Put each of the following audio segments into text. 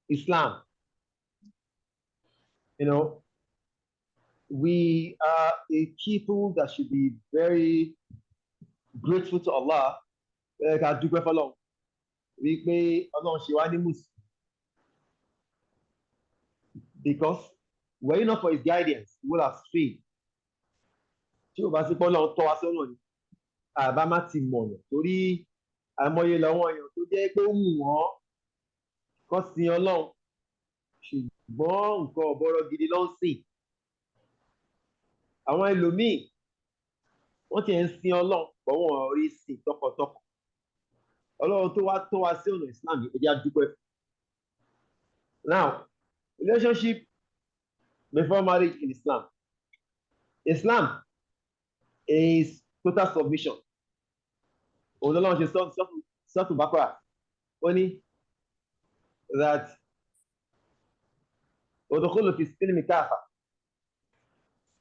Islam. You know, we are a people that should be very grateful to Allah. Ká dúpẹ́ fọlọ́run wípé Ọlọ́run ṣe wá ní Mùsùlùmí, because were it not for his guidance, we would have strayed. Tí o bá sí pé Ọlọ́run tọ́ wa sọ́nà ni, àbá má ti mọ̀nà torí àìmọye lọ́wọ́ èèyàn tó jẹ́ pé ó wù wọ́n kọ́ sin Ọlọ́run, ṣùgbọ́n nǹkan ọ̀bọ̀rọ̀ gidi ló ń sìn. Àwọn ẹlòmíì wọ́n ti ń sin Ọlọ́run bọ́ wọn rí sìn tọkàntọkàn. Ọlọ́run tó wá tọ́ wa sí ọ̀nà Islam yìí, ẹ jẹ́ á dúpẹ́. Now, relationship before marriage in Islam. Islam is total submission. Ọlọ́run ṣe sọ́tù Baqarah, ó ní that udkhulu fi silmi kafa,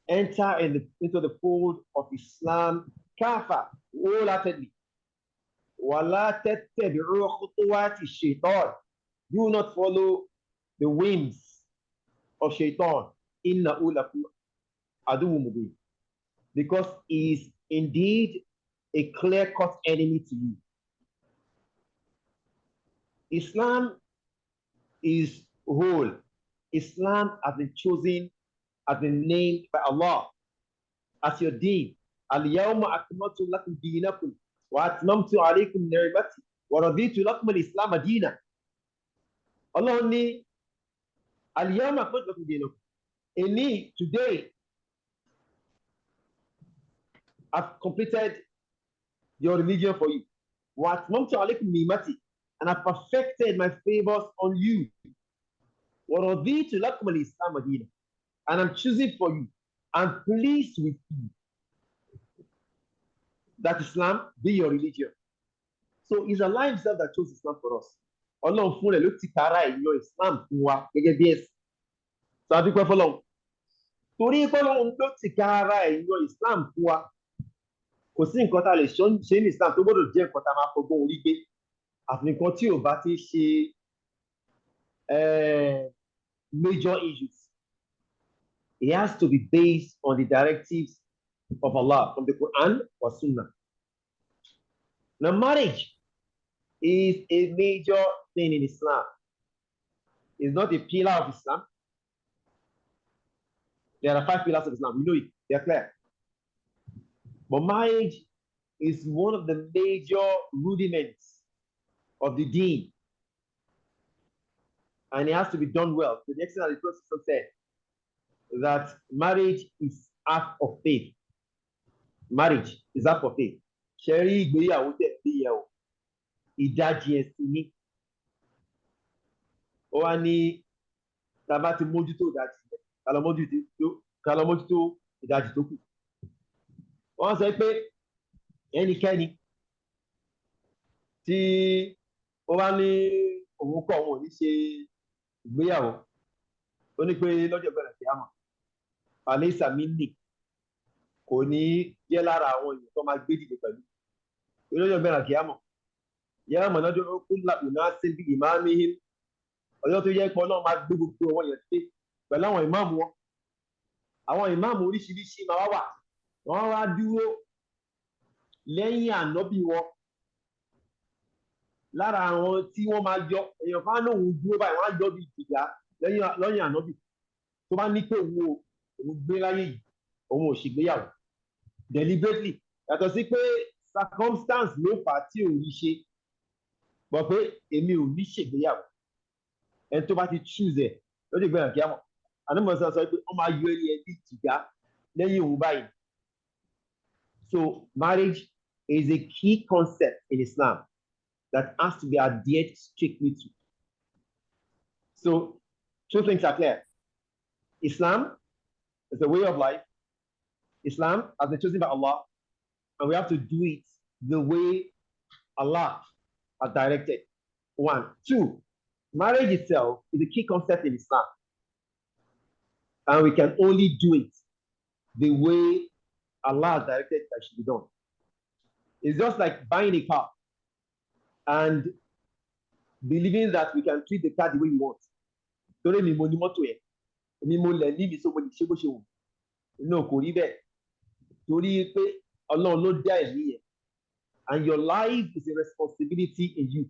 enter into the fold of Islam kafa, wholeheartedly. Wala tattabi'u khutuwati shaitan, do not follow the whims of shaitan, innahu lakum aduwwun mubin, because he is indeed a clear-cut enemy to you. Islam is whole. Islam has been chosen, has been named by Allah as your deen. Al-yawma akmaltu lakum dinakum wa atmamtu alaykum ni'mati wa raditu lakum al-islam dinan. Allah ní al-yawma akmaltu lakum dinakum. Today, I've completed your religion for you. Wa atmamtu alaykum ni'mati, and I perfected my favors on you. وَرَضِيتُ لَكُمُ الْإِسْلَامَ دِينًا, and I'm choosing for you. I'm pleased with you that Islam be your religion. So it's Allah Himself that chose Islam for us. Ọlọ́run fún rẹ̀ ló ti kára ìyọ Islam fún wa gẹ́gẹ́ bí ẹ̀sìn. So a dúpẹ́ fọlọ́run. Torí fọlọ́run ló ti kára ìyọ Islam fún wa. Kò sí nǹkan tá a lè ṣe ní Islam tó gbọ́dọ̀ jẹ́ nǹkan tá a máa fọgbọ́n orí gbé. Àfi nǹkan tí ò bá ti ṣe major issues. It has to be based on the directives of Allah from the Quran or Sunnah. Now, marriage is a major thing in Islam. It's not a pillar of Islam. There are 5 pillars of Islam. We know it. They are clear. But marriage is one of the major rudiments of the deen. And it has to be done well. To the extent that the Prophet said that marriage is act of faith. Marriage is act of faith. Ṣẹ̀rí ìgbéyàwó tẹ̀ sí yẹ̀ o, ìdajì ẹ̀sìn ni. Ó wá ní tá a bá ti mójútó ìdajì, ká lọ mójútó ìdajì tó kù. Wọ́n sọ pé ẹnikẹ́ni tí ó bá ní òun kọ̀ òun ò ní ṣe ìgbéyàwó, ó ní pé lọ́jọ́ bẹ̀rẹ̀ sí àmọ́ àlẹ́ ìsàmínì kò ní jẹ́ lára àwọn èèyàn tó máa gbé dìde pẹ̀lú. Lọ́jọ́ bẹ̀rẹ̀ sí àmọ́ yẹ́n mọ̀ lọ́jọ́ ó kún làbùnà sí bí ìmáàmìhìn, ọjọ́ tó yẹ pé Ọlọ́run máa gbé gbogbo ọwọ́ yẹn dé pẹ̀lú àwọn ìmáàmù wọn. Àwọn ìmáàmù oríṣiríṣi máa wà, wọ́n wá dúró lẹ́yìn ànábì wọn. Lára àwọn tí wọ́n máa yọ èèyàn kan lóhun dúró báyìí, wọ́n á yọ bí ìjìyà lẹ́yìn ànábì tó bá ní pé òun gbé láyé yìí, òun ò ṣègbéyàwó deliberately, yàtọ̀ sí pé circumstance ló fà á tí òun ṣe, bọ̀ pé èmi ò ní ṣègbéyàwó. Ẹni tó bá ti choose ẹ̀ lórí ìgbéyàwó kí á mọ̀. Ànímọ̀sán sọ pé wọ́n máa yọ ẹni ẹbí ìjìyà lẹ́yìn òun báyìí. So marriage is a key concept in Islam that has to be adhered strictly to. So 2 things are clear. Islam is a way of life. Islam has been chosen by Allah, and we have to do it the way Allah has directed. 1. 2, marriage itself is a key concept in Islam, and we can only do it the way Allah has directed that should be done. It's just like buying a car and believing that we can treat the car the way we want. torí mi mo ní mọ́tò yẹn, èmi mo lẹ̀ ní mi so mo lè ṣe bó ṣe wù inú kò rí bẹ́ẹ̀ torí pé Ọlọ́run ló dá ẹ̀mí yẹn and your life is a responsibility in you,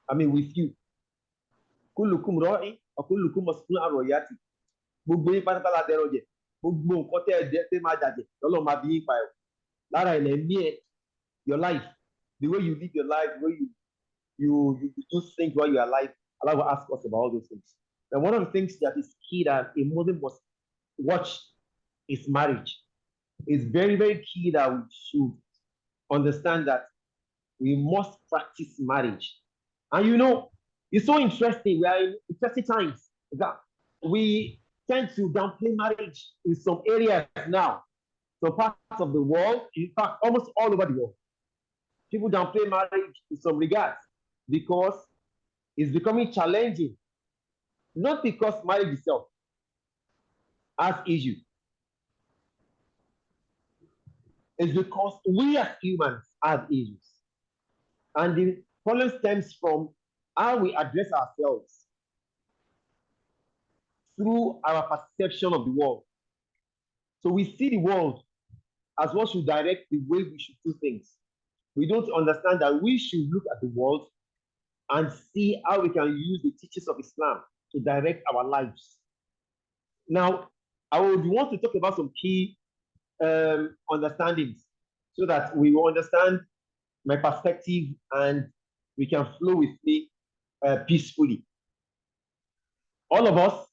I mean with you. Kullukum ra'in wa kullukum mas'ulun 'an ra'iyati. Gbogbo yín pátápátá la dẹran jẹ, gbogbo nǹkan tẹ́ máa jàjẹ lọ́lọ́run máa bí yín pa ẹ̀. Lára ilẹ̀ ẹ̀mí ẹ̀, your life, the way you live your life, the way you do things while you are alive, Allah will ask us about all those things. And one of the things that is key that a Muslim must watch is marriage. It's very, very key that we should understand that we must practice marriage. And you know, it's so interesting. We are in interesting times that we tend to downplay marriage in some areas now, some parts of the world, in fact, almost all over the world. People downplay marriage in some regards because it's becoming challenging. Not because marriage itself has issues. It's because we as humans have issues. And the problem stems from how we address ourselves through our perception of the world. So we see the world as what should direct the way we should do things. We don't understand that we should look at the world and see how we can use the teachings of Islam to direct our lives. Now, I would want to talk about some key understandings so that we will understand my perspective and we can flow with me peacefully. All of us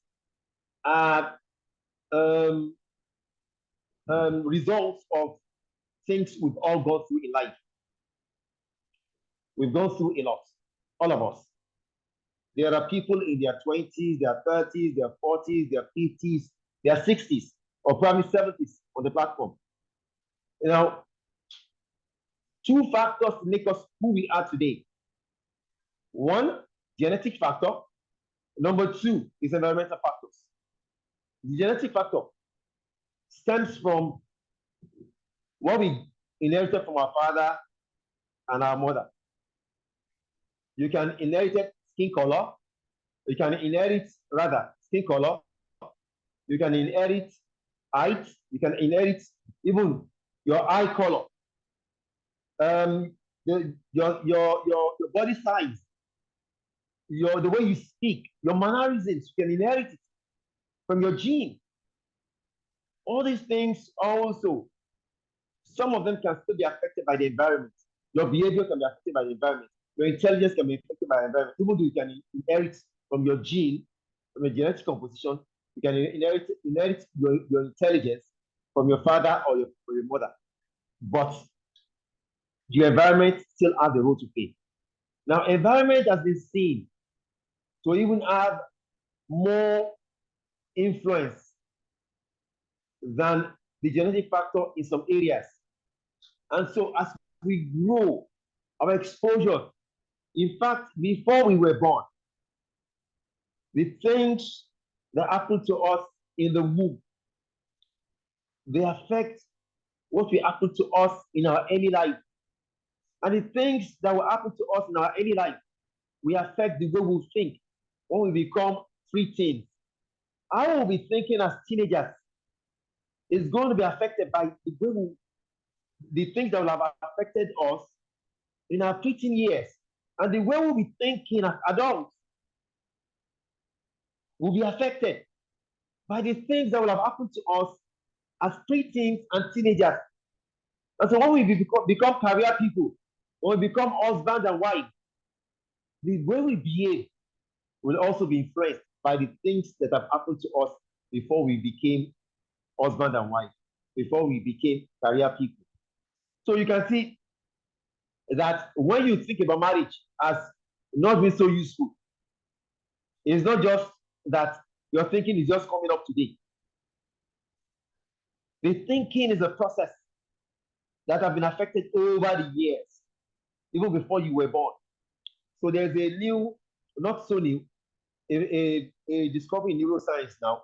are results of things we've all gone through in life. We've gone through a lot, all of us. There are people in their 20s, their 30s, their 40s, their 50s, their 60s, or probably 70s on the platform. You know, two factors make us who we are today. One, genetic factor. Number two is environmental factors. The genetic factor stems from what we inherited from our father and our mother. You can inherit skin color. You can inherit, rather, skin color. You can inherit height. You can inherit even your eye color. Your body size. The way you speak. Your mannerisms. You can inherit it from your gene. All these things also, some of them can still be affected by the environment. Your behavior can be affected by the environment. Your intelligence can be affected by the environment. Even though you can inherit from your gene, from your genetic composition, you can inherit your intelligence from your father or your mother. But the environment still has a role to play. Now, environment has been seen to even have more influence than the genetic factor in some areas. And so as we grow, our exposure, in fact, before we were born, the things that happen to us in the womb, they affect what will happen to us in our early life. And the things that will happen to us in our early life will affect the way we think when we become preteens. How we'll be thinking as teenagers is going to be affected by the things that will have affected us in our preteen years. And the way we'll be thinking as adults will be affected by the things that will have happened to us as preteens and teenagers. And so when we become career people, when we become husband and wife, the way we behave will also be influenced by the things that have happened to us before we became husband and wife, before we became career people. So you can see that when you think about marriage as not being so useful, it's not just that your thinking is just coming up today. The thinking is a process that have been affected over the years, even before you were born. So there's a new, not so new, a discovery in neuroscience now.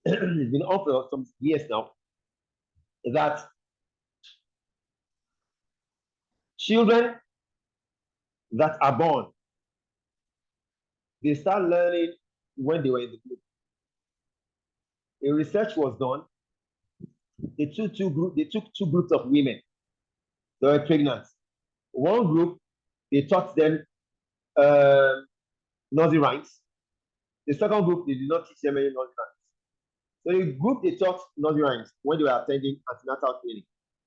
It's been on for some years now, that children that are born They start learning when they were in the group. A research was done. They took two groups of women that were pregnant. One group, they taught them nursery rhymes. The second group, they did not teach them any nursery rhymes. So the group they taught nursery rhymes when they were attending antenatal clinic.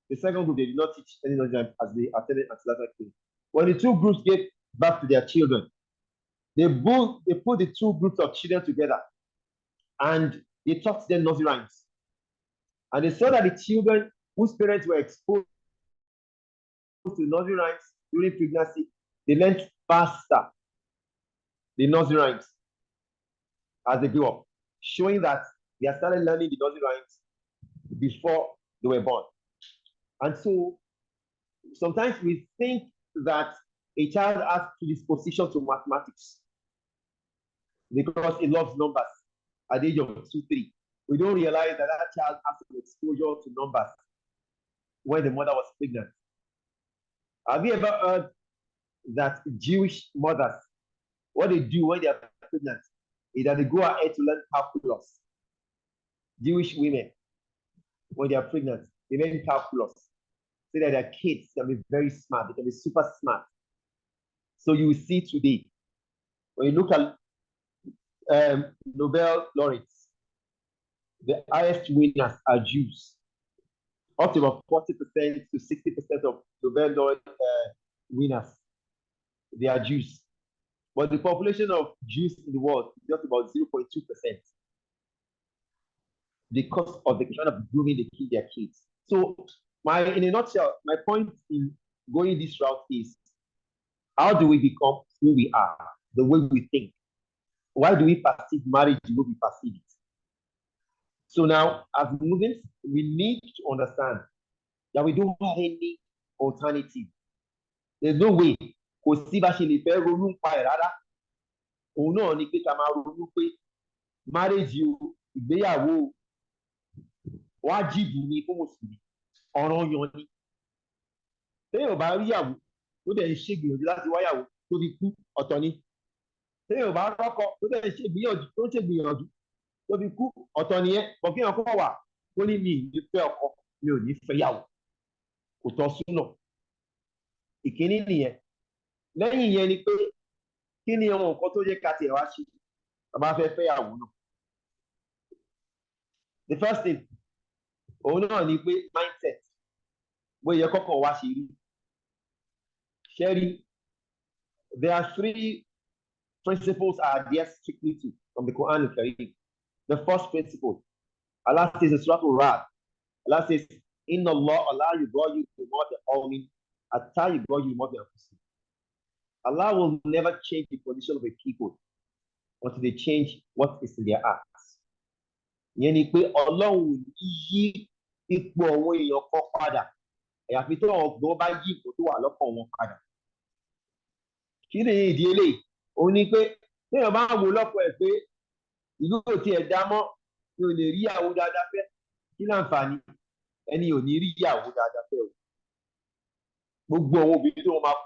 The second group, they did not teach any nursery rhymes as they attended antenatal clinic. When the two groups gave back to their children, they put the two groups of children together and they taught them nursery rhymes. And they saw that the children whose parents were exposed to nursery rhymes during pregnancy, they learned faster the nursery rhymes as they grew up, showing that they had started learning the nursery rhymes before they were born. And so sometimes we think that a child has predisposition to mathematics because he loves numbers at the age of 2, 3. We don't realize that that child has an exposure to numbers when the mother was pregnant. Have you ever heard that Jewish mothers, what they do when they are pregnant is that they go ahead to learn calculus? Jewish women, when they are pregnant, they learn calculus so that their kids can be very smart. They can be super smart. So you will see today, when you look at Nobel laureates, the highest winners are Jews. Up to about 40% to 60% of Nobel laureate winners, they are Jews. But the population of Jews in the world is just about 0.2% because of the kind of grooming they keep their kids. So, in a nutshell, my point in going this route is, how do we become who we are, the way we think? Why do we perceive marriage the way we perceive it? So now, as Muslims, we need to understand that we don't have any alternative. There's no way. Kò sí bá ṣe lè fẹ́ ronú pa ẹ̀ rárá. Òun náà ni pé ká máa ronú pé marriage o, ìgbéyàwó o, wájìbù ni fún Mùsùlùmí, ọ̀ranyàn ni. Téèyàn bá ríyàwó tó dẹ̀ ń ṣègbìyànjú láti wáyàwó tó fi kú, ọ̀tọ̀ ni. Téèyàn bá rọ́kọ tó dẹ̀ ń ṣègbìyànjú tó fi kú, ọ̀tọ̀ nìyẹn. Bọ̀ kéèyàn kọ́ wà tó ní mi ì ní fẹ́ ọkọ, mi ò ní fẹ́ yàwó. Kò tọ́ súnà. Ìkíní nìyẹn. Lẹ́yìn yẹn ni pé kí ni àwọn nǹkan tó yẹ ká tiẹ̀ wá ṣe tá bá fẹ́ fẹ́yàwó náà. The first thing òun náà ni pé mindset bóyá kọ́kọ́ wá ṣe rí. Ṣẹ́rí, there are 3 principles I adhere strictly to from the Quran al-Karim. The first principle, Allah says in Surah Al-Ra'd, Allah says, Inna Allah yughayyiru ma biqawmin hatta yughayyiru ma bi anfusihim. Allah will never change the condition of a people until they change what is in their hearts. Ìyẹn ni pé Ọlọ́run yí ipò àwọn èèyàn kan padà àyàfi tó ọgbọ́n bá yí ipò tó wà lọ́kàn wọn padà. Kí ni ìdí eléyìí? Òun ni pé téèyàn bá wò lọ́pọ̀ ẹ̀ pé ìlú ò tiẹ̀ dá mọ́, mi ò lè rí ìyàwó dáadáa fẹ́, kí láǹfààní? Ẹni ò ní rí ìyàwó dáadáa fẹ́ o. Gbogbo àwọn obìnrin tó máa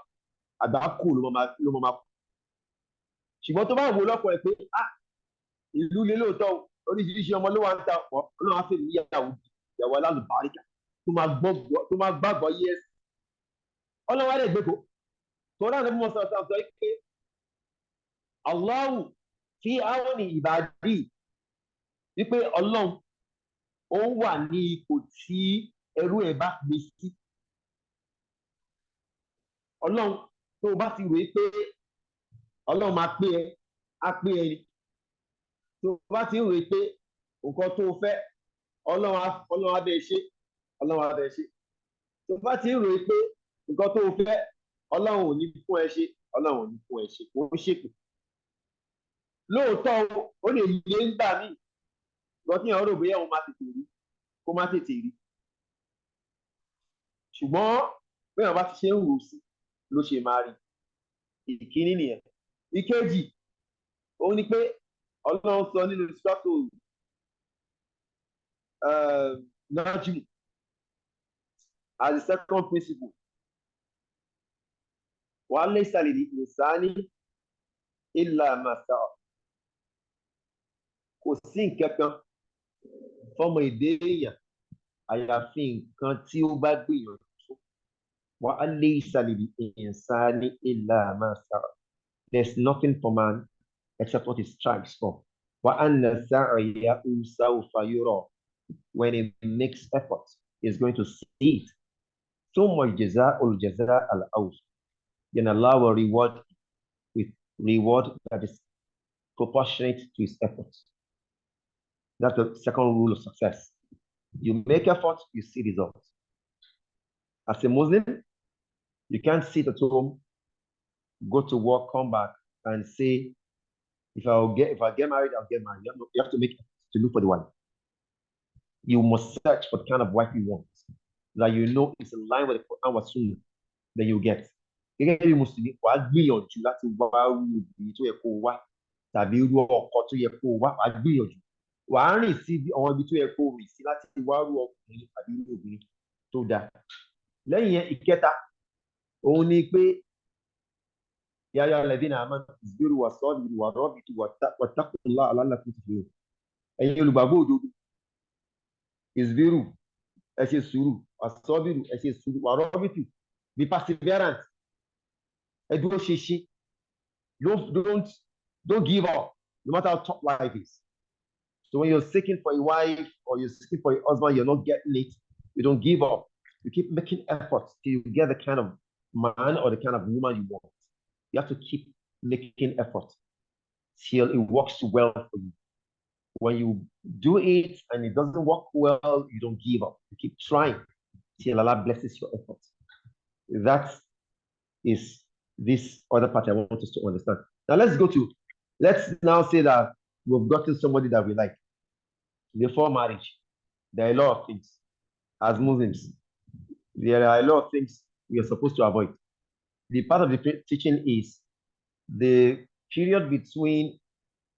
àgbákò ló máa kú. Ṣùgbọ́n tó bá wò lọ́pọ̀ ẹ̀ pé ìlú lé lóòótọ́ oríṣiríṣi ọmọ ló wà ń ta ọ̀pọ̀, Ọlọ́run á fèmí ìyàwó alálùbáríkà tó máa gbàgbọ́ yé ẹ̀sìn. Ọlọ́run á lè gbé kó. Tọ́lá ní mo sọ pé Allahu fi àwọn ìbàdí wípé Ọlọ́run ó wà ní ipò tí ẹrú ẹ̀ bá gbé sí. Ọlọ́run tó bá ti wèé pé Ọlọ́run máa pé ẹ, á pé ẹ ni. Tó bá ti wèé pé nǹkan tó fẹ́ Ọlọ́run á bẹ́ẹ̀ ṣe, Ọlọ́run á bẹ́ẹ̀ ṣe. Tó bá ti wèé pé nǹkan tó fẹ́ Ọlọ́run ò ní fún ẹ ṣe, Ọlọ́run ò ní fún ẹ ṣe, kò ń ṣèpè. Lóòótọ́ ó lè lé ńgbà míì lọ kí èèyàn rò bóyá òun máa tètè rí kó má tètè rí. Ṣùgbọ́n bí èèyàn bá ti ṣe ń rò sí ló ṣe máa rí. Ìkíní nìyẹn. Ìkejì òun ni pé Ọlọ́run sọ nínú sọ́tò Najm as the second principle. Wa laysa lil insani illa ma sa'a. Kò sí nǹkan kan fọ́mọ èdè èèyàn àyàfi nǹkan tí ó bá gbìyànjú. Wa laysa lil insani illa ma sa'a. There's nothing for man except what he strives for. Wa anna sa'yahu sawfa yura. When he makes effort, he's going to see it. Thumma jazaa'ul jazaa'al awfa. Then Allah will reward with reward that is proportionate to his efforts. That's the second rule of success. You make effort, you see results. As a Muslim, you can't sit at home, go to work, come back, and say, if I get married, I'll get married. You have to make effort to look for the wife. You must search for the kind of wife you want that you know is in line with the Quran wa Sunnah. Then you get. Gẹ́gẹ́ bí Mùsùlùmí, wàá gbìyànjú láti wá obìnrin tó yẹ kó wá tàbí irú ọkọ tó yẹ kó wá, wàá gbìyànjú. Wàá rìn sí àwọn ibi tó yẹ kó rìn sí láti wá irú ọkùnrin tàbí irú obìnrin tó dáa. Lẹ́yìn yẹn, ìkẹta, òun ni pé ya ayyuhal ladhina amanu isbiru wasabiru warabitu wattaqullaha la'allakum tuflihun. Ẹ̀yin olùgbàgbọ́ òdodo, isbiru, ẹ ṣe sùúrù, wasabiru, ẹ ṣe sùúrù, warabitu, be perseverant. Ẹ dúró ṣinṣin. Don't give up, no matter how tough life is. So when you're seeking for a wife or you're seeking for a husband, you're not getting it, you don't give up. You keep making efforts till you get the kind of man or the kind of woman you want. You have to keep making effort till it works well for you. When you do it and it doesn't work well, you don't give up. You keep trying till Allah blesses your effort. That is this other part I want us to understand. Now let's now say that we've gotten somebody that we like. Before marriage, there are a lot of things. As Muslims, there are a lot of things we are supposed to avoid. The part of the teaching is the period between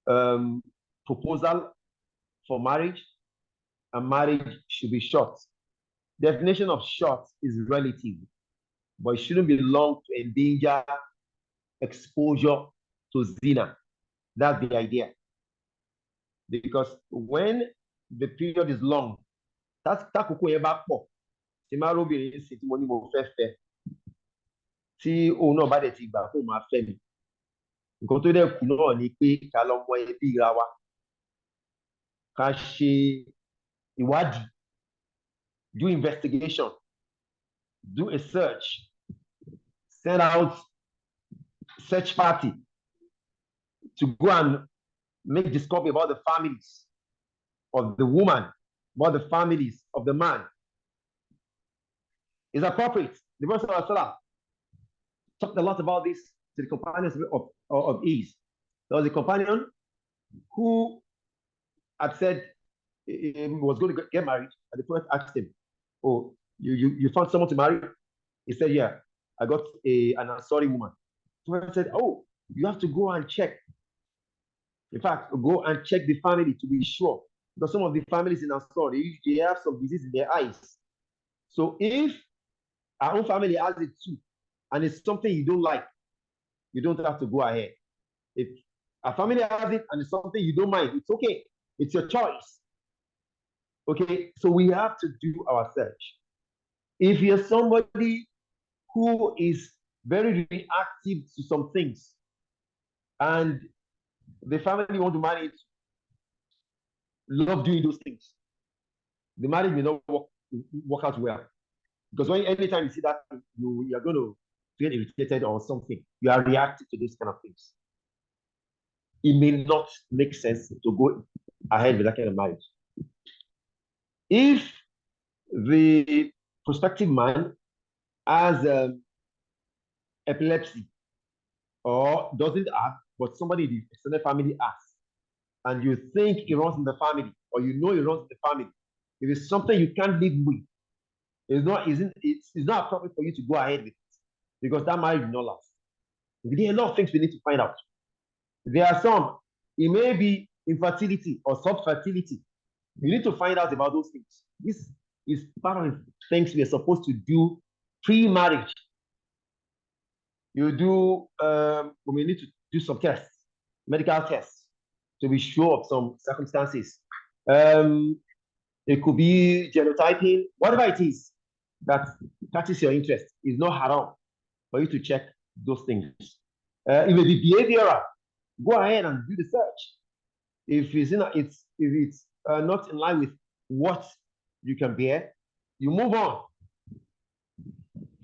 proposal for marriage and marriage should be short. Definition of short is relative, but it shouldn't be long to endanger exposure to zina. That's the idea. Because when the period is long, that's takoko yẹn bá pọ̀. Tí máa róbìnrin sí tí mo ní mo fẹ́ fẹ́. Tí òun náà bá dẹ̀ ti gbà fún máa fẹ́ mi. Nǹkan tó dẹ̀ kù náà ni pé ká lọ mọ ẹbí ra wa. Ká ṣe ìwádìí, do investigation, do a search, send out search party to go and make discovery about the families of the woman, about the families of the man. Is appropriate. The Prophet talked a lot about this to the companions of his. There was a companion who had said he was going to get married, and the Prophet asked him, "Oh, you found someone to marry?" He said, "Yeah, I got an Ansari woman." The Prophet said, "Oh, you have to go and check. In fact, go and check the family to be sure, because some of the families in Ansar, they have some disease in their eyes. So if our own family has it too, and it's something you don't like, you don't have to go ahead. If a family has it and it's something you don't mind, it's okay. It's your choice. Okay, so we have to do our search. If you're somebody who is very reactive to some things, and the family want to marry, love doing those things, the marriage may not work out well. Because anytime you see that, you're going to feel irritated or something. You are reacting to those kind of things. It may not make sense to go ahead with that kind of marriage. If the prospective man has epilepsy or doesn't have, but somebody in the extended family has, and you think it runs in the family, or you know it runs in the family, if it's something you can't live with, it's not appropriate for you to go ahead with it, because that marriage will not last. There are a lot of things we need to find out. There are some, it may be infertility or subfertility. You need to find out about those things. This is part of the things we are supposed to do pre-marriage. You do, we need to do some tests medical tests to be sure of some circumstances. It could be genotyping, whatever it is that catches your interest. It's not haram for you to check those things. It may be behavioral. Go ahead and do the search. If it's not in line with what you can bear, you move on.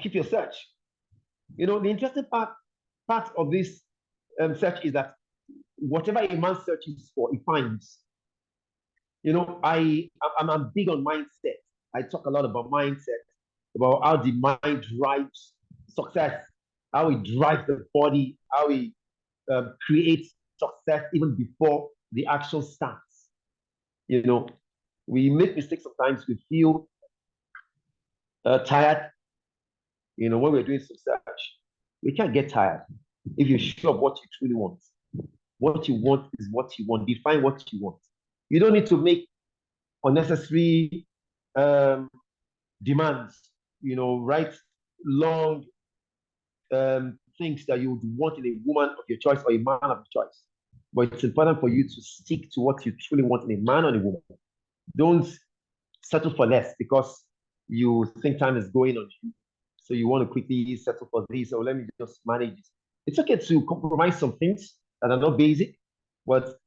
Keep your search. The interesting part of this search is that whatever a man searches for, he finds. I'm big on mindset. I talk a lot about mindset, about how the mind drives success, how it drives the body, how it creates success even before the action starts. We make mistakes sometimes. We feel tired. When we're doing some search, we can't get tired if you're sure of what you truly want. What you want is what you want. Define what you want. You don't need to make unnecessary demands. Write long things that you would want in a woman of your choice or a man of your choice. But it's important for you to stick to what you truly want in a man or a woman. Don't settle for less because you think time is going on you. So you want to quickly settle for this, or let me just manage it. It's okay to compromise some things that are not basic, but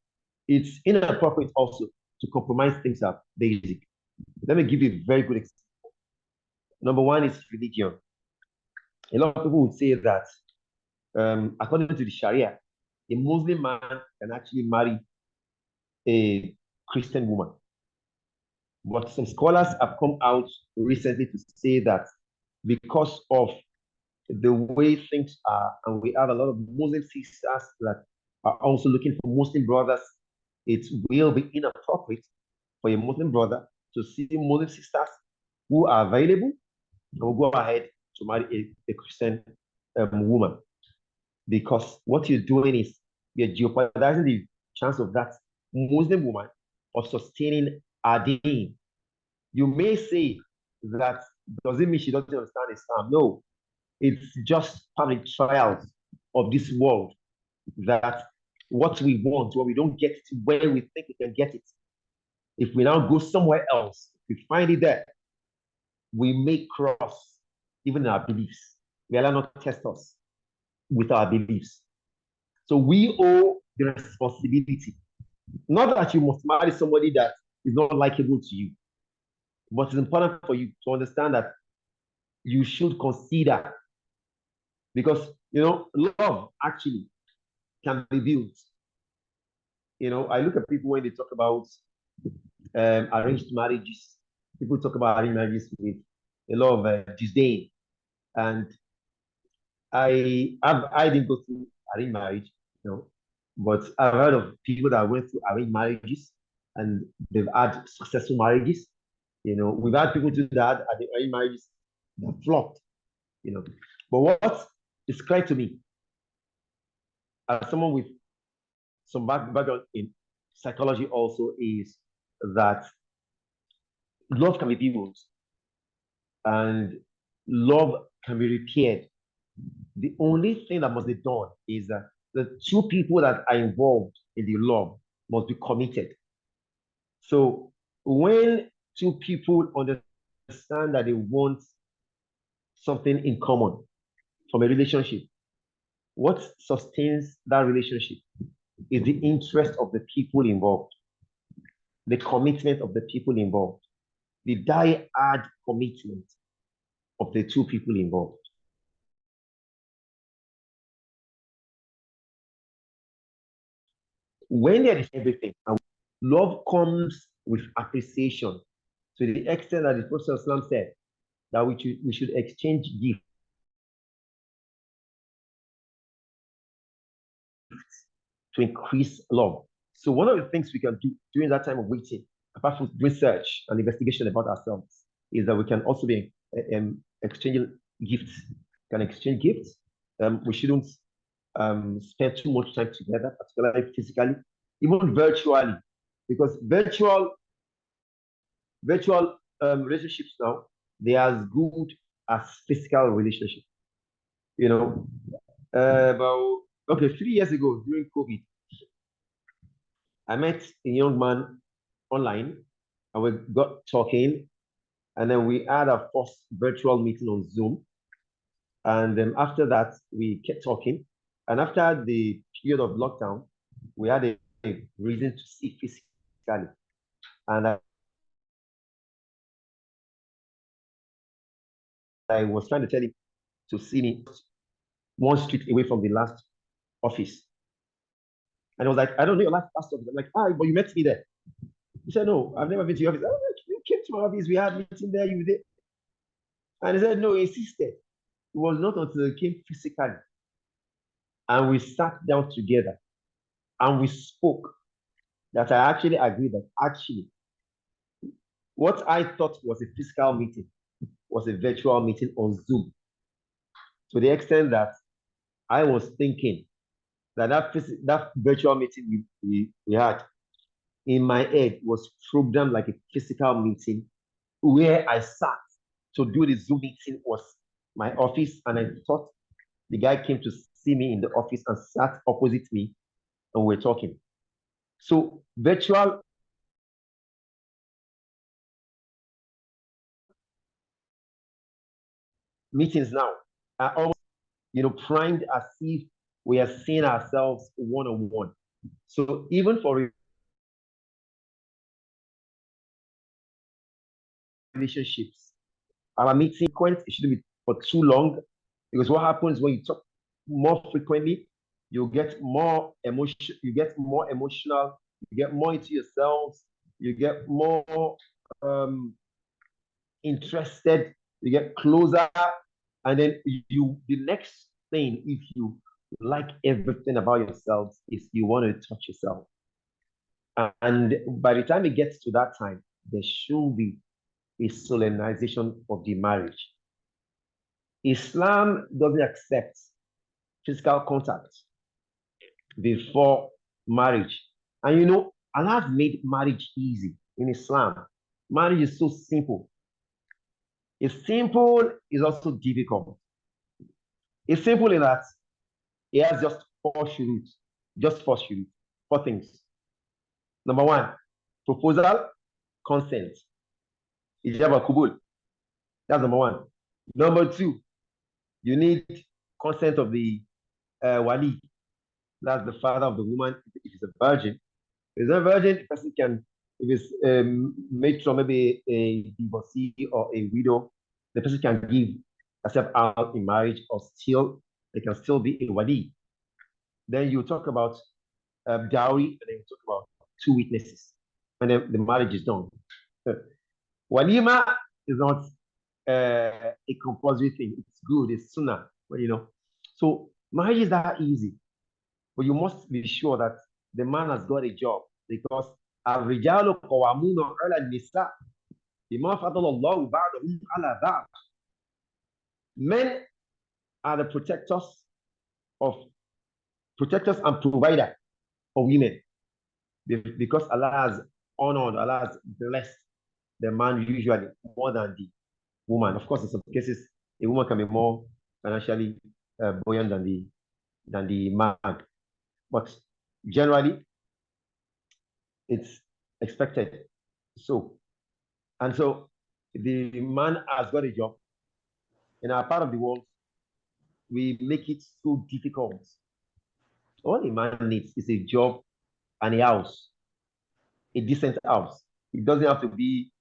it's inappropriate also to compromise things that are basic. Let me give you a very good example. Number one is religion. A lot of people would say that according to the Sharia, a Muslim man can actually marry a Christian woman. But some scholars have come out recently to say that because of the way things are, and we have a lot of Muslim sisters that are also looking for Muslim brothers, it will be inappropriate for a Muslim brother to see Muslim sisters who are available and will go ahead to marry a Christian woman. Because what you're doing is you're jeopardizing the chance of that Muslim woman of sustaining her deen. You may say that doesn't mean she doesn't understand Islam. No, it's just public trials of this world that what we want, when we don't get it where we think we can get it, if we now go somewhere else, if we find it there, we may cross even our beliefs. We allow not to test us with our beliefs. So we owe the responsibility. Not that you must marry somebody that is not likable to you, but it's important for you to understand that you should consider, because love actually can be built. I look at people when they talk about arranged marriages. People talk about arranged marriages with a lot of disdain, and I didn't go through arranged marriage, but I've heard of people that went through arranged marriages and they've had successful marriages. We've had people do that at the arranged marriages that flopped. But what is clear to me, as someone with some background in psychology also, is that love can be built and love can be repaired. The only thing that must be done is that the two people that are involved in the love must be committed. So when two people understand that they want something in common from a relationship, what sustains that relationship is the interest of the people involved, the commitment of the people involved, the die-hard commitment of the two people involved. When there is everything, love comes with appreciation to the extent that the Prophet said that we should exchange gifts to increase love. So one of the things we can do during that time of waiting, apart from research and investigation about ourselves, is that we can also be exchanging gifts. Can exchange gifts. We shouldn't spend too much time together, particularly physically, even virtually, because virtual relationships now, they are as good as physical relationships. About 3 years ago during COVID, I met a young man online and we got talking. And then we had our first virtual meeting on Zoom. And then after that, we kept talking. And after the period of lockdown, we had a reason to see physically. And I was trying to tell him to see me one street away from the last office. And I was like, I don't know your last office. I'm like, but you met me there. He said, no, I've never been to your office. You came to my office. We had a meeting there. You were there. And he said, no, he insisted. It was not until he came physically. And we sat down together and we spoke that I actually agreed that actually what I thought was a physical meeting was a virtual meeting on Zoom. To the extent that I was thinking that that virtual meeting we had in my head was programmed like a physical meeting where I sat to do the Zoom meeting was my office. And I thought the guy came to see me in the office and sat opposite me and we're talking. So virtual meetings now are almost, primed as if we are seeing ourselves one on one. So even for relationships, our meeting it shouldn't be for too long because what happens when you talk more frequently, you get more emotion, you get more emotional, you get more into yourselves, you get more interested, you get closer, and then the next thing, if you like everything about yourselves, is you want to touch yourself. And by the time it gets to that time, there should be a solemnization of the marriage. Islam doesn't accept physical contact before marriage. And Allah has made marriage easy in Islam. Marriage is so simple. It's simple, it's also difficult. It's simple in that it has just four shurut, four things. Number one, proposal, consent. Ijaba kubul. That's number one. Number two, you need consent of the wali. That's the father of the woman. If it's a virgin, if it's a virgin, the person can, if it's matron, maybe a divorcee or a widow, the person can give herself out in marriage, or still, they can still be a wali. Then you talk about dowry, and then you talk about two witnesses, and then the marriage is done. Walima is not a compulsory thing. It's good, it's sunnah, but So marriage is that easy, but you must be sure that the man has got a job because الرجال قوامون على النساء بما فضل الله بعضهم على بعض. Men are the protectors and provider for women because Allah has honored, Allah has blessed the man usually more than the woman. Of course, in some cases, a woman can be more financially buoyant than the man, but generally, it's expected. So, and so the man has got a job. In our part of the world, we make it so difficult. All a man needs is a job and a house, a decent house. It doesn't have to be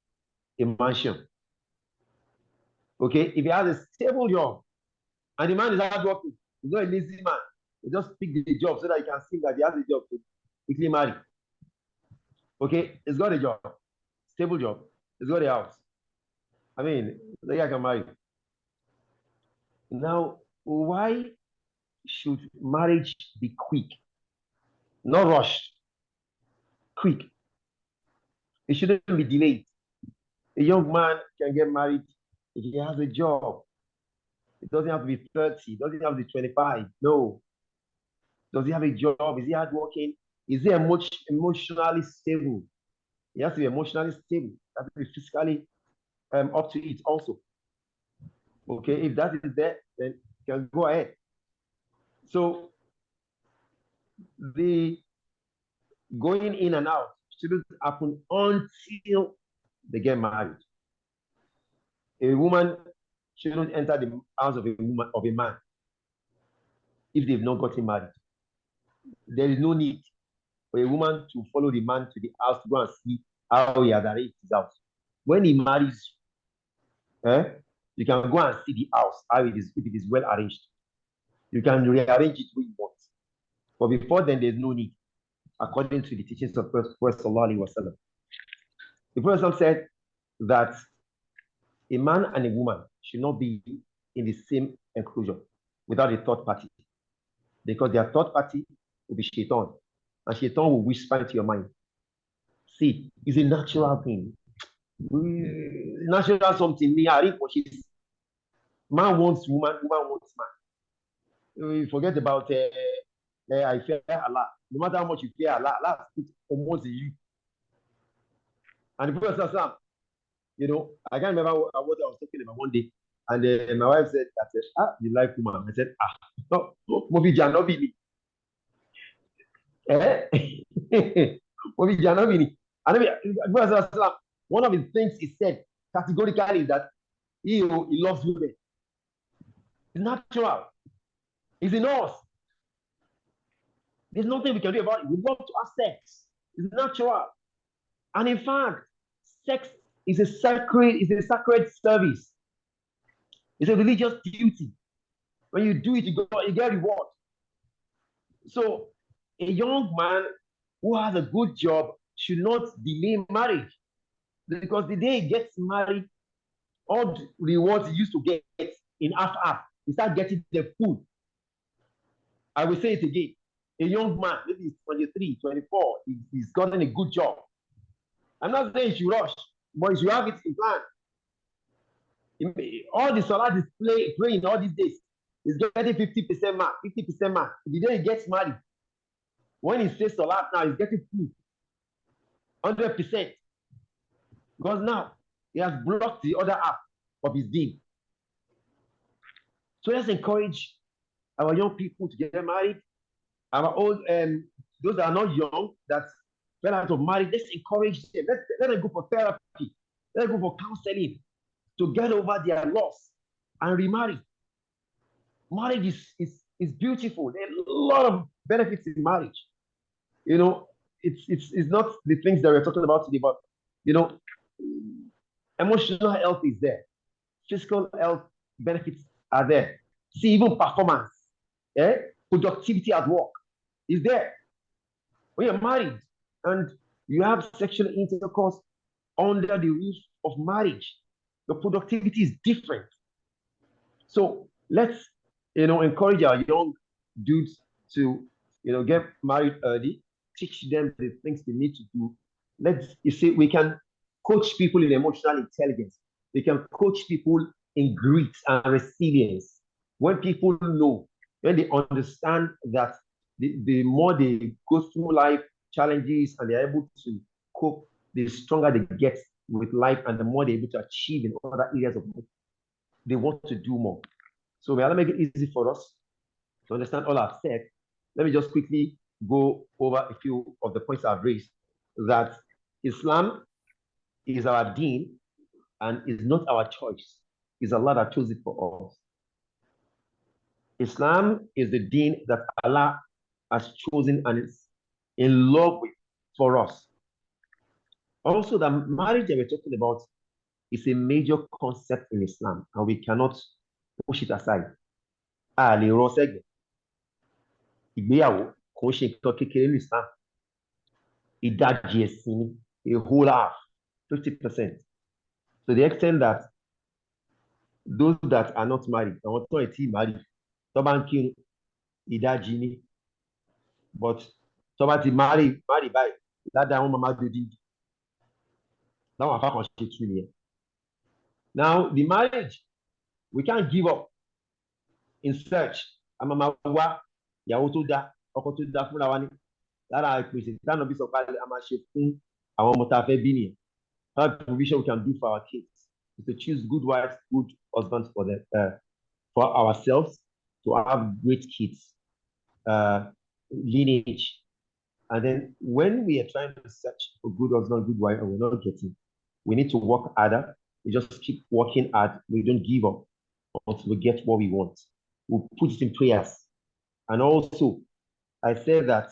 a mansion. Okay, if he has a stable job and the man is hardworking, he's not a lazy man. He just pick the job so that he can see that he has a job to quickly marry. Okay, he's got a job, stable job, he's got a house. I mean, the guy can marry. Now, why should marriage be quick, not rushed? Quick. It shouldn't be delayed. A young man can get married if he has a job. It doesn't have to be 30, it doesn't have to be 25. No. Does he have a job? Is he hardworking? Is he emotionally stable? He has to be emotionally stable. He has to be physically up to it also. Okay, if that is there, then you can go ahead. So the Going in and out shouldn't happen until they get married. A woman shouldn't enter the house of a man if they've not gotten married. There is no need for a woman to follow the man to the house to go and see how he has arranged his house. When he marries, you can go and see the house, how it is, if it is well arranged. You can rearrange it when you want. But before then, there's no need, according to the teachings of Prophet Sallallahu Alaihi Wasallam. The Prophet said that a man and a woman should not be in the same enclosure without a third party, because their third party will be shaitan, and shaitan will whisper into your mind. See, it's a natural thing. Natural something. Man wants woman, woman wants man. You forget about I fear Allah. No matter how much you fear Allah, Allah puts almost in you. And the Prophet said, you know, I can't remember what I was talking about one day. And my wife said, you like woman? I said, no, Mobi Janobini. Mobi Janobini. And one of the things he said categorically is that he loves women. It's natural. It's in us. There's nothing we can do about it. We love to have sex. It's natural. And in fact, sex is a sacred service. It's a religious duty. When you do it, you get reward. So a young man who has a good job should not delay marriage, because the day he gets married, all the rewards he used to get in half, he start getting the full. I will say it again. A young man, maybe he's 23, 24, he's gotten a good job. I'm not saying he should rush, but he should have it in plan. All the salah is playing all these days. He's getting 50% mark, 50% mark. The day he gets married, when he says salah now, he's getting full, 100%. Because now he has blocked the other half of his deen. So let's encourage our young people to get married. Our old, those that are not young, that fell out of marriage, let's encourage them. Let them go for therapy. Let them go for counseling to get over their loss and remarry. Marriage is beautiful. There are a lot of benefits in marriage. You know, it's not the things that we're talking about today, but you know, emotional health is there. Physical health benefits are there. See, even performance, productivity at work is there. When you're married and you have sexual intercourse under the roof of marriage, the productivity is different. So let's, encourage our young dudes to, get married early, teach them the things they need to do. We can coach people in emotional intelligence. We can coach people in grit and resilience. When people know, when they understand that the more they go through life challenges and they're able to cope, the stronger they get with life and the more they're able to achieve in other areas of life. They want to do more. So may Allah make it easy for us to understand all I've said. Let me just quickly go over a few of the points I've raised. That Islam is our deen and is not our choice. It's Allah that chose it for us. Islam is the deen that Allah has chosen and is in love with for us. Also, the marriage that we're talking about is a major concept in Islam, and we cannot push it aside. A lè rọ sẹ́gbẹ̀ẹ́. Ìgbéyàwó kò ń ṣe nǹkan kékeré ní Islam. Ìdajì ẹ̀sìn ni, a whole half, 50%. To the extent that those that are not married, àwọn tó ẹ̀ tí married, tó bá ń kírun, ìdajì ni. But tó bá ti marry báyìí, ládàá wọn máa dodidi. Láwọn àfáà kan ṣe tú nìyẹn. Now, the marriage, we can't give up in search. Àmàmà wá ìyàwó tó dá, ọkọ tó dá fúnra wa ní. Lára ìpèsè táwọn bí sọ pé a máa ṣe fún àwọn ọmọ tá a fẹ́ bí nìyẹn. That provision we can do for our kids is to choose good wives, good husbands for them, for ourselves, to have great kids, lineage. And then when we are trying to search for good husband, good wife, and we're not getting, we need to work harder. We just keep working hard. We don't give up until we get what we want. We'll put it in prayers. And also, I say that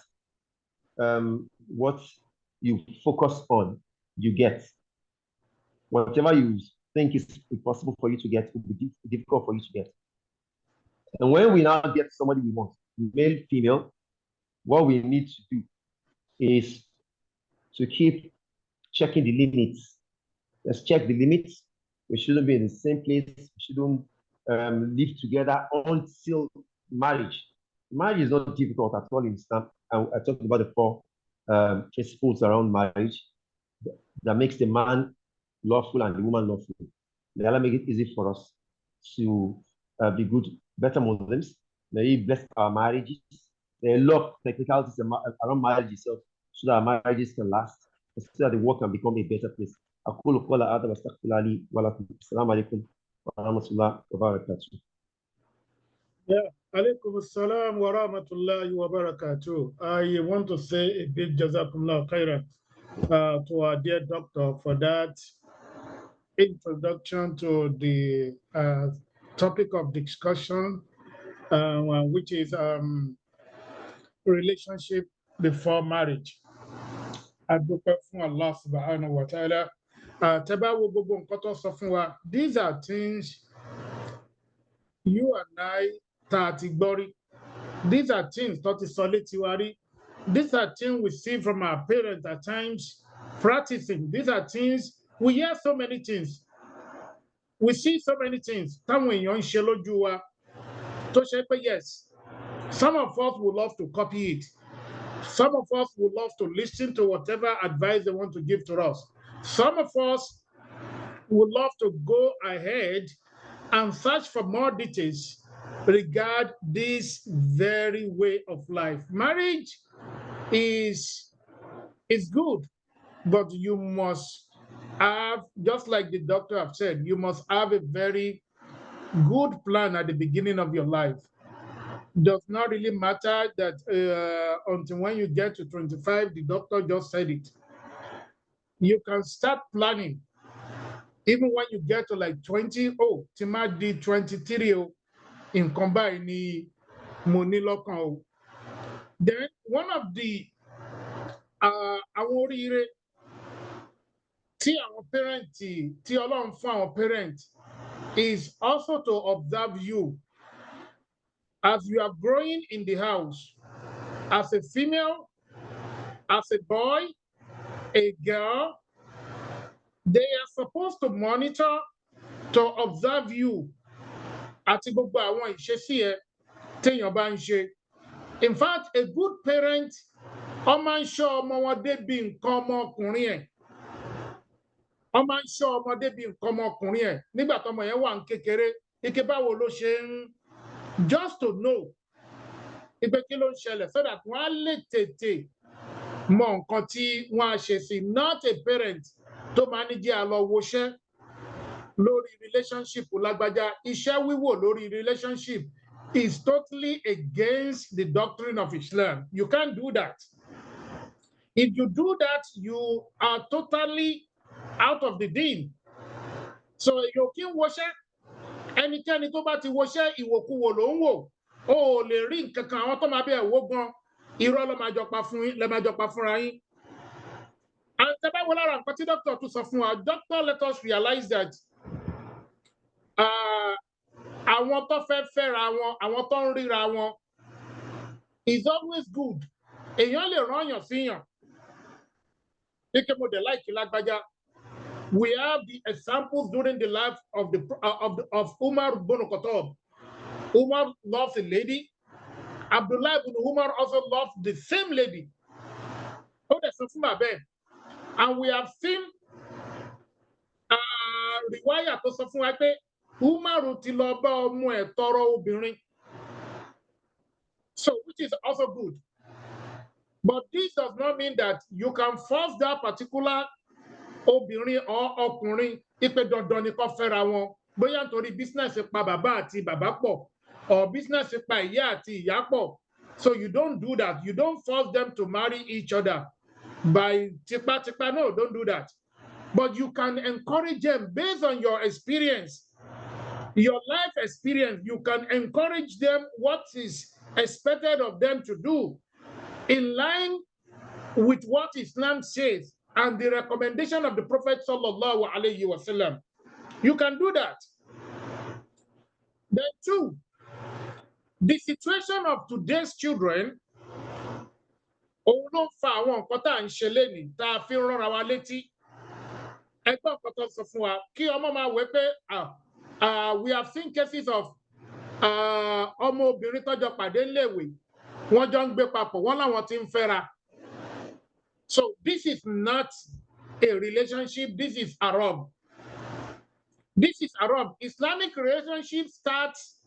what you focus on, you get. Whatever you think is impossible for you to get will be difficult for you to get. And when we now get somebody we want, male, female, what we need to do is to keep checking the limits. Let's check the limits. We shouldn't be in the same place. We shouldn't live together until marriage. Marriage is not difficult at all in Islam. I talked about the four principles around marriage that makes the man lawful and the woman lawful. May Allah make it easy for us to be good, better Muslims. May He bless our marriages. There are a lot of technicalities around marriage itself so that our marriages can last, so that the world can become a better place. أقول قولي هذا واستغفر الله لي ولكم. السلام عليكم ورحمة الله وبركاته. Yeah, alaikum assalam wa rahmatullahi wa barakatuh. I want to say a big jazakumullah khairan to our dear doctor for that introduction to the topic of discussion, which is relationship before marriage. Adúpẹ́ fún Allah subhanahu wa ta'ala. Tẹ́ bá wo gbogbo nǹkan tó sọ fún wa, these are things you and I tá a ti gbọ́ rí. These are things tó ti sọ létí wa rí. These are things we see from our parents at times practicing. These are things, we hear so many things. We see so many things. Táwọn èèyàn ń ṣe lójú wa tó ṣe pé yes, some of us would love to copy it. Some of us would love to listen to whatever advice they want to give to us. Some of us would love to go ahead and search for more details regarding this very way of life. Marriage is good, but you must have, just like the doctor have said, you must have a very good plan at the beginning of your life. Does not really matter that until when you get to 25, the doctor just said it. You can start planning. Even when you get to like 20, oh, Timadi 23, in combine money local. Then one of the àwọn our parents, our parents, is also to observe you as you are growing in the house, as a female, as a boy, a girl. They are supposed to monitor, to observe you. Àti gbogbo àwọn ìṣesí ẹ téèyàn bá ń ṣe. In fact, a good parent, ó máa ń ṣọ́ ọmọ wọn débi nǹkan ọmọkùnrin ẹ̀. Ó máa ń ṣọ́ ọmọ débi nǹkan ọmọkùnrin ẹ̀ nígbà tọ́mọ yẹn wà ní kékeré. Ike báwo ló ṣe ń, just to know ipe kí ló ń ṣẹlẹ̀, so that wọ́n á lè tètè mọ nǹkan tí wọ́n á ṣe sí. Not a parent tó máa ní jẹ́ àlọ́ woṣẹ́ lórí relationship lágbájá. Iṣẹ́ wíwò lórí relationship is totally against the doctrine of Islam. You can't do that. If you do that, you are totally out of the deen. So you can woṣẹ́, ẹnikẹ́ni tó bá ti woṣẹ́ ìwòkuwò ló ń wò. O ò lè rí nǹkan kan, àwọn tó máa bẹ̀ wò gan irọ́ ló máa jọ pa fún yín, lè máa jọ pa fúnra yín. And tẹ́bá wo lára nǹkan tí doctor tún sọ fún wa, doctor let us realize that àwọn tó fẹ́ fẹ́ra wọn, àwọn tó ń ríra wọn, is always good. Èèyàn lè rányàn síyàn. Kíkẹ́ mo dẹ̀ láìkí lágbájá. We have the examples during the life of Umar ibn Khattab. Umar loves a lady. Abdullah ibn Umar also loved the same lady. Oh, that's something about that. And we have seen riwaya tó sọ fún wa pé Umar ti lọ bá ọmọ ẹ̀ tọrọ obìnrin. So, which is also good. But this does not mean that you can force that particular obìnrin or ọkùnrin ipe dandan ni kó fẹ́ra wọn. Bóyá nítorí business pa bàbá àti bàbá pọ̀, or business pa ìyá àti ìyá pọ̀, So you don't do that. You don't force them to marry each other by tipa tipa. No, don't do that. But you can encourage them based on your experience, your life experience. You can encourage them what is expected of them to do in line with what Islam says and the recommendation of the Prophet sallallahu alaihi wasallam. You can do that. Then two, the situation of today's children, òun ló ń fa àwọn nǹkan tá à ń ṣe lénìí tá a fi ń ránra wa létí. Ẹgbọ́n nǹkan tó sọ fún wa kí ọmọ máa wé pé we have seen cases of ọmọ obìnrin tọ́jọ́ pàdé léèwé wọ́n jọ ń gbé papọ̀ wọ́n láwọn ti ń fẹ́ra. So this is not a relationship, this is haram. This is haram. Islamic relationship starts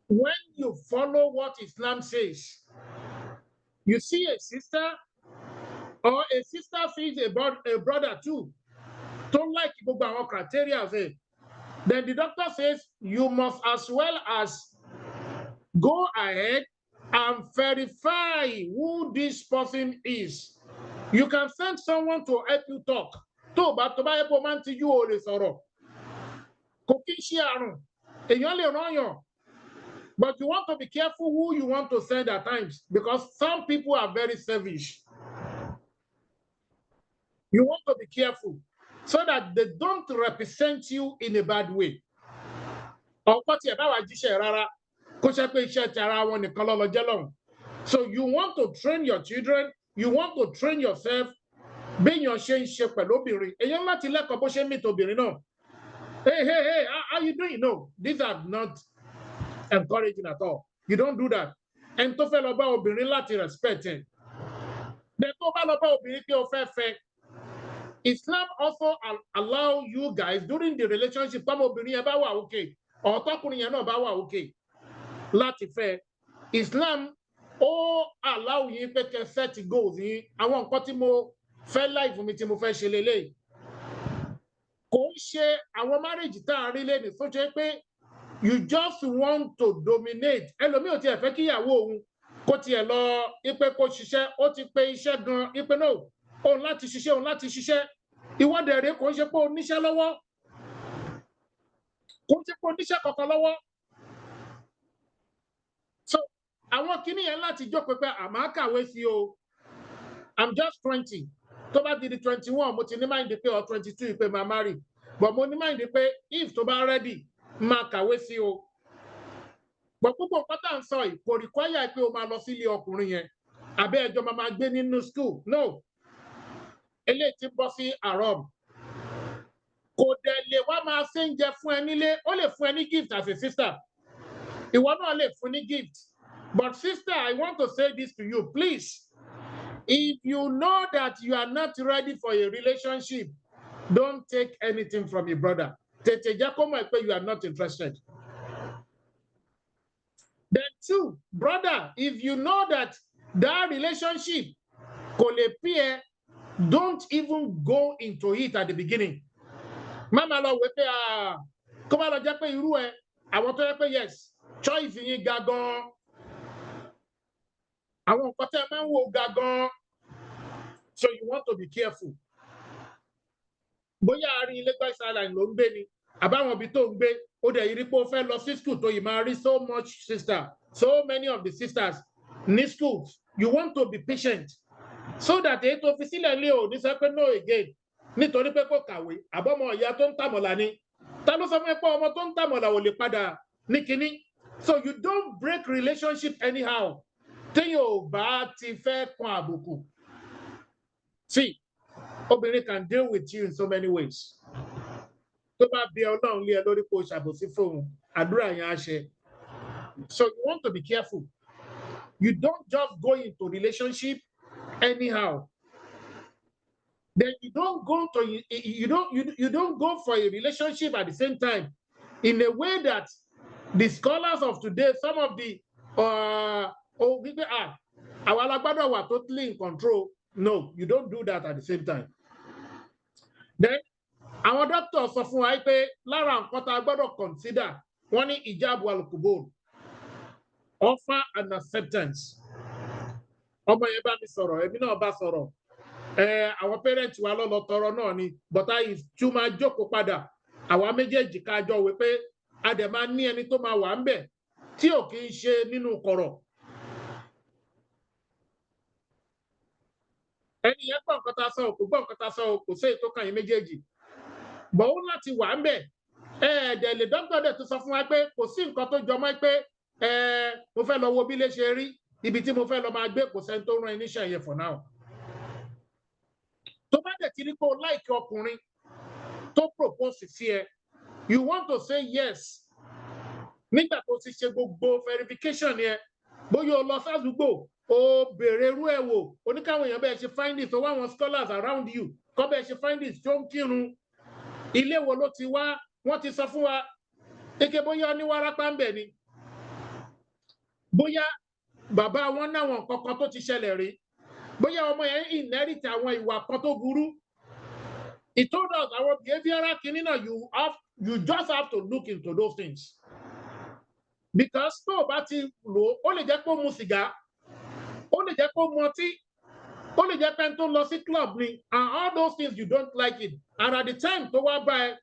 when you follow what Islam says. You see a sister or a sister sees a brother too, don't like gbogbo àwọn criteria, then the doctor says you must as well as go ahead and verify who this person is. You can send someone to help you talk. Tó bá yẹ kó máa ń tijú o lè sọ̀rọ̀. Kò kí ń ṣe àrùn. Èèyàn lè rán yàn. But you want to be careful who you want to send at times because some people are very selfish. You want to be careful so that they don't represent you in a bad way. Ọ̀pọ̀ tí ẹ bá wá jíṣẹ́ rárá kó ṣe pé iṣẹ́ ti ara wọn nìkan ló lọ jẹ́ lọ́hùn. So you want to train your children, you want to train yourself béèyàn ṣe ń ṣe pẹ̀lú obìnrin. Èèyàn láti lẹ́kọ̀ọ́ bó ṣe ń meet obìnrin náà. Hey, how you doing? No, these are not encouraging at all. You don't do that. And tó fẹ́ lọ bá obìnrin láti respect ẹ̀. Then tó bá lọ bá obìnrin pé o fẹ́ fẹ́. Islam also allow you guys during the relationship tọ́mọ obìnrin yẹn bá wà okay or tọkùnrin yẹn náà bá wà okay láti fẹ́. Islam ó allow yín pé kẹ́ set goals yín àwọn nǹkan tí mo fẹ́ life mi tí mo fẹ́ ṣe lélẹ̀. Kò ń ṣe àwọn marriage tá à ń rí lẹ́nu tó ṣe pé you just want to dominate. Ẹlòmíì ò tiẹ̀ fẹ́ kí ìyàwó òun kó tiẹ̀ lọ ipe kó ṣiṣẹ́ ó ti pé iṣẹ́ gan ipe náà òun láti ṣiṣẹ́ ìwọ́de rẹ̀ kò ń ṣe pé o níṣẹ́ lọ́wọ́ kò ń ṣe pé o níṣẹ́ kankan lọ́wọ́. So àwọn kìíní yẹn láti jókòó pé àmọ́ kàwé sí o I'm just 20 tó bá di 21 mo ti ní mind pé or 22 pé máa marry but mo ní mind pé if tó bá ready máa kàwé sí o. But púpọ̀ nǹkan tá à ń sọ yìí kò require pé o máa lọ sílé ọkùnrin yẹn àbẹ́ ẹjọ́ máa gbé nínú school no. Eléyìí ti bọ́ sí haram. Kò dẹ̀ lè wá máa ṣe ń jẹ fún ẹ nílé ó lè fún ẹ ní gift as a sister. Ìwọ náà lè fún ní gift. But sister, I want to say this to you, please. If you know that you are not ready for a relationship, don't take anything from your brother. Tètè jẹ́ kó mọ̀ pé you are not interested. Then two, brother, if you know that relationship kò lè pay ẹ, don't even go into it at the beginning. Mama lọ wé pé kó má lọ jẹ́ pé irú ẹ àwọn tó yẹ pé yes choice yín ga gan. Àwọn nǹkan tẹ́ ẹ máa ń wò ga gan. So you want to be careful. Bóyá àárín Lagos Island ló ń gbé ni àbáwọn ibi tó ń gbé ó dẹ̀ yìí rí pé ó fẹ́ lọ sí school tó yìí máa rí so much sister so many of the sisters ní schools. You want to be patient. So that èyí tó fi sílẹ̀ lé o ní sọ pé no again nítorí pé kò kàwé àbọ̀mọ̀ ìyá tó ń tàmọ̀là ni ta ló sọ fún ẹ pé ọmọ tó ń tàmọ̀là ò lè padà ní kinní. So you don't break relationship anyhow téèyàn ò bá ti fẹ́ kan àbùkù. See, obìnrin can deal with you in so many ways. Tó bá bí Ọlọ́run lé ẹ lórí kó ṣàbòsí fóun àdúrà yẹn á ṣe. So you want to be careful. You don't just go into relationship anyhow. Then you don't go for a relationship at the same time in a way that the scholars of today, some of the people are totally in control. No, you don't do that at the same time. Then our doctor sọ fún wa pé lára nǹkan tá a gbọ́dọ̀ consider wọ́n ní ìjáàbù alukubur. offer and acceptance. Ọmọ yẹn bá mi sọ̀rọ̀, èmi náà bá sọ̀rọ̀. Àwọn parents wa lọ́lọ́ tọrọ náà ni, but I tún máa jókòó padà. Àwa méjèèjì ká jọ wí pé a dẹ̀ máa ní ẹni tó máa wà ń bẹ̀ tí ò kì í ṣe nínú kọ̀rọ̀. Ẹni yẹn gbọ́ nǹkan tá a sọ, kò gbọ́ nǹkan tá a sọ, kò sí èyí tó kàn yín méjèèjì. But ó láti wà ń bẹ̀. Ẹ̀ẹ́dẹ̀ lè dọ́kítọ̀ dẹ̀ tó sọ fún wa pé kò sí nǹkan tó jọmọ́ pé mo fẹ́ lọ wo bí ilé ṣe rí, ibi tí mo fẹ́ lọ máa gbé, kò sẹ́ni tó rán ẹ níṣẹ́ yẹn for now. Tó bá dẹ̀ ti rí pé o like ọkùnrin tó propose sí ẹ, you want to say yes. Nígbà tó ti ṣe gbogbo verification yẹn, bóyá o lọ sádùúgbò, o béèrè irú ẹ̀ wò, oníkàwọn èèyàn bẹ́ẹ̀ ṣe findings, o wá àwọn scholars around you, kọ́ bẹ́ẹ̀ ṣe findings tó ń kírun. Ilé wo ló ti wá? Wọ́n ti sọ fún wa, eke bóyá ní wárápá ń bẹ̀ ni. Bóyá bàbá wọn náwọn kankan tó ti ṣẹlẹ̀ rí. Bóyá ọmọ yẹn inherit àwọn ìwà kan tó burú. He told us our behavioral kìíní náà, you just have to look into those things. Because tó o bá ti lò ó lè jẹ́ pé ó mu sìgá, ó lè jẹ́ pé ó mu ọtí, ó lè jẹ́ pé tó lọ sí club ni, and all those things you don't like it. And at the time tó wá bá ẹ,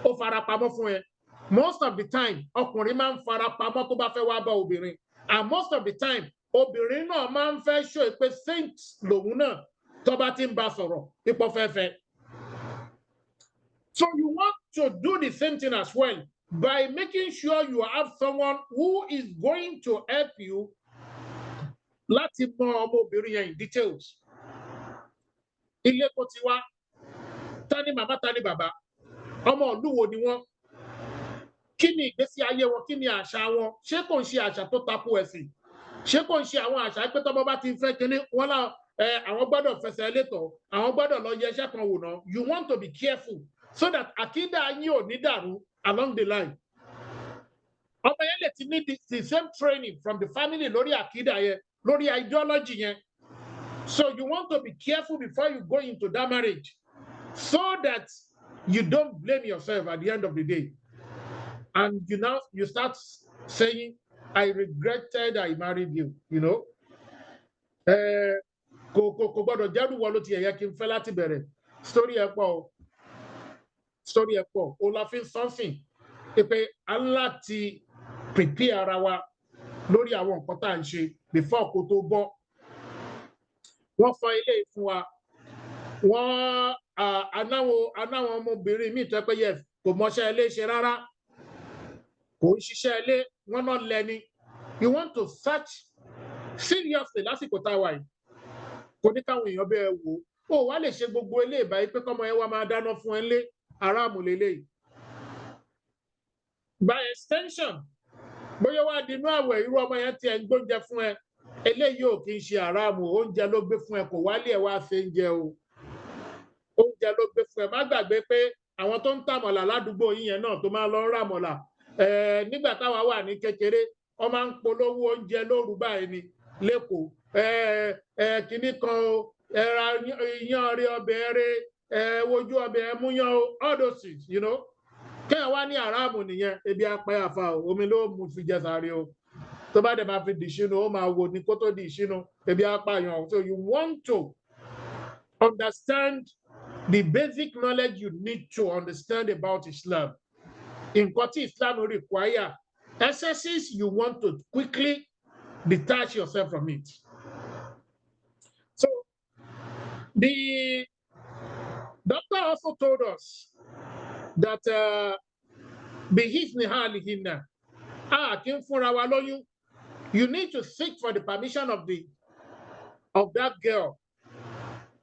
ó farapamọ́ fún ẹ. Most of the time, ọkùnrin máa ń farapamọ́ tó bá fẹ́ wá bá obìnrin. And most of the time, obìnrin náà máa ń fẹ́ show pé saint lòun náà tó bá ti ń bá sọ̀rọ̀ ipò fẹ́fẹ́. So you want to do the same thing as well by making sure you have someone who is going to help you láti mọ ọmọbìnrin yẹn in details. Ilé tó ti wá, ta ni màmá, ta ni bàbá, ọmọ ìlú wo ni wọ́n, kí ni ìgbésí ayé wọn, kí ni àṣà wọn, ṣé kò ń ṣe àṣà tó tako ẹ̀sìn, ṣé kò ń ṣe àwọn àṣà pé tọ́mọ bá ti fẹ́ kinní wọn àwọn gbọ́dọ̀ fẹsẹ̀ létọ̀, àwọn gbọ́dọ̀ lọ yẹ iṣẹ́ kan wò náà. You want to be careful so that àkídà yín ò ní dàrú along the line. Ọmọ yẹn lè ti ní the same training from the family lórí àkídà yẹn, lórí ideology yẹn. So you want to be careful before you go into that marriage so that you don't blame yourself at the end of the day. And you start saying, I regretted I married you, you know. Kò gbọ́dọ̀ jẹ́rù wọ́n ló ti ẹ̀yẹ kí n fẹ́ láti bẹ̀rẹ̀. Story ẹ̀ pọ̀, o la fi ń sọ́nsìn pé a ń láti prepare ara wa lórí àwọn nǹkan tá à ń ṣe before kó tó bọ́. Wọ́n sọ ilé fún wa, wọ́n anáwọn ọmọbìnrin míì tó pé yes, kò mọṣẹ́ ilé ṣe rárá, kò ń ṣiṣẹ́ ilé, wọ́n náà lẹ́ni. You want to search seriously lásìkò tá a wà yìí. Kò ní káwọn èèyàn bẹ́ẹ̀ wò ó wá lè ṣe gbogbo ilé ìbáyé pé kọ́mọ ẹ wá máa dáná fún ẹ lé aráàmù lélẹ́yìí. By extension, bóyá wá di inú àwẹ̀ irú ọmọ yẹn tiẹ̀ ń gbóúnjẹ fún ẹ, eléyìí ò kì í ṣe aráàmù, oúnjẹ ló gbé fún ẹ, kò wálé ẹ wá ṣe oúnjẹ o. Oúnjẹ ló gbé fún ẹ, má gbàgbé pé àwọn tó ń tàmọ̀là ládùúgbò yín yẹn náà tó máa lọ ń ràmọ̀là. Nígbà táwa wà ní kékeré, wọ́n máa ń polówó oúnjẹ lóru báyìí ni lẹ́kọ̀ọ́. Kìíní kan o, ẹ̀ra iyán rí ọbẹ̀ rẹ̀, wojú ọbẹ̀ múyán o, all those things, you know. Kéèyàn wá ní àràmù nìyẹn, ebi apẹ́ àfa o, omi ló mú fi jẹ sàárì o. Tó bá dẹ̀ máa fi di ìṣínú, ó máa wò ní kó tó di ìṣínú, ebi apààyàn o. So you want to understand the basic knowledge you need to understand about Islam. Nǹkan tí Islam require, excesses you want to quickly detach yourself from it. So the doctor also told us that you need to seek for the permission of that girl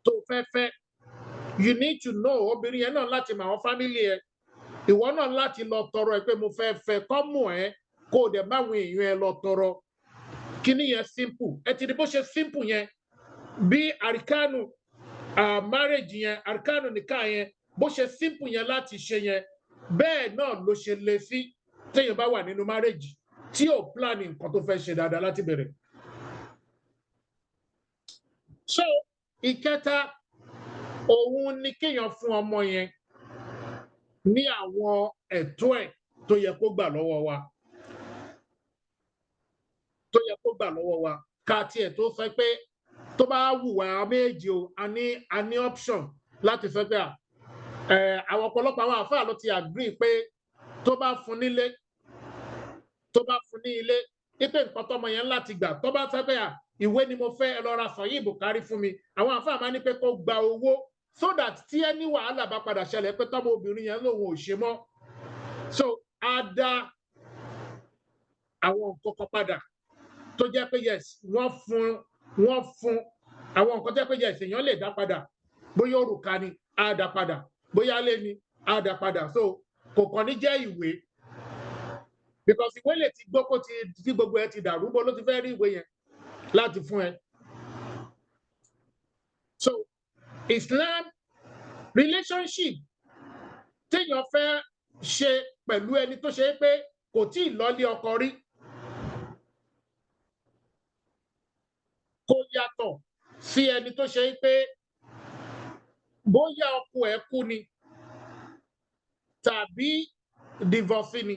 to fẹ́fẹ́. You need to know obìnrin yẹn náà láti mọ àwọn family ẹ, ìwọ náà láti lọ tọrọ ẹ pé mo fẹ́ fẹ́ kọ́ mọ̀ ẹ́ kó o dẹ̀ máwọn èèyàn ẹ lọ tọrọ. Kíní yẹn simple, ẹ ti di bó ṣe simple yẹn bí àríkánu marriage yẹn, àríkánu nìkan yẹn bó ṣe simple yẹn láti ṣe yẹn bẹ́ẹ̀ náà ló ṣe lè sí téèyàn bá wà nínú marriage tí ò plan nǹkan tó fẹ́ ṣe dáadáa láti bẹ̀rẹ̀. So ìkẹta òun ni kéèyàn fún ọmọ yẹn ní àwọn ẹ̀tọ́ ẹ̀ tó yẹ kó gbà lọ́wọ́ wa. tó yẹ kó gbà lọ́wọ́ wa ká tiẹ̀ tó sọ pé tó bá wù wá méjì o a ní option láti sọ pé àwọn ọ̀pọ̀lọpọ̀ àwọn àfáà ló ti agree pé tó bá fún ní ilé ipe nǹkan tọmọ yẹn láti gbà tó bá sọ pé ìwé ni mo fẹ́ ẹ lọ ra Sahih Bukhari fún mi àwọn àfáà máa ní pé kó gba owó so that tí ẹni wàhálà bá padà ṣẹlẹ̀ pé tọ́mọ obìnrin yẹn lòun ò ṣe mọ́ so á dá àwọn nǹkan kan padà tó jẹ́ pé yes wọ́n fún àwọn nǹkan tó jẹ́ pé yes èèyàn lè dá padà bóyá òrùka ni á dá padà bóyá ilé ni á dá padà so kò kàn ní jẹ́ ìwé because ìwé lè ti gbọ́ kó ti gbogbo ẹ ti dàrú bó ló ti fẹ́ rí ìwé yẹn láti fún ẹ. So Islam relationship téèyàn fẹ́ ṣe pẹ̀lú ẹni tó ṣe pé kò tí ì lọ́lé ọkọ rí kò yàtọ̀ sí ẹni tó ṣe pé bóyá ọkọ ẹ̀ kú ni tàbí divorce ni.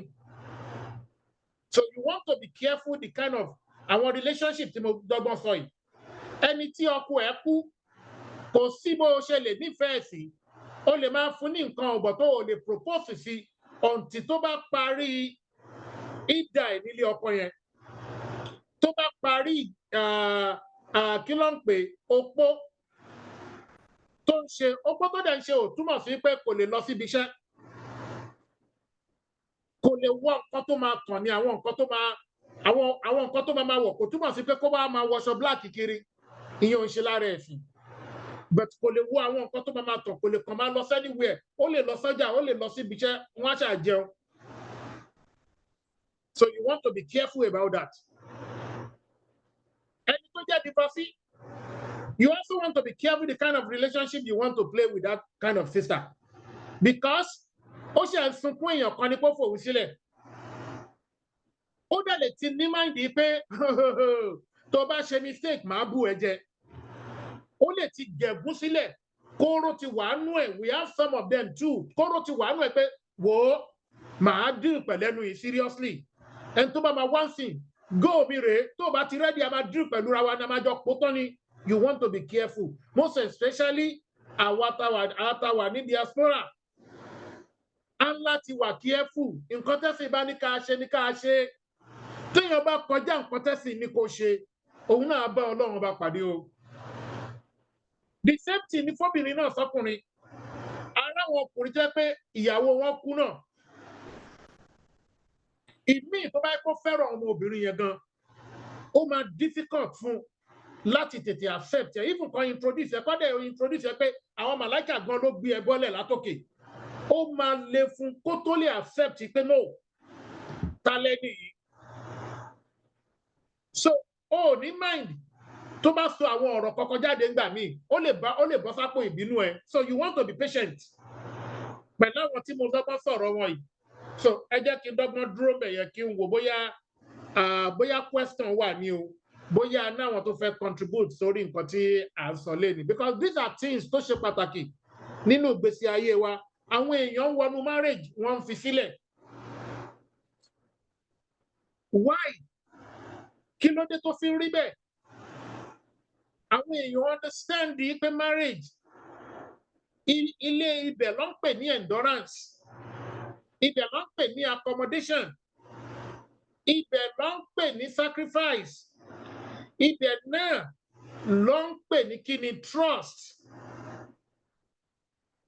So you want to be careful the kind of our relationship tí mo dọ́gbọ́n sọ yìí. Ẹni tí ọkọ ẹ̀ kú kò sí bó ṣe lè nífẹ̀ẹ́ sí ó lè máa fún ní nǹkan ọ̀bọ̀ tó o lè propose sí until tó bá parí ìdá ẹ̀ nílé ọkọ yẹn tó bá parí kí ló ń pè opó tó ń ṣe opó tó dẹ̀ ń ṣe ò túmọ̀ sí pé kò lè lọ síbi iṣẹ́ kò lè wọ nǹkan tó máa tàn ní àwọn nǹkan tó máa wọ̀ kò túmọ̀ sí pé kó bá máa wọṣọ black kiri ìyẹn ò ń ṣe lára ẹ̀sìn but kò lè wọ àwọn nǹkan tó máa tàn kò lè kàn máa lọ anywhere ó lè lọ sọ́jà ó lè lọ síbi iṣẹ́ wọ́n á ṣáà jẹun. So you want to be careful about that. Ẹni tó jẹ́ divorcee, you also want to be careful the kind of relationship you want to play with that kind of sister because ó ṣe ń sunkún èèyàn kan ní kó fòun sílẹ̀ ó dẹ̀ lè ti ní máìndì pé tó bá ṣe mistake máa bù ẹ jẹ ó lè ti gẹ̀gún sílẹ̀ kóró ti wà nú ẹ̀ we have some of them too kóró ti wà nú ẹ̀ pé wò ó màá deal pẹ̀lẹ́nu yìí seriously ẹni tó bá máa wá sí go mi rèé tó bá ti ready a máa deal pẹ̀lú ra wa ní a máa jọ pọ̀ tán ni you want to be careful most especially àwa táwa ní diaspora and láti wà careful nǹkan tẹ́sìn bá ní ká ṣe ní ká ṣe téèyàn bá kọjá nǹkan tẹ́sìn ní kó ṣe òun náà bá Ọlọ́run bá pàdé o. The same thing ní fọ́bìnrin náà sọ́kùnrin ara wọn ọkùnrin jẹ́ pé ìyàwó wọn kú náà ìmíì tó bá yẹ kó fẹ́ràn ọmọ obìnrin yẹn gan ó máa difficult fún láti tètè accept ẹ even kan introduce ẹ kọ́dẹ̀ introduce ẹ pé àwọn màláìkà gan ló gbé ẹ bọ́lẹ̀ látòkè ó máa le fún kó tó lè accept pé no ta lẹ́ni yìí so ó ní mind tó bá sọ àwọn ọ̀rọ̀ kọ̀ọ̀kan jáde ńgbà míì ó lè bọ́ sápò ìbínú ẹ so you want to be patient pẹ̀lú àwọn tí mo dọ́gbọ́n sọ̀rọ̀ wọn yìí so ẹ jẹ́ kí n dọ́gbọ́n dúró bẹ̀yẹ kí n wò bóyá question wà ní o bóyá náwọn tó fẹ́ contribute sórí nǹkan tí à ń sọ lẹ́nu because these are things tó ṣe pàtàkì nínú ìgbésí ayé wa àwọn èèyàn wọnú marriage wọ́n ń fi sílẹ̀ why kí ló dé tó fi rí bẹ́ẹ̀ àwọn èèyàn understand pé marriage ilé ibẹ̀ ló ń pè ní endurance ibẹ̀ ló ń pè ní accommodation ibẹ̀ ló ń pè ní sacrifice ibẹ̀ náà ló ń pè ní kíni trust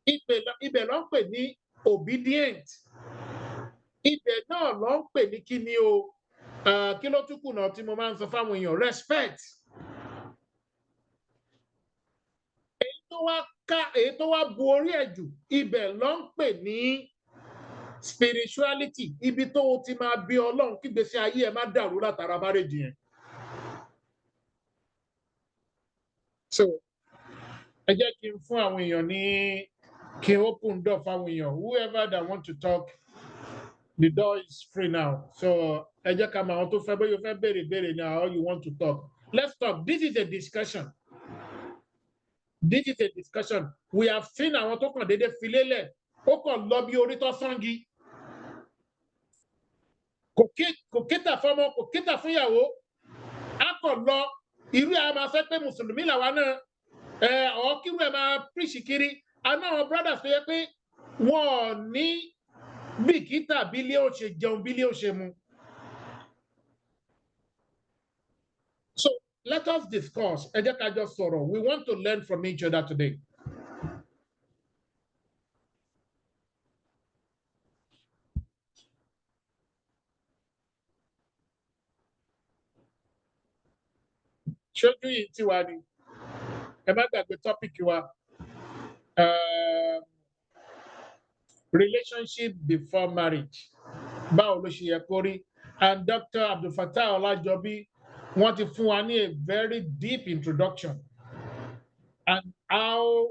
ibẹ̀ ló ń pè ní obedient ibẹ̀ náà ló ń pè ní kíni o kí ló tún kù náà tí mo máa ń sọ fáwọn èèyàn respect èyí tó wá bu orí ẹ̀ jù ibẹ̀ ló ń pè ní spirituality ibi tó o ti máa bí Ọlọ́run kí gbèsè ayé ẹ má dàrú látara marriage yẹn. So ẹ jẹ́ kí n fún àwọn èèyàn ní kí n open door fáwọn èèyàn whoever that want to talk the door is free now so ẹ jẹ́ ká mọ àwọn tó fẹ́ bóyá o fẹ́ béèrè now how you want to talk let's talk this is a discussion. This is a discussion. We have seen àwọn tó kàn déédéé fi lélẹ̀ ó kàn lọ bí orí tó sangi kò kéta fọmọ kò kéta fún ìyàwó kàn lọ irú ẹ̀ máa fẹ́ pé mùsùlùmí làwa náà ọ̀ kírú ẹ̀ máa píríṣì kiri àná àwọn brothers tó yẹ pé wọn ò ní bìkítà bí ilé ò ṣe jẹun bí ilé ò ṣe mu. So let us discuss. Ẹ jẹ́ ká jọ sọ̀rọ̀. We want to learn from each other today. Ṣojú yìí tí wàá ní. Ẹ má gbàgbé topic wa. Relationship before marriage. Báwo ló ṣe yẹ kó rí? And Dr. Abdul Fattah Olajobi wọ́n ti fún wa ní a very deep introduction and how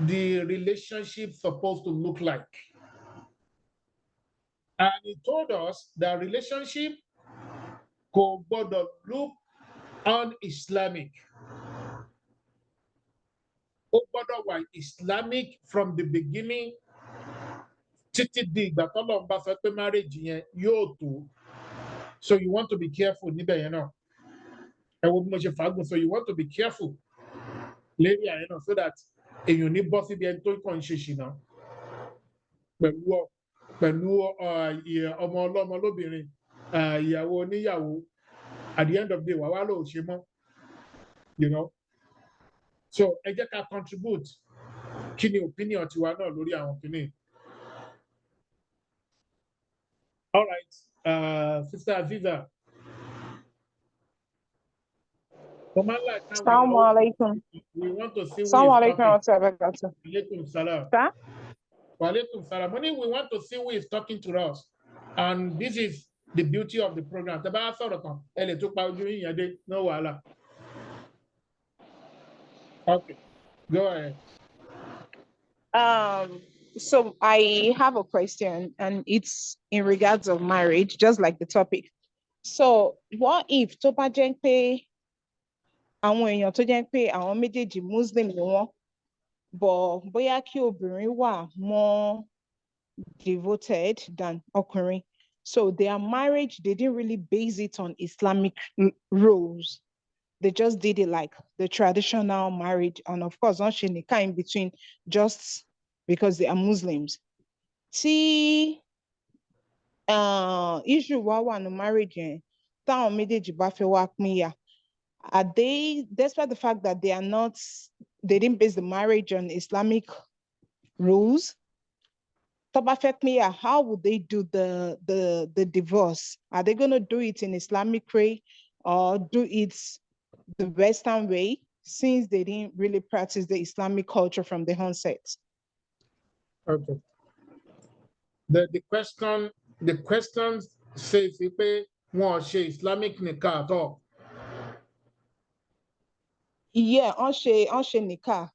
the relationship supposed to look like. And he told us that relationship kò gbọdọ̀ look un-Islamic. Ó gbọdọ̀ wà Islamic from the beginning títí di ìgbà tọ́lọ́run bá sọ pé marriage yẹn yóò tó. So you want to be careful níbẹ̀ yẹn náà. Ẹ wo bí mo ṣe fàágùn, so you want to be careful lérí àyẹn náà so that èèyàn ní bọ́ síbi ẹni tó kàn ń ṣe ṣìnà pẹ̀lú ọmọ ọlọ́mọ lóbìnrin ìyàwó oníyàwó at the end of the day wà wá lóò ṣe mọ́, you know. So ẹ jẹ́ ká contribute kí ni opinion tiwa náà lórí àwọn kìíní. All right, Sister Aziza. Assalamu alaikum. We want to see Assalamu alaikum. Alaikum salam. Sir? Walaikum salam. We want to see who is talking to us. And this is the beauty of the program. Taba sọ̀rọ̀ kan, ẹ lè tún pa ojú yín yẹn dé, no wàhálà. Okay, go ahead. So I have a question, and it's in regards of marriage, just like the topic. So what if tó bá jẹ́ pé àwọn èèyàn tó jẹ́ pé àwọn méjèèjì Muslim ni wọ́n, but bóyá kí obìnrin wà more devoted than ọkùnrin. So their marriage, they didn't really base it on Islamic rules. They just did it like the traditional marriage. And of course, not nikah in between just because they are Muslims. See, issue wa wà ní marriage yẹn, táwọn méjèèjì bá fẹ́ wá pínyà, are they, despite the fact that they didn't base the marriage on Islamic rules, how would they do the divorce? Are they going to do it in Islamic way or do it the Western way, since they didn't really practice the Islamic culture from the onset? Okay. The question says if they want Islamic nikah at all. Yeah, on she nikah.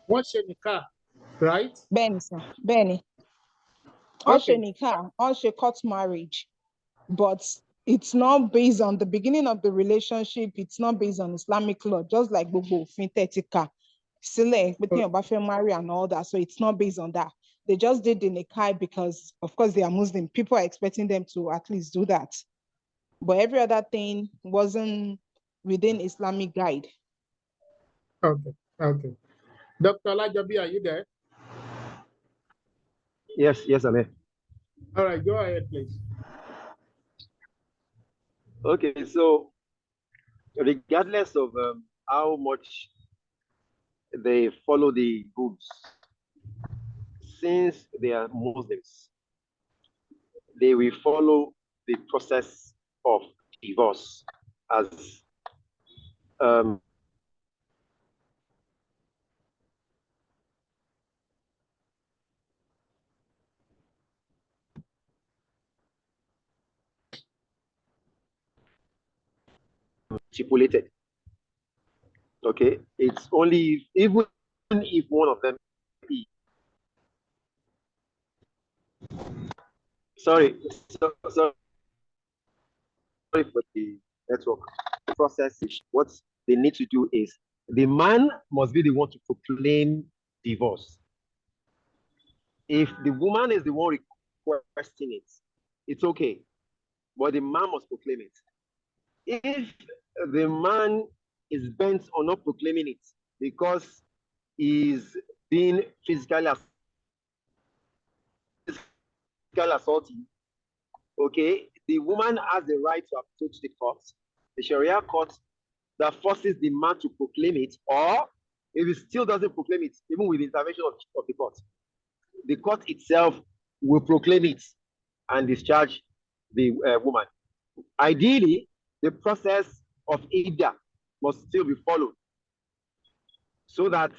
What's your nikah, right? Benny, sir. Benny. On she nikah, on she court marriage, but it's not based on the beginning of the relationship. It's not based on Islamic law, just like Bobo Fintetika, Sile, marry and all that. So it's not based on that. They just did the nikah because, of course, they are Muslim. People are expecting them to at least do that. But every other thing wasn't within Islamic guide. Okay. Dr. Olajobi, are you there? Yes, I'm here. All right, go ahead, please. Okay, so regardless of how much they follow the rules, since they are Muslims, they will follow the process of divorce as stipulated. Okay, it's only even if one of them sorry for the network process. What they need to do is the man must be the one to proclaim divorce. If the woman is the one requesting it, it's okay, but the man must proclaim it. if the man is bent on not proclaiming it because he's being physically assaulted, okay, the woman has the right to approach the court, the Sharia court, that forces the man to proclaim it, or if he still doesn't proclaim it, even with the intervention of the court itself will proclaim it and discharge the woman. Ideally, the process of Idda must still be followed so that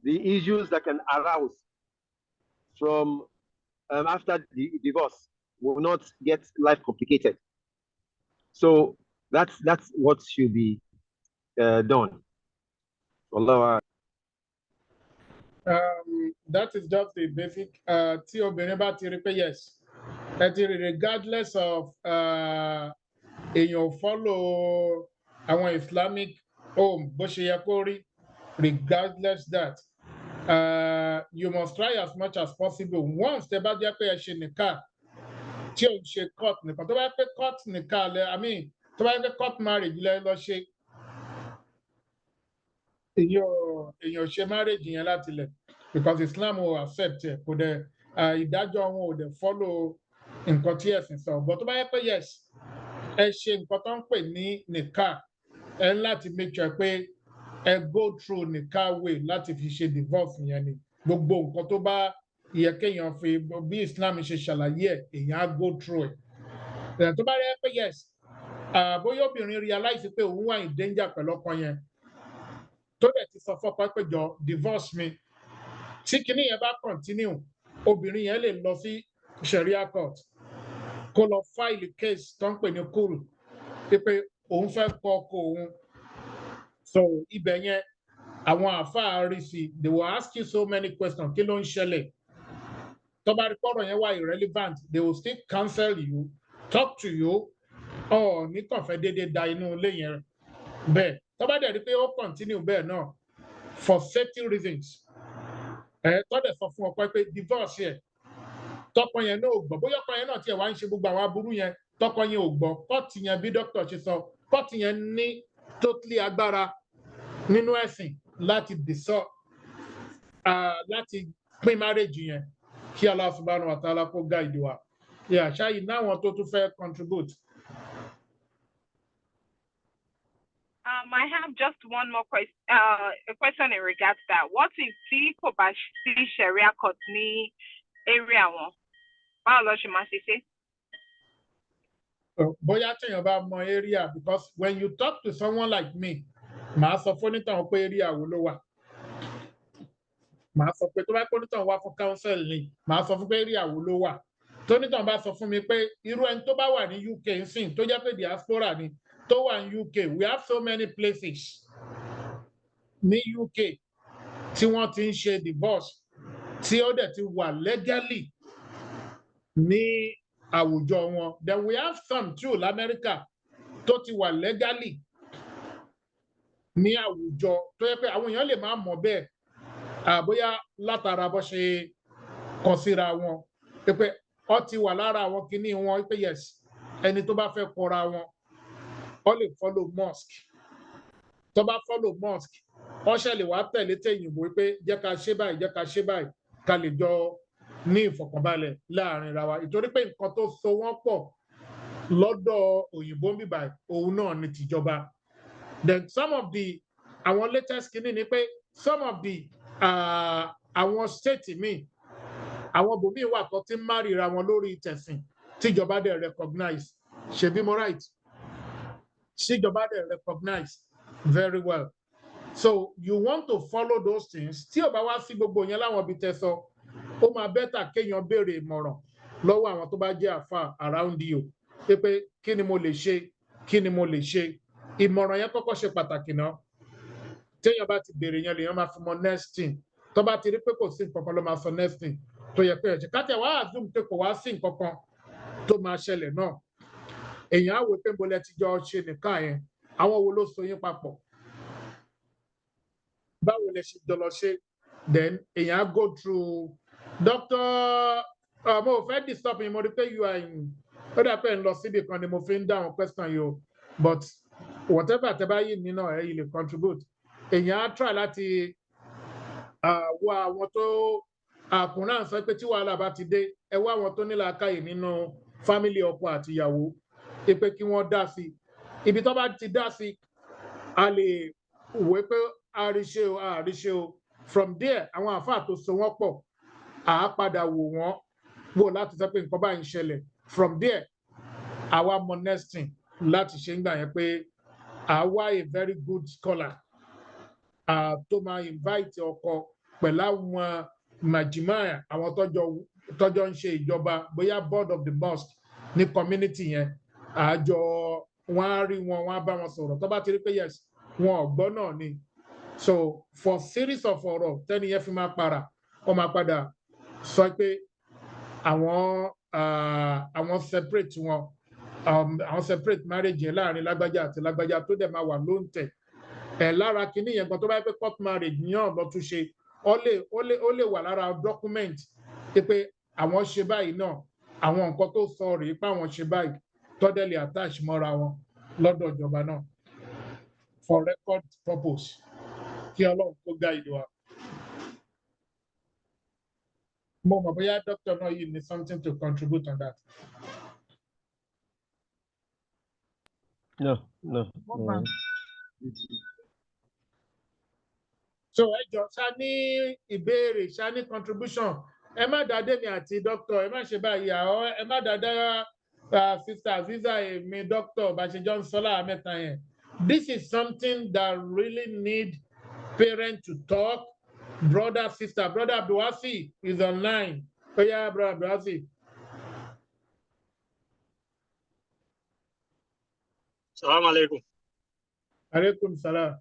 the issues that can arouse from after the divorce will not get life complicated. So that's what should be done. Allah. That is just the basic. Tí obìnrin bá ti rí pé yes, regardless of èèyàn follow àwọn Islamic home bó ṣe yẹ kó rí, regardless that, you must try as much as possible. Once tẹ́ bá jẹ́ pé ẹ ṣe nìkan tí ò ń ṣe court nìkan, tó bá yẹ pé court nìkan lẹ, tó bá yẹ pé court marriage lẹ lọ ṣe, èèyàn ṣe marriage yẹn láti lẹ̀, because Islam will accept ẹ̀, kò dẹ̀ ìdájọ́ wọn ò dẹ̀ follow nǹkan tí ẹ̀sìn sọ. But tó bá yẹ pé yes, ẹ ṣe nǹkan tó ń pè ní nìkan, ẹ láti make sure pé ẹ go through nìkan way láti fi ṣe divorce yẹn ni. Gbogbo nǹkan tó bá yẹ kéèyàn fi bí Islam ṣe ṣàlàyé ẹ̀, èèyàn á go through ẹ̀. Tó bá yẹ pé yes, bóyá obìnrin realize pé òun wà in danger pẹ̀lú ọkọ yẹn, tó dẹ̀ ti sọ fọ́pọ̀ pé jọ divorce mi, tí kinní yẹn bá continue, obìnrin yẹn lè lọ sí Sharia court kó lọ file case tó ń pè ní kúrú pé òun fẹ́ kọ ọkọ òun. So ibẹ̀ yẹn àwọn àfáà rí sí, they will ask you so many questions, kí ló ń ṣẹlẹ̀? Tó bá rí pọ́rọ̀ yẹn wà irrelevant, they will still counsel you, talk to you, ní kàn fẹ́ déédéé da inú ilé yẹn bẹ́ẹ̀. Tó bá dẹ̀ rí pé ó continue bẹ́ẹ̀ náà for safety reasons, tó dẹ̀ sọ fún ọkọ pé divorce yẹn, tọkọ yẹn náà ò gbọ́, bóyá ọkọ yẹn náà tiẹ̀ wá ń ṣe gbogbo àwọn aburú yẹn, tọkọ yẹn ò gbọ́, kọ́ọ̀tù yẹn bí dókítà ṣe sọ, kọ́ọ̀tù yẹn ní totally agbára nínú ẹ̀sìn láti láti pín marriage yẹn. Kí Allah subhanahu wa ta'ala kó guide wa. Ṣáyí náwọn tó tún fẹ́ contribute. I have just one more question, a question in regards to that. What if tí kò bá sí Sharia court ní area wọn? Báwo ló ṣe máa ṣe ṣe? Bóyá téèyàn bá mọ area, because when you talk to someone like me, màá sọ fún onítàn pé area wo ló wà. Màá sọ pé tó bá pé onítàn wá fún counsel ni, màá sọ fún pé area wo ló wà. Tónítàn bá sọ fún mi pé irú ẹni tó bá wà ní UK ń sìn, tó jẹ́ pé diaspora ni, tó wà ní UK, we have so many places ní UK tí wọ́n ti ń ṣe divorce, tí ó dẹ̀ ti wà legally ní àwùjọ wọn. Then we have some too l'America tó ti wà legally ní àwùjọ, tó yẹ pé àwọn èèyàn lè máa mọ̀ bẹ́ẹ̀, bóyá látara bó ṣe kọ síra wọn, pé ó ti wà lára àwọn kinní wọn, pé yes, ẹni tó bá fẹ́ kọra wọn, ó lè follow mosque. Tó bá follow mosque, ó ṣe lè wá tẹ̀lé tẹ̀yìnbó pé jẹ́ ká ṣe báyìí, jẹ́ ká ṣe báyìí, ká lè jọ ní ìfọ̀kànbalẹ̀ láàrin ra wa. Ìtorí pé nǹkan tó so wọ́n pọ̀ lọ́dọ̀ òyìnbó ń bíbà òun náà ni tìjọba. Then some of the àwọn latest kinní ni pé some of the àwọn state míì, àwọn bòmíì wà tó ti ń márìíra wọn lórí ìtẹ̀sìn tíjọba dẹ̀ recognize. Ṣebí mo right? Tíjọba dẹ̀ recognize very well. So you want to follow those things. Tí ó bá wá sí gbogbo yẹn láwọn ibi tẹ́ sọ, ó máa better kéèyàn béèrè ìmọ̀ràn lọ́wọ́ àwọn tó bá jẹ́ àfà around you. Pé kí ni mo lè ṣe? Kí ni mo lè ṣe? Ìmọ̀ràn yẹn kọ́kọ́ ṣe pàtàkì náà. Téèyàn bá ti béèrè yẹn lèèyàn máa fi mọ next thing. Tó bá ti rí pé kò sí nǹkan kan ló máa sọ next thing tó yẹ pé ẹ ṣe. Káàtì wá assume pé kò wá sí nǹkan kan tó máa ṣẹlẹ̀ náà. Èèyàn á wò pé mo lẹ ti jọ ṣe nìkan yẹn. Àwọn wo ló so yín papọ̀? Báwo lẹ ṣe jọ lọ ṣe? Then èèyàn á go through. Doctor, mo fẹ́ disturb yín, mo rí pé you are in. Ó dà pé ń lọ síbi kan ni mo fi ń dáhùn question yìí o. but whatever tẹ́ bá yìí nínú ẹ̀ yìí lè contribute èèyàn á try láti wá àwọn tó àkùnrin sọ pé tí wàhálà bá ti dé ẹ wá àwọn tó ní làákàyè nínú family ọkọ àti ìyàwó pé kí wọ́n dá sí ibi tó bá ti dá sí a lè wé pé àríṣe o from there àwọn àfáà tó so wọ́n pọ̀ à á padà wò láti sọ pé nǹkan báyìí ń ṣẹlẹ̀ from there àwa mọ next thing láti ṣe ń gbà yẹn pé àwa a very good scholar tó máa invite ọkọ pẹ̀lú àwọn màjìmáà àwọn tọ́jọ́ ń ṣe ìjọba bóyá board of the mosque ní community yẹn àjọ wọn á rí wọn á bá wọn sọ̀rọ̀ tó bá ti rí pé yes wọn ò gbọ́ náà ni so for series of ọ̀rọ̀ tẹ́ni yẹn fi máa para wọ́n máa padà sọ pé àwọn separate wọn àwọn separate marriage yẹn láàrin lágbájá àti lágbájá tó dẹ̀ máa wà lóǹtẹ̀ lára kínní yẹn kan tó bá yẹ pé court marriage yàn lọ tún ṣe ó lè wà lára document pé àwọn ṣe báyìí náà àwọn nǹkan tó sọ rèé pé àwọn ṣe báyìí tọ́dẹ̀ lè attach mọ́ra wọn lọ́dọ̀ ìjọba náà for record purpose kí ọlọ́run tó guide wa. mo mọ̀ bóyá doctor náà yìí ní something to contribute on that. No. So ẹ jọ ṣá ní ìbéèrè ṣá ní contribution ẹ má dàdé mi àti doctor ẹ má ṣe báyìí àwọn ẹ má dàdá sister Aziza mi doctor bá ṣe jọ ń sọ láàá mẹ́ta yẹn. This is something that really need parents to talk. Brother Abdulwasi is online. Oh yeah, brother Abdulwasi. Assalamu alaikum. Alaikum salam.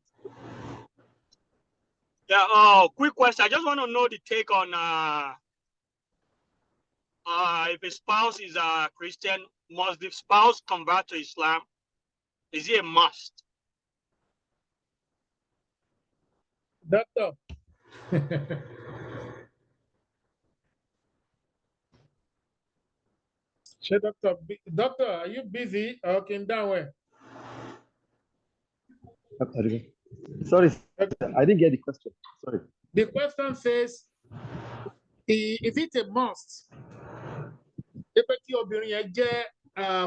Yeah, quick question. I just want to know the take on if a spouse is a Christian, must the spouse convert to Islam? Is it a must? Doctor. Doctor, are you busy? Okay, down where? Sorry, I didn't get the question. Sorry. The question says, is it a must? If obìnrin yẹn jẹ́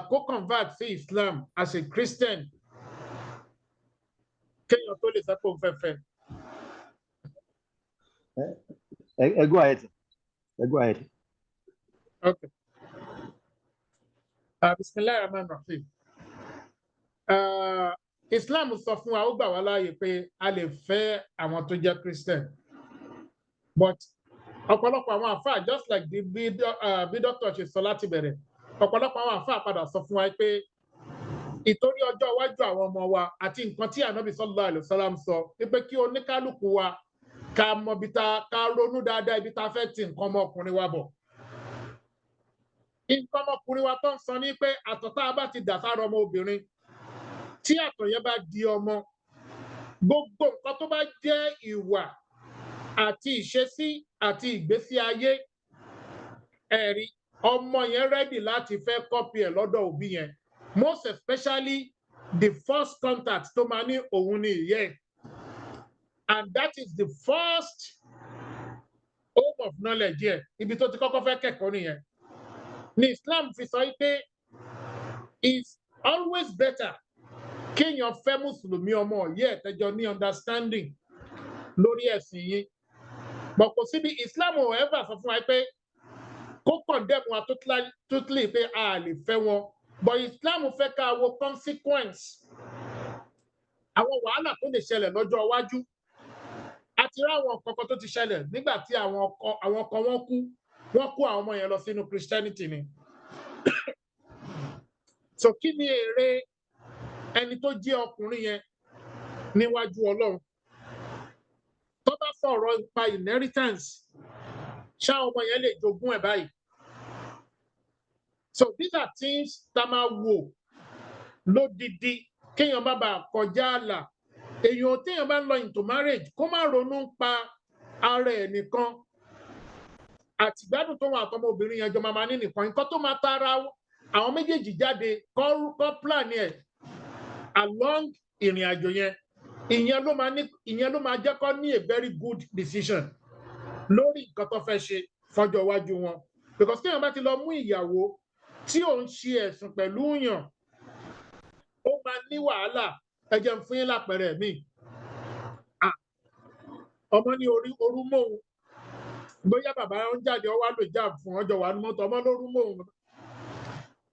co-convert to Islam as a Christian, kéèyàn tó lè sọ pé òun fẹ́ fẹ́. Go ahead. Go ahead. Okay. Bismillahirrahmanirrahim. Islam sọ fún wa ó gbà wá láàyè pé a lè fẹ́ àwọn tó jẹ́ Christian. But ọ̀pọ̀lọpọ̀ àwọn àfáà just like bí doctor ṣe sọ láti bẹ̀rẹ̀ ọ̀pọ̀lọpọ̀ àwọn àfáà padà sọ fún wa pé ìtorí ọjọ́ iwájú àwọn ọmọ wa àti nǹkan tí ànábì sallallahu alaihi wasallam sọ pé kí oníkálukú wa ká mọ ká ronú dáadáa ibi tá a fẹ́ ti nǹkan ọmọkùnrin wa bọ̀. Nǹkan ọmọkùnrin wa tó ń sọ ní pé àtọ̀ tá a bá ti dà sára ọmọ obìnrin tí àtọ̀ yẹn bá di ọmọ gbogbo nǹkan tó bá jẹ́ ìwà àti ìṣesí àti ìgbésí ayé ẹ̀rí ọmọ yẹn rẹ́dì láti fẹ́ kọ́pì ẹ̀ lọ́dọ̀ òbí yẹn most especially the first contact tó máa ní òun ni ìyẹn and that is the first home of knowledge yẹn ibi tó ti kọ́kọ́ fẹ́ kẹ́kọ̀ọ́ nìyẹn ní Islam fi sọ pé it's always better kéèyàn fẹ́ mùsùlùmí ọmọ yẹ tẹjọ ní understanding lórí ẹ̀sìn yín but kò síbi Islam ò ever sọ fún wa pé kó condemn wa totally pé a lè fẹ́ wọn but Islam fẹ́ ká wo consequence àwọn wàhálà tó lè ṣẹlẹ̀ lọ́jọ́ iwájú àti ráwọn kankan tó ti ṣẹlẹ̀ nígbà tí àwọn kan wọ́n kú àwọn ọmọ yẹn lọ sínú Christianity ni so kí ni èrè ẹni tó jẹ́ ọkùnrin yẹn níwájú Ọlọ́run tó bá sọ̀rọ̀ nípa inheritance ṣá ọmọ yẹn lè jogún ẹ̀ báyìí so these are things tá máa wò lódidi kéèyàn má bàa kọjá àlà èèyàn téèyàn bá ń lọ into marriage kó má ronú pa ara ẹ̀ nìkan àtìgbádùn tó wọn àtọmọ obìnrin yẹn jọ máa ní nìkan nǹkan tó máa tara àwọn méjèèjì jáde kọ́ plan ẹ̀ along ìrìn àjò yẹn ìyẹn ló máa jẹ́ kó ní a very good decision lórí nǹkan tó fẹ́ ṣe fọjọ́ iwájú wọn because téèyàn bá ti lọ mú ìyàwó tí ò ń ṣe ẹ̀sùn pẹ̀lú yàn ó máa ní wàhálà ẹ jẹ́ n fún yín lápẹẹrẹ mi ọmọ ní orú mòun bóyá bàbá ń jáde ọ wá lò já fún ọjọ́ wà ní mọ́tò ọmọ lórú mòun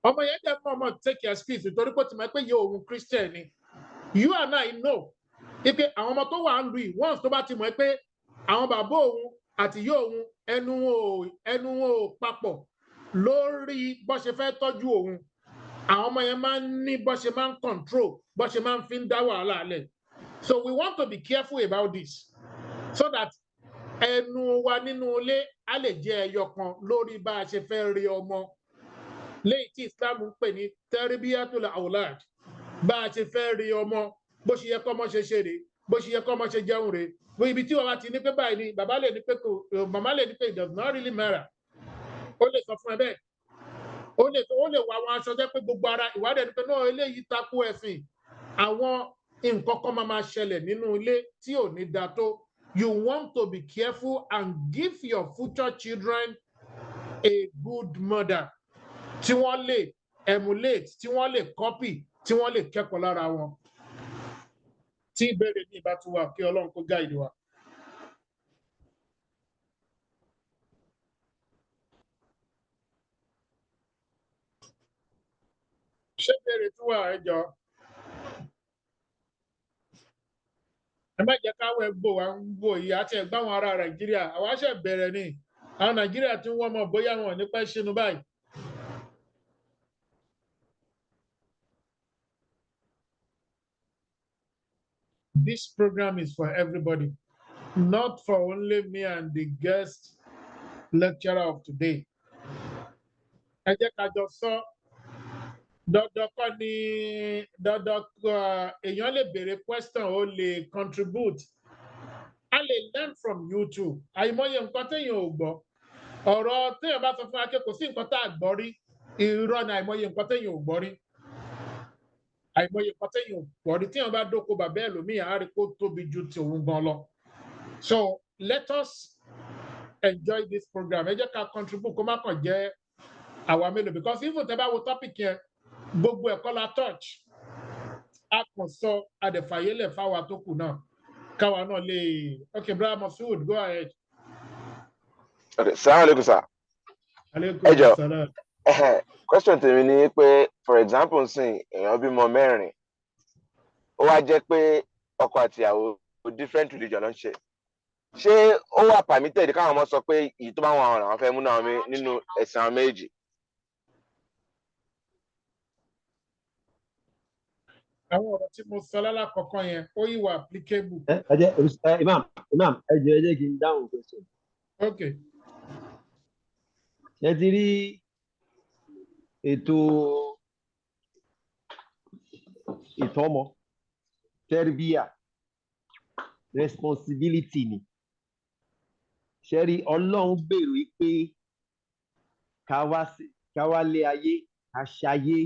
ọmọ yẹn jẹ́ fún ọmọ take your speech torí pé ó ti mọ̀ pé yẹ òun Christian ni you and I know pé àwọn ọmọ tó wà ń lu yìí once tó bá ti mọ̀ pé àwọn bàbá òun àti ìyá òun ẹnu wọn ò papọ̀ lórí bó ṣe fẹ́ tọ́jú òun àwọn ọmọ yẹn máa ń ní bó ṣe máa ń control bó ṣe máa ń fi ń dá wàhálà lẹ̀ so we want to be careful about this so that ẹnu wa nínú ilé á lè jẹ́ ẹyọ kan lórí bá a ṣe fẹ́ rí ọmọ léyìí tí Islam ń pè ní terbiyatul awlad bá a ṣe fẹ́ rí ọmọ bó ṣe yẹ kọ́ ọmọ ṣe ṣe rè bó ṣe yẹ kọ́ ọmọ ṣe jẹun rè bó ibi tí wọ́n bá ti ní pé báyìí ni bàbá lè ní pé kò màmá lè ní pé it does not really matter ó lè sọ fún ẹ bẹ́ẹ̀ ó lè wọ àwọn aṣọ jẹ́ pé gbogbo ara ìwádìí ẹni pé náà eléyìí takò ẹ̀sìn àwọn nǹkan kan máa ṣẹlẹ̀ nínú ilé tí ò ní da tó you want to be careful and give your future children a good mother tí wọ́n lè emulate tí wọ́n lè copy tí wọ́n lè kẹ́kọ̀ọ́ lára wọn tí ìbéèrè ní ìbá tún wà kí Ọlọ́run kó guide wa. ṣé ìbéèrè tún wà ẹ jọ̀ọ́ ẹ má jẹ́ káwọ́ ẹ gbò wá ń gbò yìí àti ẹ̀gbọ́n àwọn ará Nàìjíríà àwọn àṣẹ bẹ̀rẹ̀ ni àwọn Nàìjíríà tí wọ́n mọ̀ bóyá wọn ò ní pẹ́ ṣínú báyìí. This program is for everybody, not for only me and the guest lecturer of today. Ẹ jẹ́ ká jọ sọ dandan kọ́ ni dandan èèyàn lè béèrè question ó lè contribute a lè learn from YouTube àìmọye nǹkan téèyàn ò gbọ́ ọ̀rọ̀ téèyàn bá sọ fún akẹ́kọ̀ọ́ kò sí nǹkan tá a gbọ́ rí irọ́ ni àìmọye nǹkan téèyàn ò gbọ́ rí àìmọye nǹkan téèyàn ò gbọ́ rí téèyàn bá dóko bàbá ẹlòmíì á rí kó tóbi ju ti òun gan lọ. So let us enjoy this program ẹ jẹ́ ká contribute kó má kàn jẹ́ àwa mélòó because even tẹ́ bá wo topic yẹn gbogbo ẹ̀kọ́ la touch a kàn sọ adẹ̀fàyélẹ̀ fáwa tó kù náà káwa náà lè okay brother Masood go ahead. Okay, salaam alaikum sir. Alaikum salam. Question tèmi ni pé for example nsìn èèyàn bímọ mẹ́rin ó wá jẹ́ pé ọkọ àti ìyàwó different religion ló ń ṣé ó wà permitted káwọn ọmọ sọ pé èyí tó bá wọn àwọn fẹ́ mú náà nínú ẹ̀sìn àwọn méjì. Àwọn ọ̀rọ̀ tí mo sọ lálàkọ́kọ́ yẹn ó yìí wà applicable. Imam ẹ jẹ́ kí n dáhùn question. Okay. Ṣé ti rí ètò ìtọ́mọ tẹ́rbíà responsibility ni ṣe rí Ọlọ́run gbèrò pé ká wá lé ayé ká ṣayé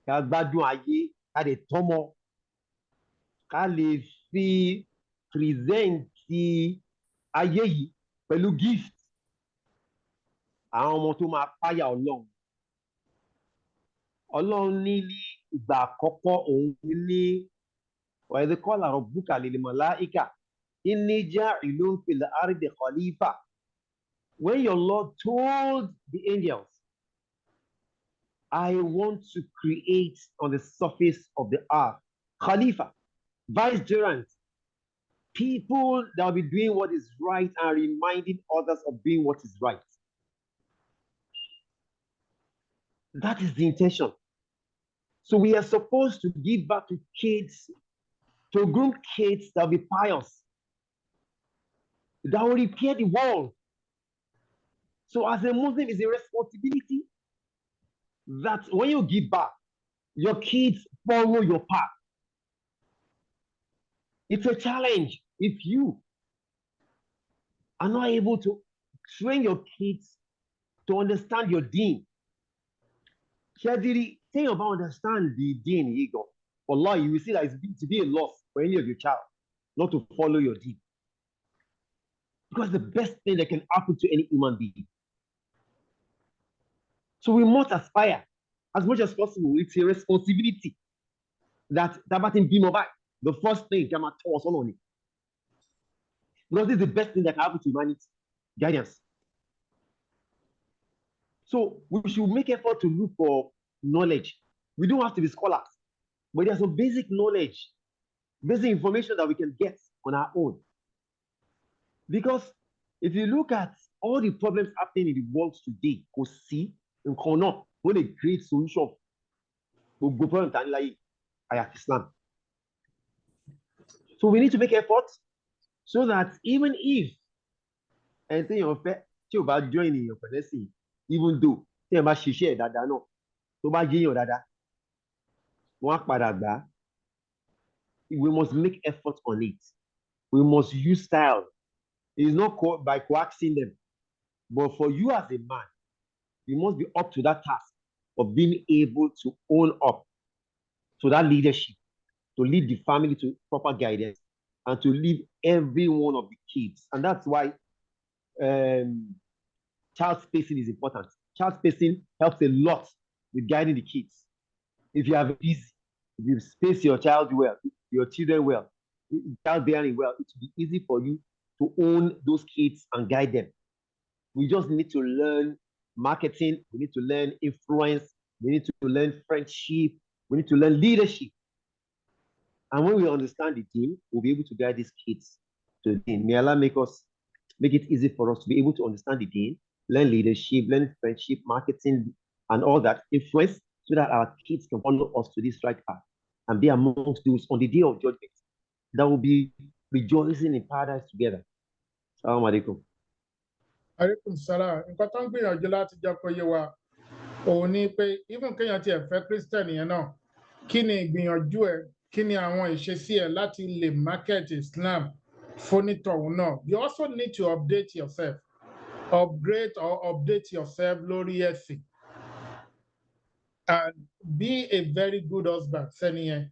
ká gbádùn ayé ká lè tọ́mọ ká lè fi pírẹsẹ̀ǹtì ayé yìí pẹ̀lú gift àwọn ọmọ tó máa páyà Ọlọ́run ní ìgbà àkọ́kọ́ òun ní وإذ قال ربك للملائكة إني جاعل في الأرض خليفة. When your Lord told the angels, I want to create on the surface of the earth Khalifa, vicegerent, people that will be doing what is right and reminding others of doing what is right. That is the intention. So we are supposed to give back to kids, to groom kids that will be pious, that will repair the world. So as a Muslim, it's a responsibility that when you give back, your kids follow your path. It's a challenge if you are not able to train your kids to understand your deen. Shadiri, say about understand the deen, Igor. Allah, you will see that it's to be a loss for any of your child not to follow your deed. Because the best thing that can happen to any human being. So we must aspire as much as possible. It's a responsibility that Tabatin be mobile. The first thing Jama told us all on it. Because this is the best thing that can happen to humanity. Guidance. So we should make effort to look for knowledge. We don't have to be scholars, but there's some basic knowledge, basic information that we can get on our own. Because if you look at all the problems happening in the world today, go see and cannot when a great solution will go for Islam. So we need to make effort so that even if anything you about joining your policy, even though you must share that no, to buy your dada, we must make effort on it. We must use style. It is not by coaxing them, but for you as a man, you must be up to that task of being able to own up to that leadership, to lead the family to proper guidance, and to lead every one of the kids. And that's why child spacing is important. Child spacing helps a lot with guiding the kids. If you have easy, if you space your child well, your children well, childbearing well, it will be easy for you to own those kids and guide them. We just need to learn marketing. We need to learn influence. We need to learn friendship. We need to learn leadership. And when we understand the team, we'll be able to guide these kids to the team. May Allah make it easy for us to be able to understand the team, learn leadership, learn friendship, marketing, and all that influence, so that our kids can follow us to this right path and be amongst those on the day of judgment that will be rejoicing in paradise together. Assalamu alaikum. Alaikum salam. Nǹkan tó ń gbìyànjú láti jẹ́ kó yé wa òun ni pé even kéèyàn tiẹ̀ fẹ́ Christian yẹn náà, kí ni ìgbìyànjú ẹ̀, kí ni àwọn ìṣesí ẹ̀ láti lè market Islam fónítọ̀hún náà. You also need to update yourself, upgrade or update yourself lórí ẹ̀sìn, and be a very good husband sẹ́ni yẹn.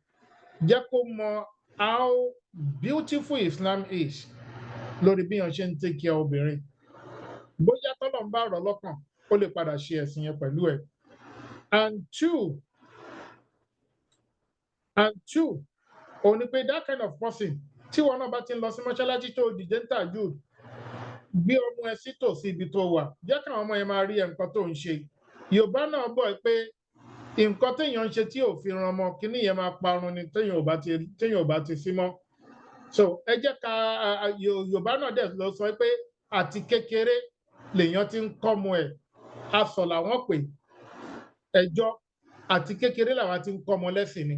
Jẹ́ kó mọ how beautiful Islam is lórí bí yàn ṣe ń take care obìnrin. Bóyá tọ́lọ̀ ń bá ọ̀rọ̀ lọ́kàn, ó lè padà ṣe ẹ̀sìn yẹn pẹ̀lú ẹ̀. And two, òun ni pé that kind of person tí wọn náà bá ti ń lọ sí mọ́ṣáláṣí tó dìde ń tàjúd, gbé ọmọ ẹ sí tòsí ibi tó wà, jẹ́ káwọn ọmọ yẹn máa rí nǹkan tó ń ṣe. Yorùbá náà bọ̀ pé nǹkan téèyàn ń ṣe tí ò fi ran ọmọ, kíní yẹn máa parun ni téèyàn ò bá ti sí mọ́. So ẹ jẹ́ ká Yorùbá náà dẹ̀ lọ sọ pé àti kékeré lèèyàn ti ń kọ́mọ ẹ̀, asọ̀ làwọn pè ẹjọ́, àti kékeré làwọn ti ń kọ́mọ lẹ́sìn ni.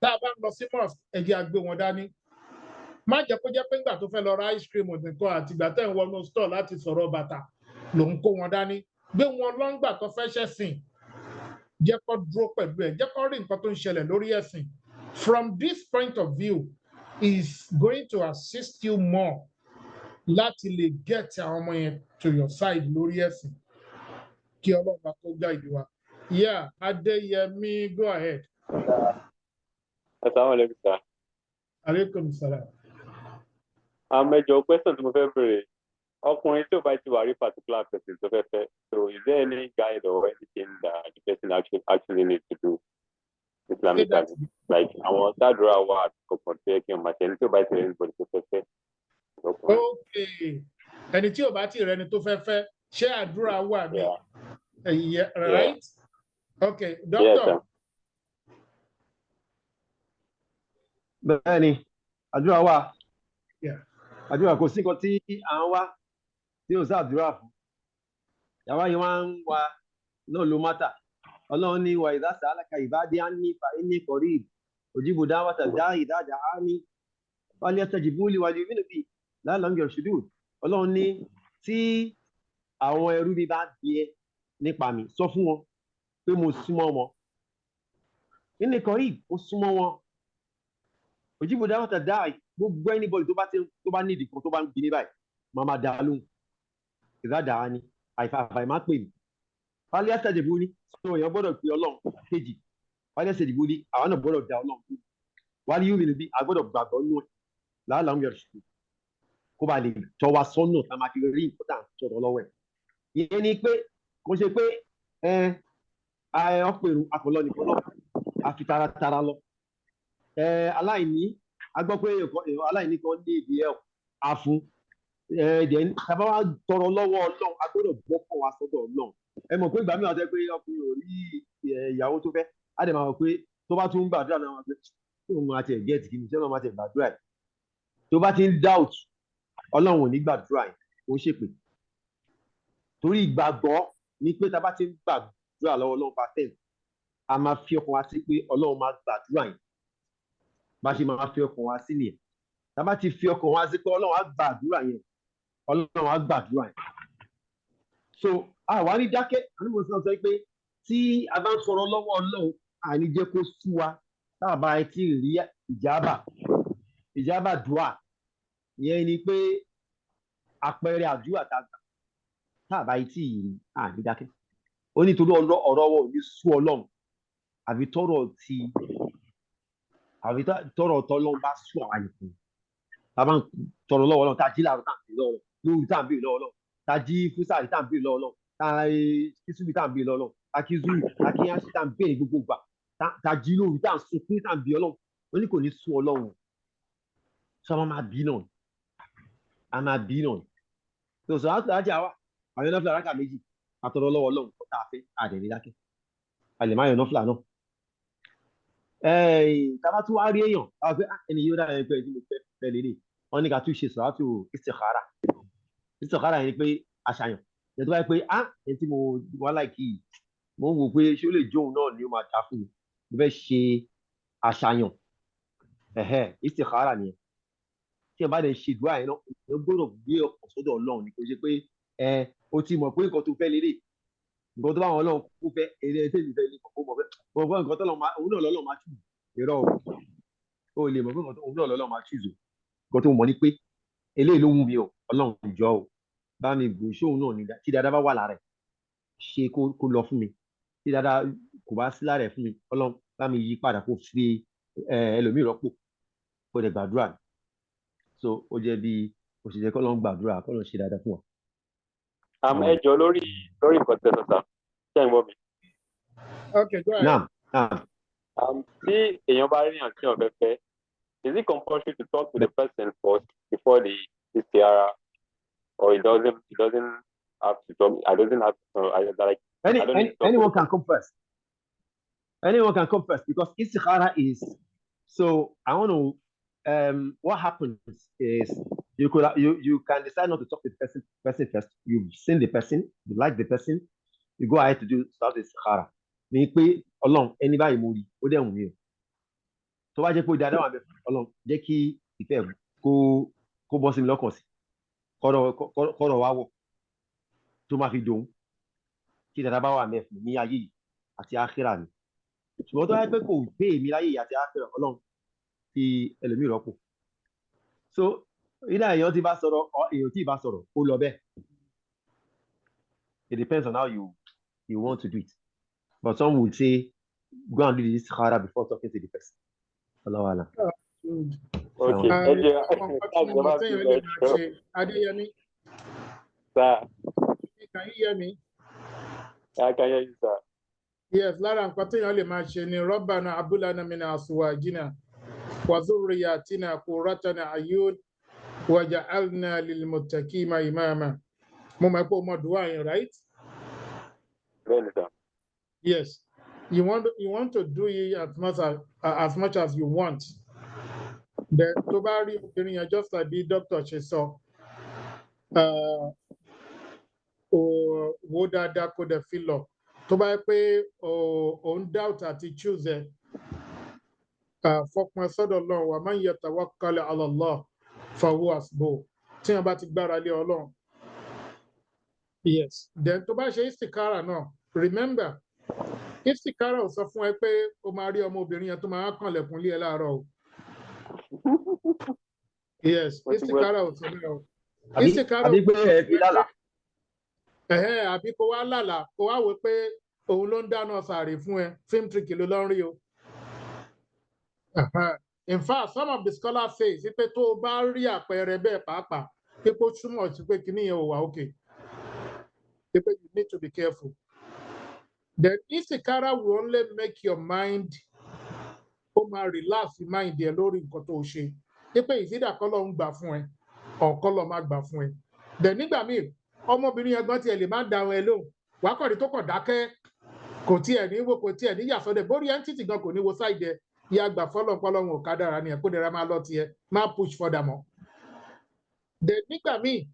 Tá a bá ń lọ sí mosque, ẹ jẹ́ á gbé wọn dání. Má jẹ́ kó jẹ́ pé nígbà tó fẹ́ lọ ra ice cream nìkan àti ìgbà tẹ́ ń wọnú store láti sọ̀rọ̀ bàtà ló ń kó wọn dání. Gbé wọn lọ́ngbà tó fẹ́ ṣẹ̀sìn, jẹ́ kó dúró pẹ̀lú ẹ̀, jẹ́ kó rí nǹkan tó ń ṣẹlẹ̀ lórí ẹ̀sìn. From this point of view, is going to assist you more láti lè get àwọn ọmọ yẹn to your side lórí ẹ̀sìn. Kí Ọlọ́run bá tó guide wa. Yeah, Adéyẹmí, go ahead. Assalamu alaikum, sir. Alaikum salam. Mẹ́jọ question tí mo fẹ́ bèrè, ọkùnrin tí ò bá ti wà rí particular person tó fẹ́ fẹ́, so is there any guide or anything that the person actually needs to do Islamically? Like àwọn sádùrà wà àkọ́kọ́ tó yẹ kí n máa ṣe ẹni tí ò bá ti rẹ̀ níbo tó fẹ́ fẹ́. Okay, ẹni tí ò bá ti rẹ̀ ni tó fẹ́ fẹ́, ṣé àdúrà wà ní? Yeah, right? Okay, doctor. Bẹ́ẹ̀ni, àdúrà wà. Yeah. Àdúrà kò sí nǹkan tí à ń wá tí ò sàdúrà fún. Yàrá yìí wọ́n ń wá náà ló mátà. Ọlọ́run ní wa idha sa'alaka ibadi anni fa inni qarib ujibu da'wata da'i idha da'ani falyastajibu li wa liyu'minu bi la'allahum yarshudun. Ọlọ́run ní tí àwọn ẹrú mi bá bi ẹ́ nípa mi, sọ fún wọn pé mo súnmọ́ wọn. Inni qarib, mo súnmọ́ wọn. Ujibu da'wata da'i, gbogbo anybody tó bá ní ìdí kan tó bá ń bi ní báyìí, máa máa dá lóhùn. Idha da'ani, àìfàì má pè mí. Falyastajibu li, so èèyàn gbọ́dọ̀ pe Ọlọ́run. Kejì, wọ́n lẹ́sẹ̀ ìdìbò ní àwọn náà gbọ́dọ̀ da ọlọ́run wá ní yúmi níbi agbọ́dọ̀ gbàgbọ́ nù ẹ̀ láàlá ń yọrọ sí kó ba lè tọ́ wa sọ́nà tá a máa fi rí nǹkan tá à ń sọ̀rọ̀ lọ́wọ́ ẹ̀. ìyẹn ni pé kò ṣe pé ọ̀pẹ̀rù akọ̀lọ́ nìkan náà àfi taratara lọ. aláìní a gbọ́ pé aláìní kan ní ìdí ẹ̀ àfún tàbá wa tọrọ lọ́wọ́ ọlọ́run a gbọ́dọ̀ gbọ́kàn wa sọ́dọ̀ ọlọ́run. ẹ mọ̀ pé ìgbà mìíràn tẹ́ pé ọkùnrin ò rí ìyàwó tó fẹ́ á dẹ̀ máa mọ̀ pé tó bá tún gbàdúrà náà máa pẹ́ tó máa tẹ̀ gẹ́ẹ̀tì kí ni sẹ́wọ̀n máa tẹ̀ gbàdúrà ẹ̀ tó bá ti ń doubt ọlọ́run ò ní gbàdúrà ẹ̀ kò ṣèpè torí ìgbàgbọ́ ni pé tá a bá ti ń gbàdúrà lọ́wọ́ ọlọ́run bá tẹ̀ a máa fi ọkàn wa sí pé ọlọ́run máa gbàdúrà yẹn bá ṣe máa fi ọkàn wa sí nìyẹn tá a bá ti fi ọkàn wa sí pé ọlọ́run á gbàdúrà yẹn ọlọ́run á gbàdúrà yẹn so àwa ní dákẹ́ àníwò sọ pé tí a bá ń sọ̀rọ̀ lọ́wọ́ ọlọ́run àní jẹ́ kó sú wa tá a bá ti rí ìjábà dùà ìyẹn ni pé àpẹẹrẹ àdúrà tá a bá ti rí àní dákẹ́ ó nítorí ọ̀rọ̀ wọn ò ní sú ọlọ́run àbí tọ́rọ̀ tọ́lọ́run bá sú àwọn àyẹ̀kùn tá a bá ń tọrọ lọ́wọ́ ọlọ́run tá a jí láàárọ̀ tá a ń bèèrè lọ́wọ́ lórí tá a ń bèèrè lọ́wọ́ ọlọ́run tá a jí fúsàrì tá a ń bèèrè lọ́wọ́ ọlọ́run tá a kí súbì tá a ń bèèrè lọ́wọ́ ọlọ́run tá a kí zúrì tá a kí yánṣí tá a ń bèèrè gbogbo ìgbà tá a jí lórí tá a ń sunkún tá a ń bèèrè ọlọ́run ó ní kò ní sú ọlọ́run sọ ma máa bí náà a máa bí náà tó sọ láti dájà wa àwọn yẹn náà fìlà rákà méjì àtọrọ lọ́wọ́ ọlọ́run kó tá a fẹ́ àdẹ̀ní dákẹ́ a lè má yọ náà fìlà náà tàbá tún wá rí èèyàn àwọn pé ẹni yóò dára ẹni pé ẹni mo fẹ́ lélẹ̀ wọ́n ní ká tún ṣe sọ̀rọ̀tù istikhara yẹn ni pé àṣàyàn ẹni tó bá yẹ pé ẹni tí mo wá láìkí yìí mo ń wò pé ṣé ó lè jóun náà ni ó máa dá fún mi mo fẹ́ ṣe àṣàyàn istikhara nìyẹn tí ẹ bá dẹ̀ ṣe ìdúrà yẹn náà ẹ gbọ́dọ̀ gbé ọkàn sọ́dọ̀ ọlọ́run ni kò ṣe pé o ti mọ̀ pé nǹkan tó fẹ́ lélẹ̀ nǹkan tó bá wọn ọlọ́run kó fẹ́ eré tèmi fẹ́ lè kó mọ̀ fẹ́ mọ̀ fẹ́ nǹkan tó òun náà lọ́lọ́run máa ṣùgbọ́n irọ́ o lè mọ̀ fẹ́ nǹkan tó òun náà lọ́lọ́run máa ṣùgbọ́n nǹkan tó mọ̀ ní pé eléyìí ló wù mí o ọlọ́run jọ o bá mi gbò ṣóun náà ní tí dáadáa bá wà lára ẹ̀ ṣe kó lọ fún mi tí dáadáa kò bá sí lára ẹ̀ fún mi ọlọ́run bá mi yí padà kó fi ẹlòmíì rọ́pò kó dẹ̀ gbàdúrà so ó jẹ́ bí òṣìṣẹ́ kọ́ ló ń gbàdúrà kọ́ ló ń ṣe dáadáa fún wa. ẹ jọ lórí nǹkan tẹsán sá ṣe ń wọ mi. Okay, go ahead. Tí èèyàn bá rí yàn tí wọ́n fẹ́ fẹ́, is it compulsory to talk to the person first before the istikhara, or it doesn't have to talk? I don't have to. Anyone can come first. Anyone can come first because istikhara is so. I want to. What happens is you can decide not to talk to the person first. You've seen the person, you like the person, you go ahead to start the istikhara. Ní pé ọlọ́run ẹni báyìí mo rí ó dẹ̀ wù mí o tó bá jẹ́ pé dáadáa wà bẹ́ẹ̀ ọlọ́run jẹ́ kí ìfẹ́ kó bọ́ sí mi lọ́kàn sí kọ́rọ̀ wá wọ̀ tó máa fi dòun kí dáadáa bá wà bẹ́ẹ̀ fún mi ní ayé yìí àti àkhírà ni ṣùgbọ́n tó bá jẹ́ pé kò gbé èmi láyé yìí àti àkhírà ọlọ́run fi ẹlòmíì rọ́pò so ilé èèyàn tí bá sọ̀rọ̀ èèyàn tí ì bá sọ̀rọ̀ ó lọ bẹ́ẹ̀ it depends on how you want to do it. But some would say, go and do this istikhara before talking to the person. Allahu Alam. Okay. Adeyemi. Sir. Can you hear me? I can hear you, sir. Yes, lára nǹkan téèyàn lè máa ṣe ni Rabbana abulana min aswajina wa dhurriyyatina qurrata a'yun waj'alna lil muttaqina imama. Mo máa pé o mọ dùwà yẹn, right? Really, sir. Yes, you want to do it as much as you want. Then tó bá rí obìnrin yẹn just like the doctor ṣe sọ, wo dáadáa kó dẹ̀ fi lọ. Tó bá yẹ pé òun doubt àti choose fọkàn sọ́dọ̀ Ọlọ́run wa man yatawakkal ala Allah fahuwa hasbuh. Tí wọ́n bá ti gbára lé Ọlọ́run. Yes, then tó bá ṣe istikhara náà, remember. Istikhara ò sọ fún ẹ pé o máa rí ọmọbìnrin yẹn tó máa kànlẹ̀kùn lé ẹ láàárọ̀ o. Yes, istikhara ò sọ bẹ́ẹ̀ o. Istikhara àbí pé ẹ fi lálàá. Àbí kó wá lálàá kó wá wò pé òun ló ń dáná sàárè fún ẹ film trick ló lọ ń rí o. In fact, some of the scholars say pé tó o bá rí àpẹẹrẹ bẹ́ẹ̀ pàápàá pé kó túmọ̀ sí pé kíní yẹn ò wà okay. You need to be careful. Then istikara will only make your mind relax your mind there lórí nǹkan tó ṣe. Pé ìsídà kọ́lọ̀ ń gbà fún ẹ or kọ́lọ̀ má gbà fún ẹ. Then nígbà míì ọmọbìnrin yẹn gan tiẹ̀ lè má dáhùn ẹ lóhùn. Wàá kọ̀ ní tó kọ̀ dákẹ́ kò tiẹ̀ ní wo kò tiẹ̀ ní yàsọ́dẹ̀ bórí entity gan kò ní wo side ẹ. Ìyá àgbà fọlọ́npọ́lọ́hún ò ká dára ni ẹ̀ kó dẹ̀ra máa lọ tiẹ̀ má push further mọ́. Then nígbà míì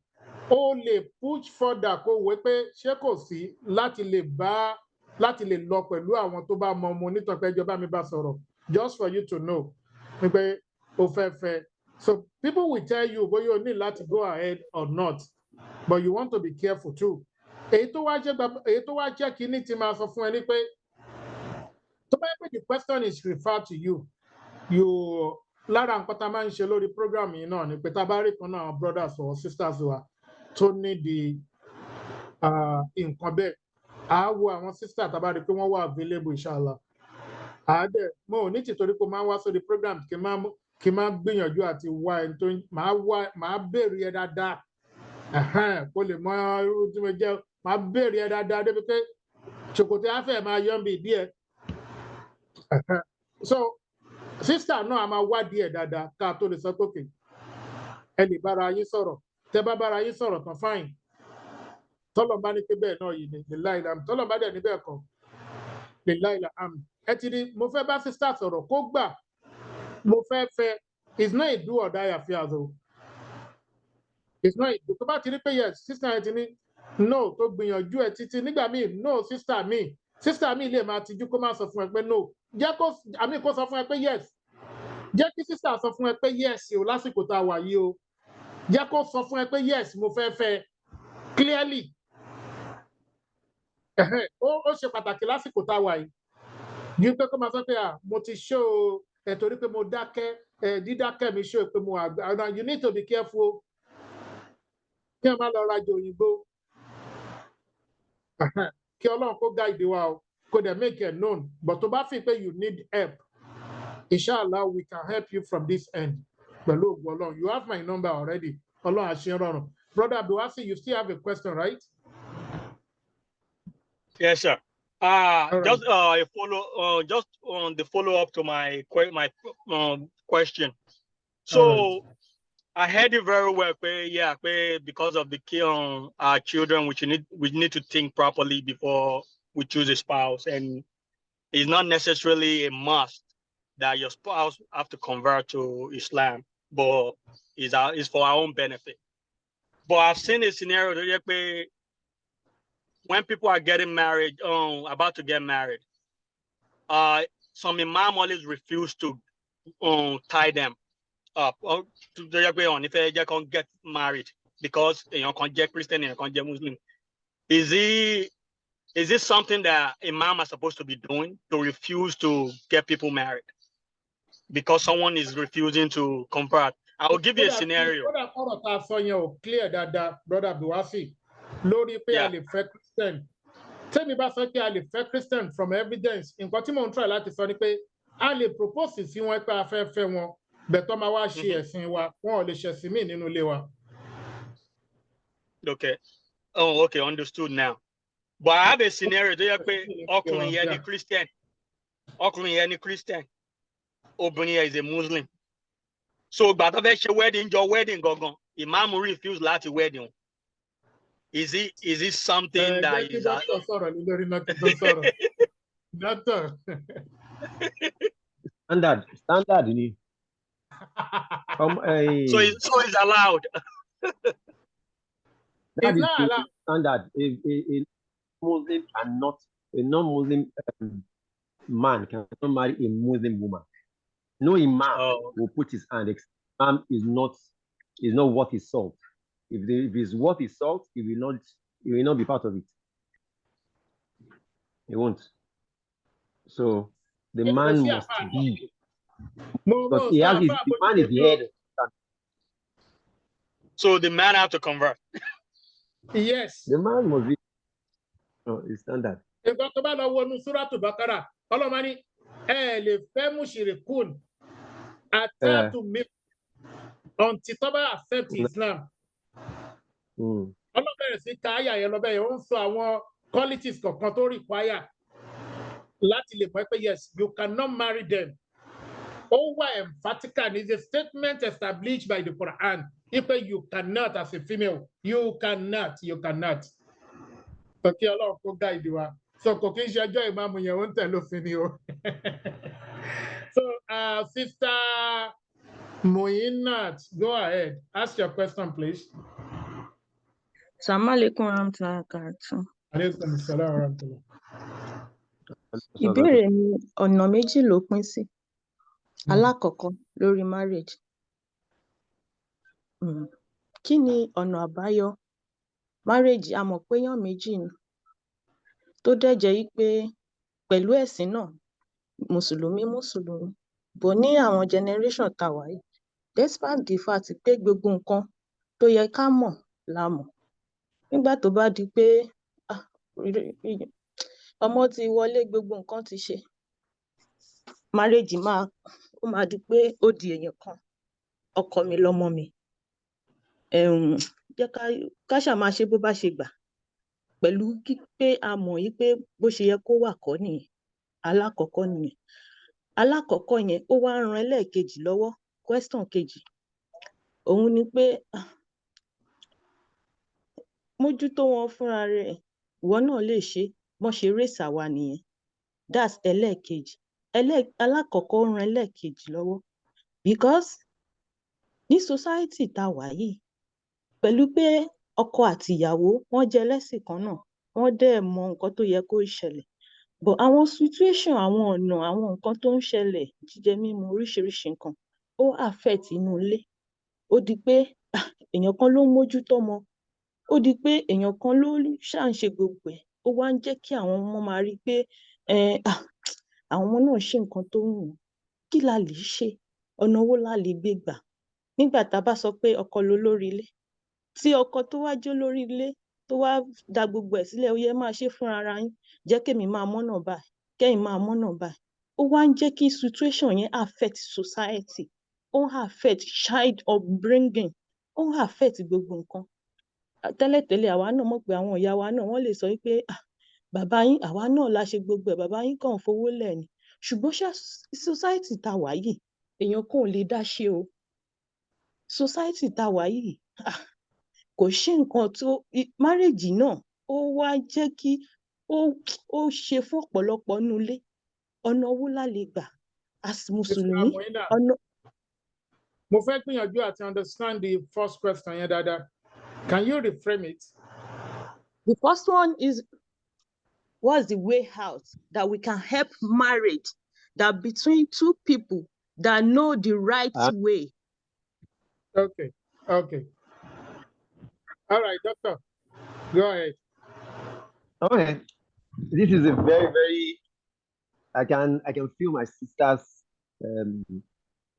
ó lè push further kó wé pé ṣé kò sí láti lè lọ pẹ̀lú àwọn tó bá mọ ọmọ onítàn pé ìjọba mi bá sọ̀rọ̀ just for you to know pé o fẹ́ fẹ́. So people will tell you bóyá o need láti go ahead or not, but you want to be careful too. Èyí tó wá jẹ́ kíní tí máa sọ fún ẹ ní pé tó bá yẹ pé the question is referred to you lára nǹkan tá a máa ń ṣe lórí program yìí náà ni pé tá a bá rí kan náà brothers or sisters wa tó ní di nǹkan bẹ́ẹ̀ á wo àwọn sisters tá a bá rí pé wọ́n wà available inshallah. Àádẹ́ mo ò ní tìtorí pé máa ń wá sórí program kí n máa gbìyànjú àti wá ẹni tó máa béèrè ẹ dáadáa kó lè mọ irú tí mo jẹ́ máa béèrè ẹ dáadáa débi pé ṣòkòtò afẹ́ máa yọ̀ ń bì díẹ̀. So sister náà a máa wádìí ẹ̀ dáadáa ká tó lè sọ pé ẹ lè bára yín sọ̀rọ̀ tẹ́ bá bára yín sọ̀rọ̀ tán fáìn tọ́lọ̀ bá ní pé bẹ́ẹ̀ náà yìí ni lè láìla tọ́lọ̀ bá dẹ̀ ní bẹ́ẹ̀ kan lè láìla àmì ẹ ti rí mo fẹ́ bá sister sọ̀rọ̀ kó gbà mo fẹ́ it's not a do or die affair o it's not a do tó bá ti rí pé yes sister ẹ ti ní no tó gbìyànjú ẹ títí nígbà míì no sister mi lè máa tijú kó má sọ fún ẹ pé no jẹ́ kó sọ fún ẹ pé yes jẹ́ kí sister sọ fún ẹ pé yes o lásìkò tá a wà yìí o jẹ́ kó sọ fún ẹ pé yes mo fẹ́ clearly ó ṣe pàtàkì lásìkò tá a wà yìí yìí pé kó máa sọ pé mo ti ṣó ẹ torí pé mo dákẹ́ dídákẹ́ mi ṣó pé mo àgbà you need to be careful kí ẹ má lọ rajà òyìnbó kí Ọlọ́run kó guide wa o kó dẹ̀ make it known but tó bá fi pé you need help inshallah we can help you from this end pẹ̀lú ògùn Ọlọ́run you have my number already Ọlọ́run àṣẹ rọrùn brother Abdulwasi you still have a question right? Yes sir. Just a follow just on the follow up to my question. So I heard it very well. Because of the our children, we need to think properly before we choose a spouse, and it's not necessarily a must that your spouse have to convert to Islam, but it's for our own benefit. But I've seen a scenario where when people are getting married, about to get married, some imam always refuse to tie them up to if they can't get married because you can't get Christian and you can't get Muslim. Is this something that imam are supposed to be doing, to refuse to get people married because someone is refusing to convert? I will give you a scenario. Clear that brother Abdulwasi. Lórí pé a lè fẹ́ Christian. Tẹ́mi bá sọ pé a lè fẹ́ Christian from evidence. Nǹkan tí mò ń try láti sọ ni pé a lè propose sí wọn pé a fẹ́ fẹ́ wọn. Bẹ̀tọ́ máa wá ṣe ẹ̀sìn wa. Wọn ò lè ṣẹ̀sìn mí nínú ilé wa. Okay. Oh, okay. Understood now. But I have a scenario tó yẹ pé ọkùnrin yẹn ni Christian. Ọkùnrin yẹn ni Christian. Obìnrin yẹn is a Muslim. So ìgbà tó fẹ́ ṣe wedding gangan, imam refuse láti wedding. Is it something that is standard ni. So it's allowed. It's not allowed. Standard. A Muslim cannot, a non-Muslim man cannot marry a Muslim woman. No imam will put his hand. Imam is not worth his salt. If it's worth his salt, he will not be part of it. He won't. So the man must be. Because the man is the head. So the man have to convert. Yes. The man must be. No, it's standard. nǹkan tó bá lọ wọnú Suratu Bakara, Ọlọ́run ní ẹ lè fẹ́ mushrikun atatu mi until tó bá accept Islam. Ọlọ́run bẹ̀rẹ̀ sí ka àyà yẹn lọ bẹ́ẹ̀ ó ń sọ àwọn qualities kọ̀ọ̀kan tó require láti lè mọ̀ pé yes, you cannot marry them. Over emphatic and is a statement established by the Quran. If you cannot as a female, you cannot. Okay, Allah will guide you. So, Kokisha Joy Mamu, you won't tell you. So, Sister Moinat, go ahead. Ask your question, please. Assalamu alaikum warahmatullahi wabarakatuh. Alaikum salam warahmatullahi. Ìbéèrè mi ọ̀nà méjì ló pín sí. Alákọ̀ọ́kọ́ lórí marriage. Kí ni ọ̀nà àbáyọ? Marriage a mọ̀ pé èèyàn méjì ni. Tó dẹ̀ jẹ́ wípé pẹ̀lú ẹ̀sìn náà, Mùsùlùmí. Bọ̀ ní àwọn generation tá wà yìí, despite the fact pé gbogbo nǹkan tó yẹ ká mọ̀ la mọ̀. Nígbà tó bá di pé ọmọ ti wọlé, gbogbo nǹkan ti ṣe, marriage ó máa di pé ó di èèyàn kan, ọkọ mi lọmọ mi. Jẹ́ ká ṣáà máa ṣe bó bá ṣe gbà, pẹ̀lú pé a mọ̀ yí pé bó ṣe yẹ kó wà kọ́ nìyẹn. Alákọ̀ọ́kọ́ nìyẹn. Alákọ̀ọ́kọ́ yẹn ó wá ran ẹlẹ́ẹ̀kejì lọ́wọ́. Question kejì òun ni pé mójútó wọn fúnra rẹ̀, ìwọ náà lè ṣe bọ́n ṣe raise àwa nìyẹn. That's ẹlẹ́ẹ̀kejì. Alákọ̀ọ́kọ́ ran ẹlẹ́ẹ̀kejì lọ́wọ́ because ní society tá wà yìí, pẹ̀lú pé ọkọ àti ìyàwó wọ́n jẹ́ ẹlẹ́sìn kan náà, wọ́n dẹ̀ mọ nǹkan tó yẹ kó ṣẹlẹ̀. But àwọn situation, àwọn ọ̀nà, àwọn nǹkan tó ń ṣẹlẹ̀, jíjẹ mímu, oríṣiríṣi nǹkan, ó affect inú ilé. Ó di pé èèyàn kan ló ń mójútó ọmọ, ó di pé èèyàn kan ló ṣáà ń ṣe gbogbo ẹ̀. Ó wá ń jẹ́ kí àwọn ọmọ máa rí pé àwọn ọmọ náà ṣe nǹkan tó wù wọ́n. Kí la lè ṣe? Ọ̀nà wo la lè gbé gbà? Nígbà tá a bá sọ pé ọkọ lolórí ilé, tí ọkọ tó wá jẹ́ olórí ilé tó wá da gbogbo ẹ̀ sílẹ̀, ó yẹ máa ṣe fúnra ara yín, jẹ́ kémi máa mọ́nà báyìí, kẹ́yìn máa mọ́nà báyìí. Ó wá ń jẹ́ kí situation yẹn affect society, ó affect child upbringing, ó affect gbogbo nǹkan. Tẹ́lẹ̀tẹ́lẹ̀ àwa náà mọ̀ pé àwọn ìyá wa náà wọ́n lè sọ wípé bàbá yín, àwa náà la ṣe gbogbo ẹ̀, bàbá yín kàn fowó lẹ̀ ni. Ṣùgbọ́n society tá wà yìí, èèyàn kan ò lè dá ṣe o. Society tá wà yìí, kò ṣe nǹkan tó marriage náà ó wá jẹ́ kí ó ṣe fún ọ̀pọ̀lọpọ̀ nínú ilé. Ọ̀nà wo la lè gbà as Mùsùlùmí? Mo fẹ́ gbìyànjú àti understand the first question yẹn dáadáa. Can you reframe it? The first one is, what's the way out that we can help marriage that between two people that know the right way? Okay. All right, doctor, go ahead. Okay, this is a very, very. I can feel my sister's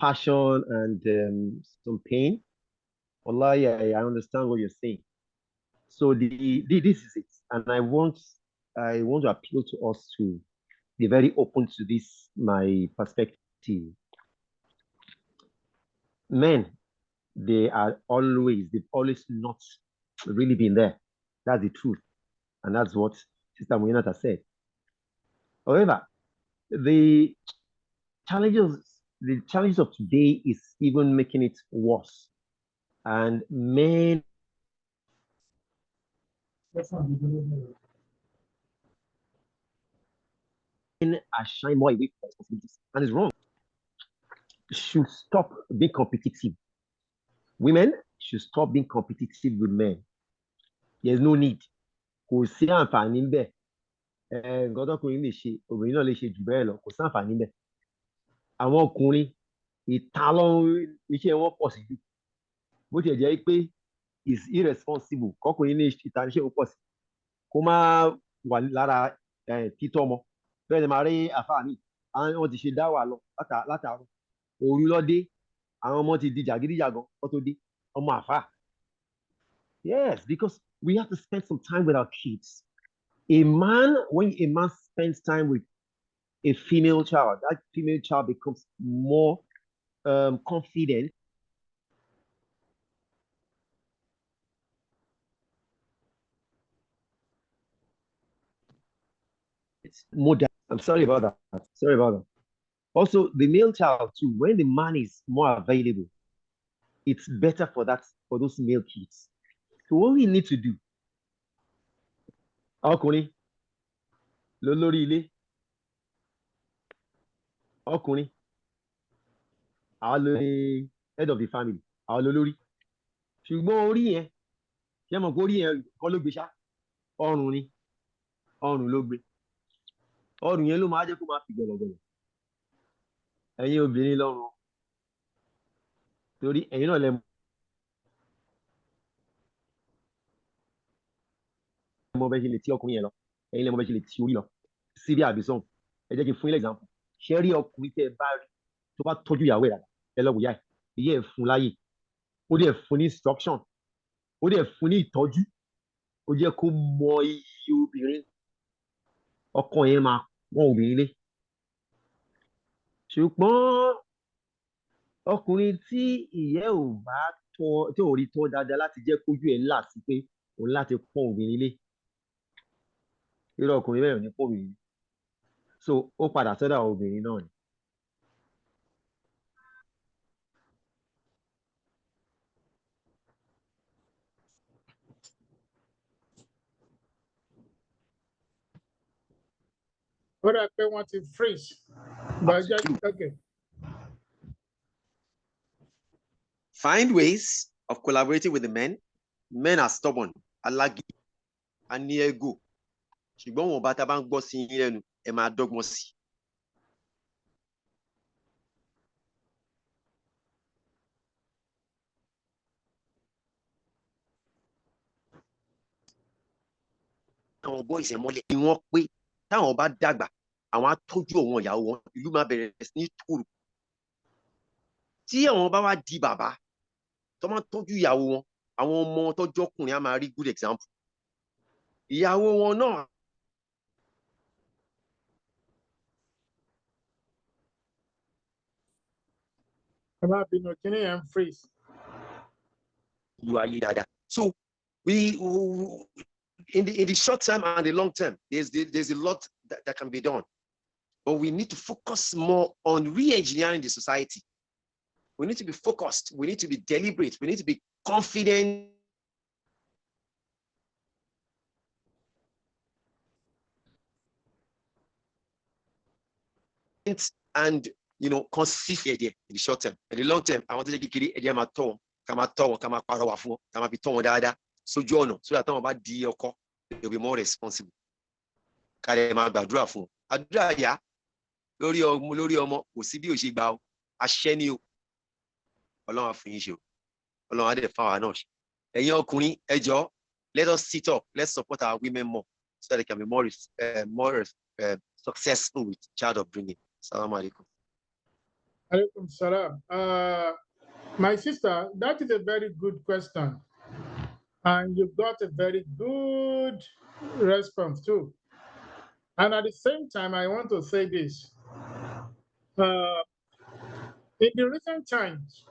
passion and some pain. Wallahi, I understand what you're saying. So this is it, and I want to appeal to us to be very open to this, my perspective. Men, they've always not really been there. That's the truth, and that's what Sister Muinata said. However, the challenges of today is even making it worse, and men are shying more away from responsibilities, and it's wrong. Should stop being competitive. Women should stop being competitive with men. There's no need. Kò sí àǹfààní ńbẹ̀. Nǹkan tọ́kùnrin lè ṣe, obìnrin náà lè ṣe jù bẹ́ẹ̀ lọ. Kò sí àǹfààní ńbẹ̀. Àwọn ọkùnrin iṣẹ́ wọn pọ̀ sí jù. Bó tiẹ̀ jẹ́ pé is irresponsible kọ́kùnrin ní ìtàníṣẹ́ ó pọ̀ sí. Kó má wà lára títọ́ ọmọ. Bẹ́ẹ̀ ni màá rí àfáà mi. Wọ́n ti ṣe dáwà lọ látàárọ̀. Òru ló dé. Àwọn ọmọ ti di jàgídíjàgan kó tó dé. Ọmọ àfáà. Yes, because we have to spend some time with our kids. A man, when a man spends time with a female child, that female child becomes more confident. It's more. I'm sorry about that. Sorry about that. Also, the male child too. When the man is more available, it's better for those male kids. So what we need to do, ọkùnrin lólórí ilé, ọkùnrin àwọn lórí head of the family, àwọn lólórí. Ṣùgbọ́n orí yẹn, ṣé mọ̀ pé orí yẹn kọ́ ló gbé ṣá? Ọrùn ni, ọrùn ló gbé. Ọrùn yẹn ló máa jẹ́ kó máa fi gbọ̀lọ̀gbọ̀lọ̀. Ẹ̀yin obìnrin lọ́rùn. Torí ẹ̀yin náà lẹ mọ̀ bẹ́ẹ̀ ṣe lè tí ọkùnrin yẹn lọ. Ẹ̀yin lẹ mọ̀ bẹ́ẹ̀ ṣe lè tí orí lọ. Síbí àbísọ̀hún. Ẹ jẹ́ kí n fún yín l'example. Ṣé rí ọkùnrin tẹ́ ẹ bá rí tó bá tọ́jú ìyàwó ẹ̀ dáadáa? Ẹ lọ wò yá ẹ̀. Ìyá ẹ̀ fún láyè. Ó dẹ̀ fún ní instruction. Ó dẹ̀ fún ní ìtọ́jú. Ó jẹ́ kó mọ iye obìnrin. Ọkọ yẹn máa pọ́n obìnrin lé. Ṣùgbọ́n ọkùnrin tí ìyá ò bá tọ́, tí ò rí tọ́ dáadáa láti jẹ́ kójú ẹ̀ là sí pé òun láti pọ́n obìnrin lé. Irú ọkùnrin bẹ́ẹ̀ ò ní pọ́n obìnrin. So ó padà sọ́dọ̀ àwọn obìnrin náà ni. What I pay want to freeze. But just, okay. Find ways of collaborating with the men. Men are stubborn, alagi, and near go. Ṣùgbọ́n wọn bá ta bá ń gbọ́ sí yín lẹ́nu, ẹ máa dọ́gbọ́n sí. Àwọn boys ẹ̀ mọ́lẹ̀ ni wọ́n pé táwọn bá dàgbà, àwọn á tọ́jú àwọn ìyàwó wọn, ìlú máa bẹ̀rẹ̀ sí ní tòrò. Tí àwọn bá wá di bàbá, tó máa tọ́jú ìyàwó wọn, àwọn ọmọ tọ́jú ọkùnrin á máa rí good example. Ìyàwó wọn náà. So in the short term and the long term, there's a lot that can be done. But we need to focus more on re-engineering the society. We need to be focused. We need to be deliberate. We need to be confident. And consistent in the short term. In the long term, I want to take it come at so that they'll be more responsible. Let us sit up. Let's support our women more so that they can be more successful with child upbringing. Assalamu alaikum. Alaikum salam. My sister, that is a very good question. And you got a very good response too. And at the same time, I want to say this. In the recent times,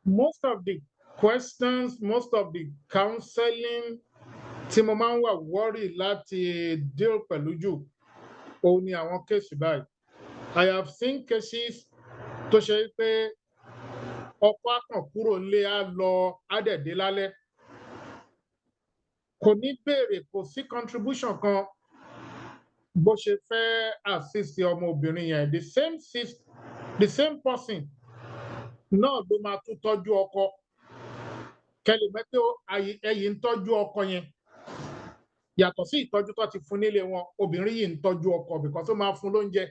most of the questions, most of the counseling, tí mo máa ń wà worry láti deal pẹ̀lú jù, òun ni àwọn case báyìí. I have seen cases tó ṣe pé ọkọ akàn kúrò nílé á lọ ádẹ̀dé lálẹ́. Kò ní béèrè, kò sí contribution kan bó ṣe fẹ́ assist ọmọbìnrin yẹn. The same person náà ló máa tún tọ́jú ọkọ. Kẹ́lẹ̀ mẹ́tẹ́ ẹ̀yìn ń tọ́jú ọkọ yẹn. Yàtọ̀ sí ìtọ́jú tó ti fún nílé wọn, obìnrin yìí ń tọ́jú ọkọ because ó máa fún lóúnjẹ.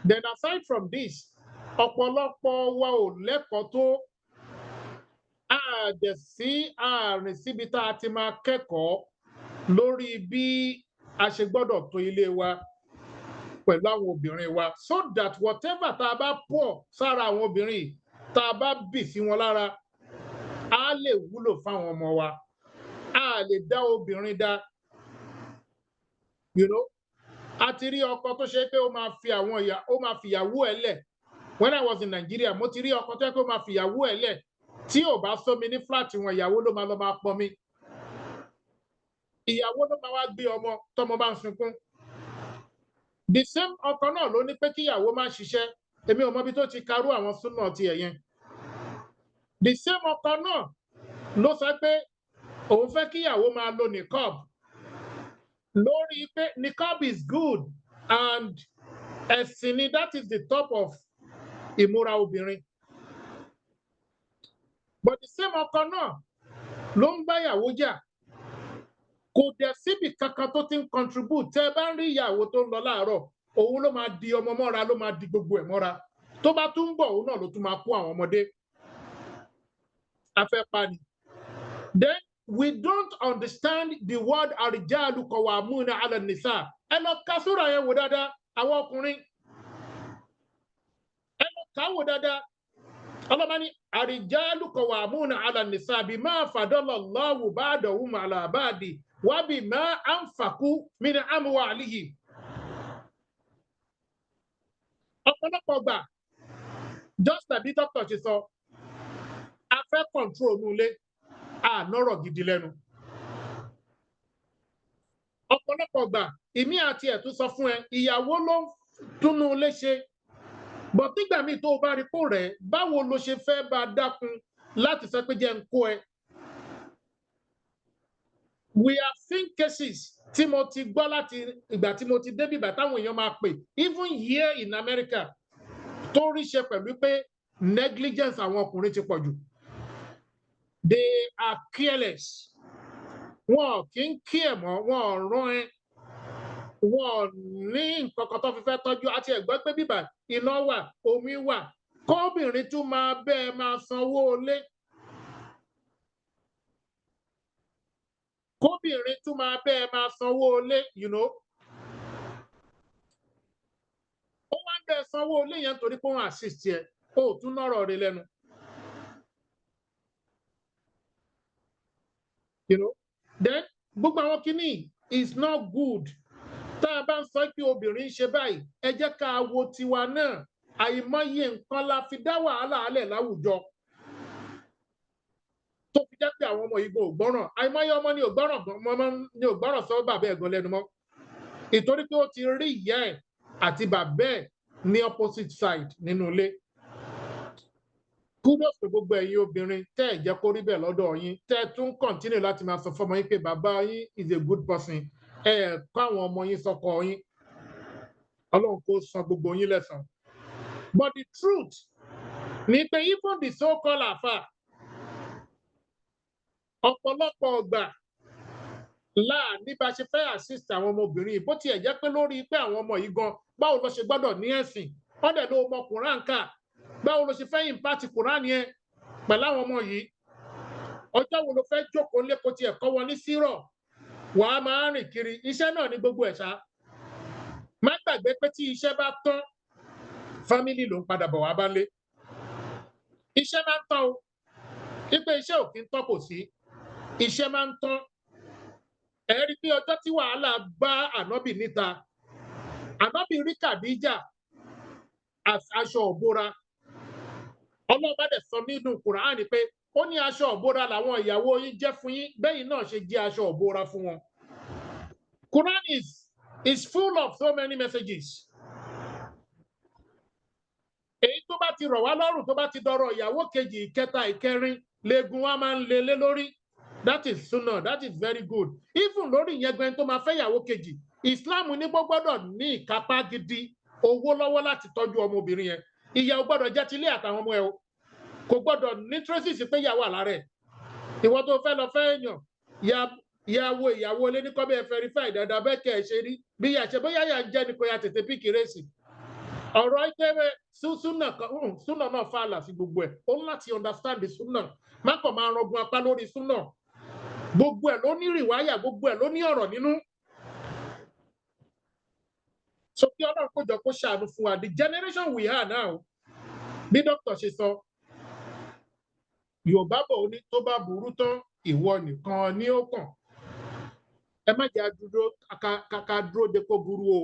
Then aside from this, ọ̀pọ̀lọpọ̀ wa ò lẹ́kọ̀ọ́ tó àdẹ̀ sí àárín síbi tá a ti máa kẹ́kọ̀ọ́ lórí bí a ṣe gbọ́dọ̀ tó ilé wa pẹ̀lú àwọn obìnrin wa, so that whatever tá a bá pọ̀ sára àwọn obìnrin tá a bá bì sí wọn lára á lè wúlò fáwọn ọmọ wa. A a lè dá obìnrin dá. You know, a ti rí ọkọ tó ṣe pé ó máa fi ìyàwó ẹ̀ lẹ̀. When I was in Nigeria, mo ti rí ọkọ tó ṣe pé ó máa fi ìyàwó ẹ̀ lẹ̀. Tí ò bá sómi ní flat wọn, ìyàwó ló máa lọ máa pọnmi. Ìyàwó ló máa wá gbé ọmọ tọmọ bá ń sunkún. The same ọkọ náà ló ní pé kí ìyàwó máa ṣiṣẹ́. Èmi ò mọ bí tó ti karú àwọn súnà ti ẹ̀yẹn. The same ọkọ náà ló sọ pé òun fẹ́ kí ìyàwó máa lo niqab. Lórí pé niqab is good and ẹ̀sìn ni, that is the top of ìmúra obìnrin. But the same ọkọ náà ló ń bá ìyàwó jà. Kò dẹ̀ síbi kankan tó ti ń contribute. Tẹ́ bá ń rí ìyàwó tó ń lọ láàárọ̀, òun ló máa di ọmọ mọ́ra, ló máa di gbogbo ẹ̀ mọ́ra. Tó bá tún ń bọ̀, òun náà ló tún máa kó àwọn ọmọdé. Afẹ́ pa ni. Then we don't understand the word arijalu qawwamuna 'ala an-nisa. Ẹ lọ ka súrà yẹn wò dáadáa, àwọn ọkùnrin. Ẹ lọ kà wò dáadáa. Ọlọ́mọ ní arijalu qawwamuna 'ala an-nisa bima faddala Allahu ba'dahum 'ala ba'di wa bima anfaqu min amwalihim. Ọ̀pọ̀lọpọ̀ gbà, just like the doctor ṣe sọ, a fẹ́ control nulẹ̀, a nọ̀rọ̀ gidi lẹ́nu. Ọ̀pọ̀lọpọ̀ gbà, ìmí àti ẹ̀ tún sọ fún ẹ, ìyàwó ló ń túnú ilé ṣe. But nígbà míì tó o bá rí kó rẹ̀, báwo lo ṣe fẹ́ bá dákun láti sọ pé jẹ́ ń kó ẹ? We have seen cases tí mo ti gbọ́ láti ìgbà tí mo ti débí ìgbà táwọn èèyàn máa pè, even here in America, tó rí ṣe pẹ̀lú pé negligence àwọn ọkùnrin ti pọ̀ jù. They are careless. Wọn kì í kí ẹ̀ mọ́, wọn rán ẹ. Wọn ní nǹkan kan tó fi fẹ́ tọ́jú. Àti ẹ̀gbọ́n pé bíbà iná wà, omi wà. Kọ́bìnrin tún máa bẹ́ẹ̀ máa sanwó ilé. Kóbìnrin tún máa bẹ́ẹ̀ máa sanwó ilé, you know. Ó wá ń bẹ́ẹ̀ sanwó ilé yẹn torí pé wọ́n assist ẹ. Ó tún nọ̀rọ̀ rẹ̀ lẹ́nu. You know, then gbogbo àwọn kìíní is not good. Tá a bá ń sọ pé obìnrin ń ṣe báyìí, ẹ jẹ́ ká wo tiwa náà. Àìmọye nǹkan la fi dá wàhálà alẹ̀ láwùjọ. Tó fi jẹ́ pé àwọn ọmọ yìí ò gbọ́ràn. Àìmọye ọmọ ni ò gbọ́ràn sọ bàbá ẹ̀ gan lẹ́nu mọ́. Ìtorí pé ó ti rí ìyá ẹ̀ àti bàbá ẹ̀ ní opposite side nínú ilé. Kudos to gbogbo ẹ̀yin obìnrin tẹ́ ẹ̀ jẹ́ kó rí bẹ́ẹ̀ lọ́dọ̀ yín. Tẹ́ ẹ tún continue láti máa sọ fọ́mọ yín pé bàbá yín is a good person. Ẹ kọ́ àwọn ọmọ yín sọ́kọ yín. Ọlọ́run kó san gbogbo yín lẹ́san. But the truth ni pé even the so-called àfà, ọ̀pọ̀lọpọ̀ ọgbà ní bá ṣe fẹ́ assist àwọn ọmọbìnrin yìí, bó tiẹ̀ jẹ́ pé lórí pé àwọn ọmọ yìí gan báwo ló ṣe gbọ́dọ̀ ní ẹ̀sìn, wọ́n dẹ̀ ló mọ Quran kà, báwo ló ṣe fẹ́ impact Quran yẹn pẹ̀lú àwọn ọmọ yìí. Ọjọ́ wo ló fẹ́ jókòó lẹ́kọ̀ọ́ tiẹ̀ kọ́ wọn ní sírọ̀, wàá máa rìn kiri. Iṣẹ́ náà ní gbogbo ẹ̀ ṣá. Má gbàgbé pé tí iṣẹ́ bá tán, family ló ń padà bọ̀ wá bá lé. Iṣẹ́ máa ń tán o. Ipe iṣẹ́ ò kí ń tán kò sí. Iṣẹ́ máa ń tán. Ẹ rí pé ọjọ́ tí wàhálà bá Ànábì níta, Ànábì rí Kàdíjà aṣọ òbora. Ọlọ́ba dẹ̀ sọ nínú Kùránì pé ó ní aṣọ òbora làwọn ìyàwó yín jẹ́ fún yín, bẹ́yìn náà ṣe jẹ́ aṣọ òbora fún wọn. Quran is full of so many messages. Èyí tó bá ti rọ̀ wá lọ́rùn, tó bá ti dọ̀rọ̀ ìyàwó kejì, ìkẹta, ìkẹrin, legun wa máa ń lé lórí. That is sunnah, that is very good. Even lórí ìyẹn gan tó máa fẹ́ ìyàwó kejì, Islam ní gbọ́dọ̀ ní ìkápá gidi owó lọ́wọ́ láti tọ́jú ọmọbìnrin yẹn. Ìyàwó gbọ́dọ̀ jẹ́ tilé àtàwọn ọmọ ẹ̀ o. Kò gbọ́dọ̀ ní traces pé ìyàwó àlá rẹ̀. Ìwọ tó fẹ́ lọ fẹ́ èèyàn, ìyàwó ilé ní kọ́bẹ̀ verify dáadáa bẹ́ẹ̀ kẹ́ ẹ̀ ṣe rí. Bí ìyà ṣe bóyá yà ń jẹ́ ni kò yà tètè píkì rèsì. Ọ̀rọ̀ ìpẹ́rẹ́ súnà náà fàlà sí gbogbo ẹ̀. Ó ń láti understand the súnà. Má kàn máa rọgùn apá lórí súnà. Gbogbo ẹ̀ ló ní rìwáyà, gbogbo ẹ̀ ló ní ọ̀rọ̀ nínú. So kí Ọlọ́run kó jọ kó ṣàánú fún wa. The generation we are now, bí dókítà ṣe sọ, Yorùbá bọ̀ ó ní tó bá burú tán, ìwọ nìkan ni ó kàn. ẹ má jẹ́ ká dúró de kó burú o.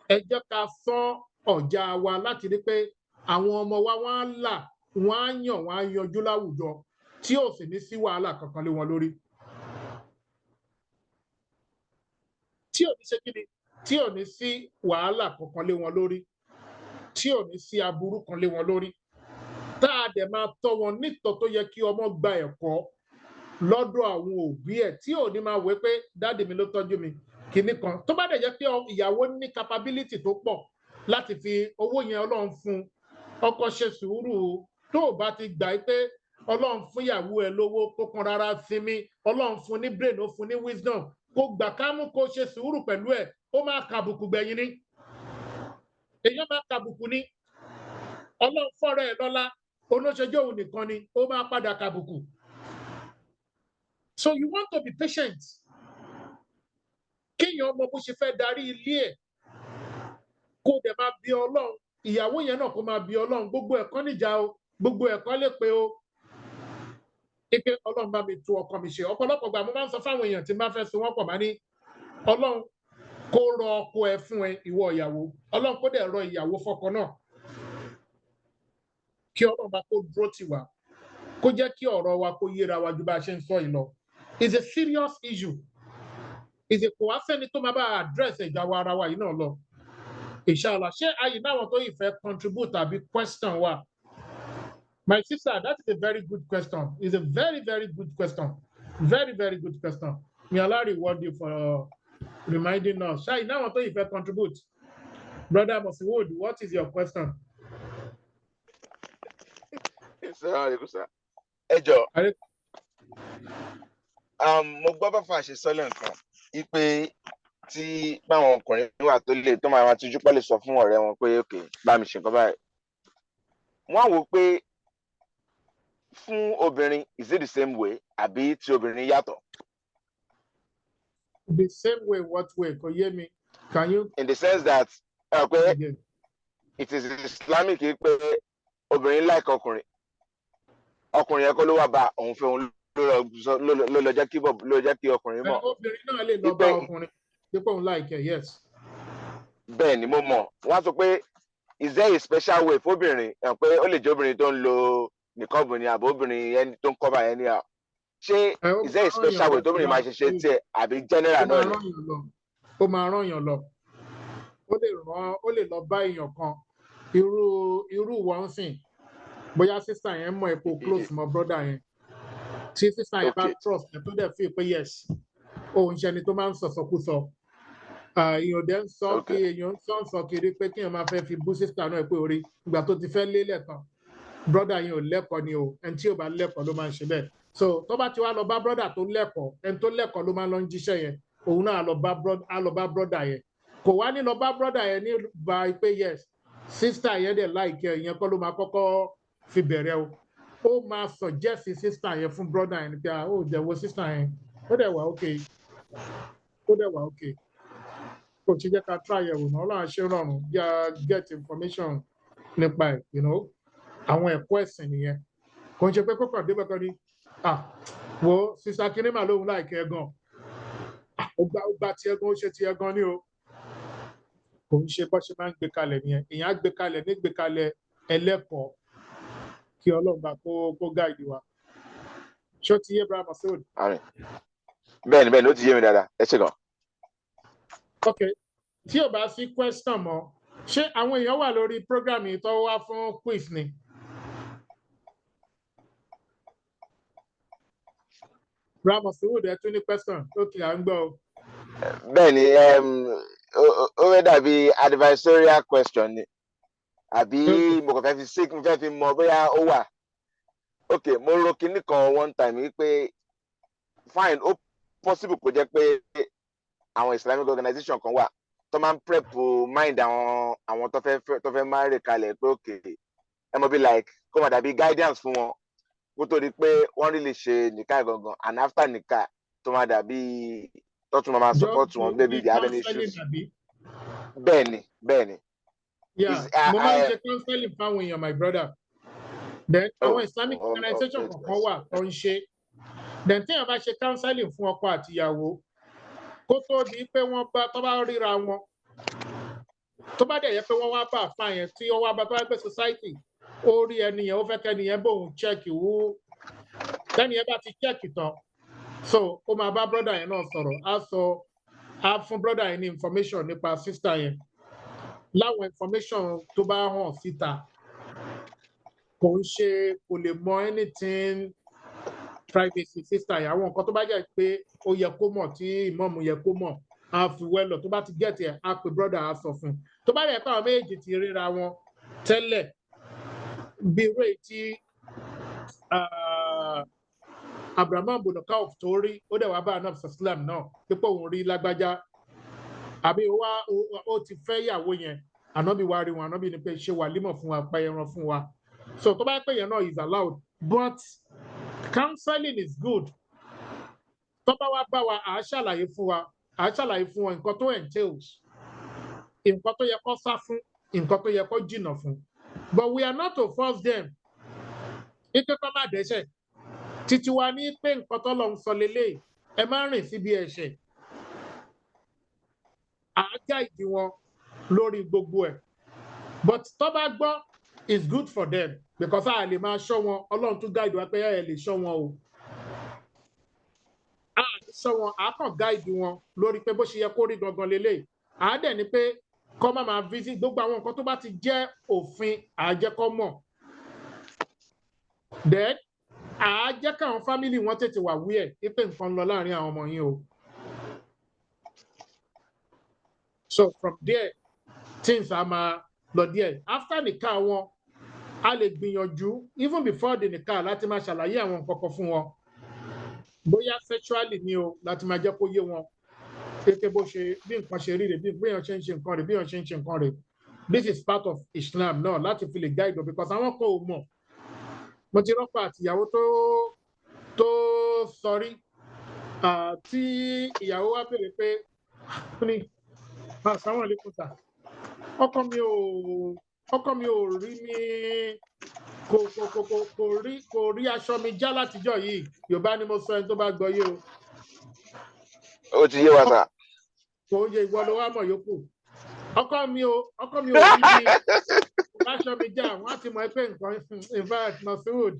Ẹ jẹ́ ká sán ọ̀já wa láti rí pé àwọn ọmọ wa wọ́n á là, wọ́n á yàn, wọ́n á yanjú láwùjọ tí ò sì ní sí wàhálà kankan lé wọn lórí. Tí ò ní ṣe kí ni? Tí ò ní sí wàhálà kankan lé wọn lórí. Tí ò ní sí aburú kan lé wọn lórí. Tá a dẹ̀ máa tọ́ wọn nítọ́ tó yẹ kí ọmọ gba ẹ̀kọ́ lọ́dọ̀ àwọn òbí ẹ̀ tí ò ní máa wé pé dáàdì mi ló tọ́jú mi kìíní kan. Tó bá dẹ̀ jẹ́ pé ìyàwó ní capability tó pọ̀ láti fi owó yẹn Ọlọ́run fún, ọkọ ṣe sùúrù. Tó o bá ti gbà pé Ọlọ́run fún ìyàwó ẹ lówó kó kan rárá sinmi, Ọlọ́run fún ní brain, ó fún ní wisdom, kó gbà kámú kó ṣe sùúrù pẹ̀lú ẹ̀, ó máa kàbùkù gbẹ̀yìn ni. Èèyàn máa kàbùkù ni. Ọlọ́run fọ́rọ̀ ẹ̀ lọ́lá, olóṣèjọ́ òun nìkan ni, ó máa padà kàbùkù. So you want to be patient. Kéèyàn ọmọ bó ṣe fẹ́ darí ilé ẹ̀, kó dẹ̀ máa bí Ọlọ́run. Ìyàwó yẹn náà kó máa bí Ọlọ́run. Gbogbo ẹ̀kọ́ níjà o, gbogbo ẹ̀kọ́ lè pe o. Ike Ọlọ́run bá mi tú ọkọ mi ṣe. Ọ̀pọ̀lọpọ̀ gbà mo máa ń sọ fáwọn èèyàn tí n bá fẹ́ so wọ́n pọ̀ máa ní Ọlọ́run kó rọ ọkọ ẹ fún ẹ, ìwọ ìyàwó. Ọlọ́run kó dẹ̀ rọ ìyàwó fọ́kọ náà. Kí Ọlọ́run bá kó dúró tì wá. Kó jẹ́ kí ọ̀rọ̀ wa kó yéra wa ju bá a ṣe ń sọ yìí lọ. It's a serious issue. Kò wá sẹ́ni tó máa bá address ìjà wa ara wa yìí náà lọ. Inshallah, ṣé ayé náwọn tó yìí fẹ́ contribute tàbí question wa? My sister, that is a very good question. It's a very, very good question. Very, very good question. May Allah reward you for reminding us. Ṣé ayé náwọn tó yìí fẹ́ contribute? Brother Mosiwood, what is your question? Ẹ jọ̀ọ́, mo gbọ́ bá fà ṣe sọ́lẹ̀ nǹkan ipe tí báwọn ọkùnrin wà tó lè tó máa tijú pẹ́ lè sọ fún ọ̀rẹ́ wọn pé òkè bá mi ṣe nǹkan báyìí. Wọ́n wò pé fún obìnrin is it the same way àbí tí obìnrin yàtọ̀? The same way, what way? Kò yé mi. Can you? In the sense that it is Islamic pé obìnrin like ọkùnrin yẹn kọ́ ló wà bá òun fẹ́ òun ló lọ jẹ́ kí ọkùnrin mọ̀. Obìnrin náà lè lọ bá ọkùnrin dípò òun láìkẹ́, yes. Bẹ́ẹ̀ ni mo mọ̀, wọ́n á sọ pé is there a special way fóbìnrin pé ó lè jẹ́ obìnrin tó ń lo nìkan obìnrin àbí obìnrin tó ń cover ẹni à. Ṣé is there a special way tóbìnrin máa ṣe tiẹ̀ àbí general náà ni? Ó máa rán yàn lọ. Ó lè lọ bá èèyàn kan irú wọn sìn. Bóyá sísá yẹn mọ̀ epo close mọ́ brother yẹn. Tí sísá yẹn bá trust ẹ̀ tó dẹ̀ fi pé yes, òun ṣe ni tó máa ń sọ̀sọ̀kúsọ. Èèyàn dẹ̀ ń sọ kí èèyàn ń sọ kiri pé kí èèyàn máa fẹ́ fi bú sísá náà pé orí ìgbà tó ti fẹ́ lélẹ̀ tán. Brother yẹn ò lẹ́kọ̀ọ́ ni o, ẹni tí ò bá lẹ́kọ̀ọ́ ló máa ń ṣe bẹ́ẹ̀. So tó bá ti wá lọ bá brother tó lẹ́kọ̀ọ́, ẹni tó lẹ́kọ̀ọ́ ló máa ń lọ ń jíṣẹ́ yẹn. Òun náà á lọ bá brother yẹn. Kò wá ní lọ bá brother yẹn ní bá pé yes, sísá yẹn dẹ̀ láìkẹ́ ìyẹn kọ́ ló máa kọ́kọ́ fi bẹ̀rẹ̀ o. Ó máa suggest sister yẹn fún brother yẹn pé ó jẹ́wọ́ sister yẹn ó dẹ̀ wà okay, kò tí jẹ́ ká try ẹ̀wò náà Ọlọ́run ṣe rọrùn yá get information nípa ẹ̀, àwọn ẹ̀kọ́ ẹ̀sìn nìyẹn. Kò ń ṣe pé kókò débẹ̀ kan ní wo sister kìíní mà lóhun láìkẹ́ gan, ó gba tiẹ̀ gan, ó ṣe tiẹ̀ gan ni o. Kò ń ṣe bó ṣe máa ń gbé kalẹ̀ nìyẹn. Èèyàn á gbé kalẹ̀ ní gbé kalẹ̀ ẹlẹ́kọ̀ọ́ kí Ọlọ́run bá kó gáìdì wa. Ṣé ó ti yé Brother Masood? Bẹ́ẹ̀ni ó ti yé mi dáadáa. Ẹ ṣé gan. Ok, tí ò bá sí question mọ́, ṣé àwọn èèyàn wà lórí program yìí tó wá fún quiz ni? Brother Masood, ẹ tún ní question? Ok, à ń gbọ́ o. Bẹ́ẹ̀ni, ó fẹ́ dàbí advisory question ni. Àbí mo kàn fẹ́ fi mọ bóyá ó wà. Ok, mo ro kinní kan one time wípé fine, ó possible kó jẹ́ pé àwọn Islamic organization kan wà tó máa ń prep mind àwọn tó fẹ́ máa rè kalẹ̀ pé ok, ẹ mọ̀ bí like kó máa dàbí guidance fún wọn kó tó di pé wọ́n rí lè ṣe nìka gangan and after nìka tó máa dàbí tó tún máa support wọn baby they have any issues. Bẹ́ẹ̀ni. Yeah, mo máa ń ṣe counseling fáwọn èèyàn, my brother. Then àwọn Islamic organization kankan wà tó ń ṣe. Then tí èèyàn bá ṣe counseling fún ọkọ àti ìyàwó, kó tó di pé wọ́n bá tó bá ríra wọn tó bá dẹ̀ yẹ pé wọ́n wá bá àfa yẹn tí ó wá bá tó bá gbé society ó rí ẹni yẹn ó fẹ́ kẹ́ni yẹn bóun chẹ́ẹ̀kì wú tẹ́ni yẹn bá ti chẹ́ẹ̀kì tán so ó máa bá brọ́dà yẹn náà sọ̀rọ̀ á fún brọ́dà yẹn ní information nípa sister yẹn láwọn information tó bá hàn síta kò ń ṣe kò lè mọ anything privacy sister yẹn àwọn nǹkan tó bá jẹ́ pé ó yẹ kó mọ̀ tí ìmọ̀ọ́mù yẹ kó mọ̀ á fi wẹ́lọ̀ tó bá ti gẹ̀ẹ́tì ẹ̀ á pe brọ́dà á sọ fún un tó bá yẹ pé àwọn méjèèjì ti ríra wọn tẹ́lẹ̀ bí irú èyí tí Abraham Bonokauf tó rí ó dẹ̀ wá bá anab saslam náà pípọ̀ òun rí lágbájá àbí ó ti fẹ́ ìyàwó yẹn ànábì wá rí wọn ànábì ní pé ṣe wàlímọ̀ fún wa pa ẹran fún wa so tó bá yẹ pé yẹn náà is allowed but counseling is good tó bá wá bá wa à á ṣàlàyé fún wọn nǹkan tó entails nǹkan tó yẹ kó sá fún nǹkan tó yẹ kó jìnnà fún but we are not to force them ike kó má dẹ́ṣẹ̀ títí wa ní pé nǹkan tó lọ ń sọ lélẹ̀ ẹ má rìn síbi ẹ̀ṣẹ̀ à á guide wọn lórí gbogbo ẹ̀ but tó bá gbọ́ is good for them because a lè máa ṣọ́ wọn ọlọ́run tún guide wa pé ẹ lè ṣọ́ wọn o a lè ṣọ́ wọn a kàn guide wọn lórí pé bó ṣe yẹ kó rí gangan lélẹ̀ à á dẹ̀ ni pé kọ́ máa visit gbogbo àwọn nǹkan tó bá ti jẹ́ òfin à á jẹ́ kọ́ mọ̀ then à á jẹ́ káwọn family wọn tètè wà wí ẹ̀ pé nǹkan lọ láàrin àwọn ọmọ yín o so from there things are máa lọ díẹ̀ after nìka wọn a lè gbìyànjú even before the nìka láti máa ṣàlàyé àwọn nǹkan kan fún wọn bóyá sexually ni o láti máa jẹ́ kó yé wọn pé bó ṣe bí nǹkan ṣe rí rè bí èèyàn ṣe ń ṣe nǹkan rè bí èèyàn ṣe ń ṣe nǹkan rè this is part of Islam náà láti fi lè guide because àwọn kan ò mọ̀ mo ti rọ́pò àtìyàwó tó sọrí tí ìyàwó wa béèrè pé ní assalamu alaikum sir ọkọ mi ò rí mi kò rí aṣọ mi já látijọ́ yìí Yorùbá ni mo sọ ẹni tó bá gbọ́ yé o. Ó ti yé wa sà. Kò yẹ ìwọ ló wá mọ̀ yòókù ọkọ mi ò rí mi aṣọ mi já wọn á ti mọ̀ pé nǹkan in fact Masood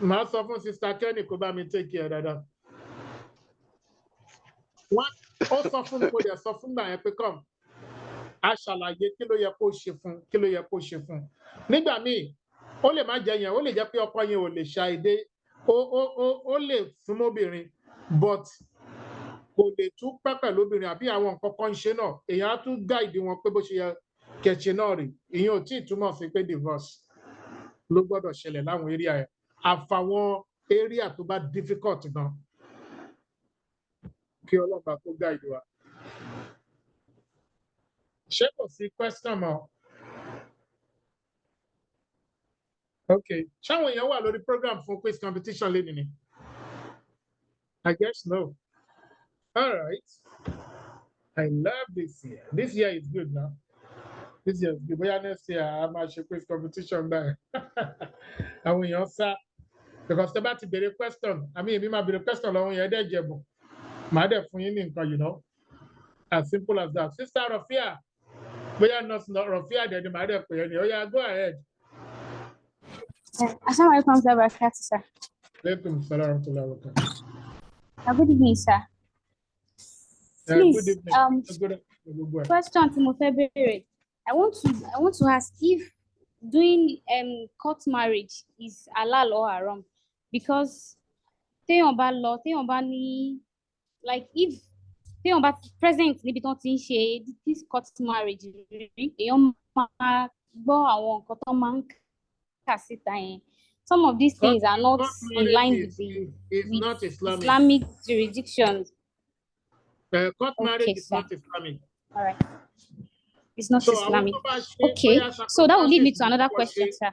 màá sọ fún sista Kenny kó bá mi take care dáadáa. Ó sọ fún mi kó dẹ̀ sọ fún gbà yẹn pé come a ṣàlàyé kí ló yẹ kó ṣe fún nígbà míì ó lè má jẹ yẹn ó lè jẹ́ pé ọkọ yẹn ò lè ṣàìdé ó lè súnmọ́bìnrin but kò lè tún pẹ́ pẹ̀lú obìnrin àbí àwọn nǹkan kan ṣe náà èèyàn á tún gáìdì wọn pé bó ṣe yẹ kẹ̀ṣe náà rí ìyẹn ò tí ì túmọ̀ sí pé divorce ló gbọ́dọ̀ ṣẹlẹ̀ láwọn area ẹ̀ àfàwọn area tó bá difficult gan kí ọlọ́pàá kó gáìdì wa. Ṣé kò sí question mọ́? Ok, ṣáwọn èèyàn wà lórí program fún quiz competition lẹ́nu ni? I guess no. All right. I love this year. This year is good now. This year is good. Bóyá next year a máa ṣe quiz competition báyìí. Àwọn èèyàn sá. Because tẹ́ bá ti béèrè question, èmi máa béèrè question lọ́wọ́ yẹn dẹ́ jẹ̀bù. Màá dẹ̀ fún yín ní nǹkan, you know. As simple as that. Sister Rafia, bóyá nurse Rafia dẹ̀ ni màá dẹ̀ pè é ní. Ó yá, go ahead. Assalamu alaikum barakatuh, sir. Alaikum salam wa rahmatullahi wa barakatuh. Good evening, sir. Please, good evening. Question to mo fẹ́ béèrè. I want to ask if doing court marriage is halal or haram, because téèyàn bá ní, like if téèyàn bá present níbi tó ti ń ṣe this court marriage èèyàn máa gbọ́ àwọn nǹkan tó máa ń kà síta yẹn. Some of these things are not in line with the Islamic jurisdictions. Court marriage is not Islamic. All right. It's not Islamic. Okay. So that will lead me to another question, sir.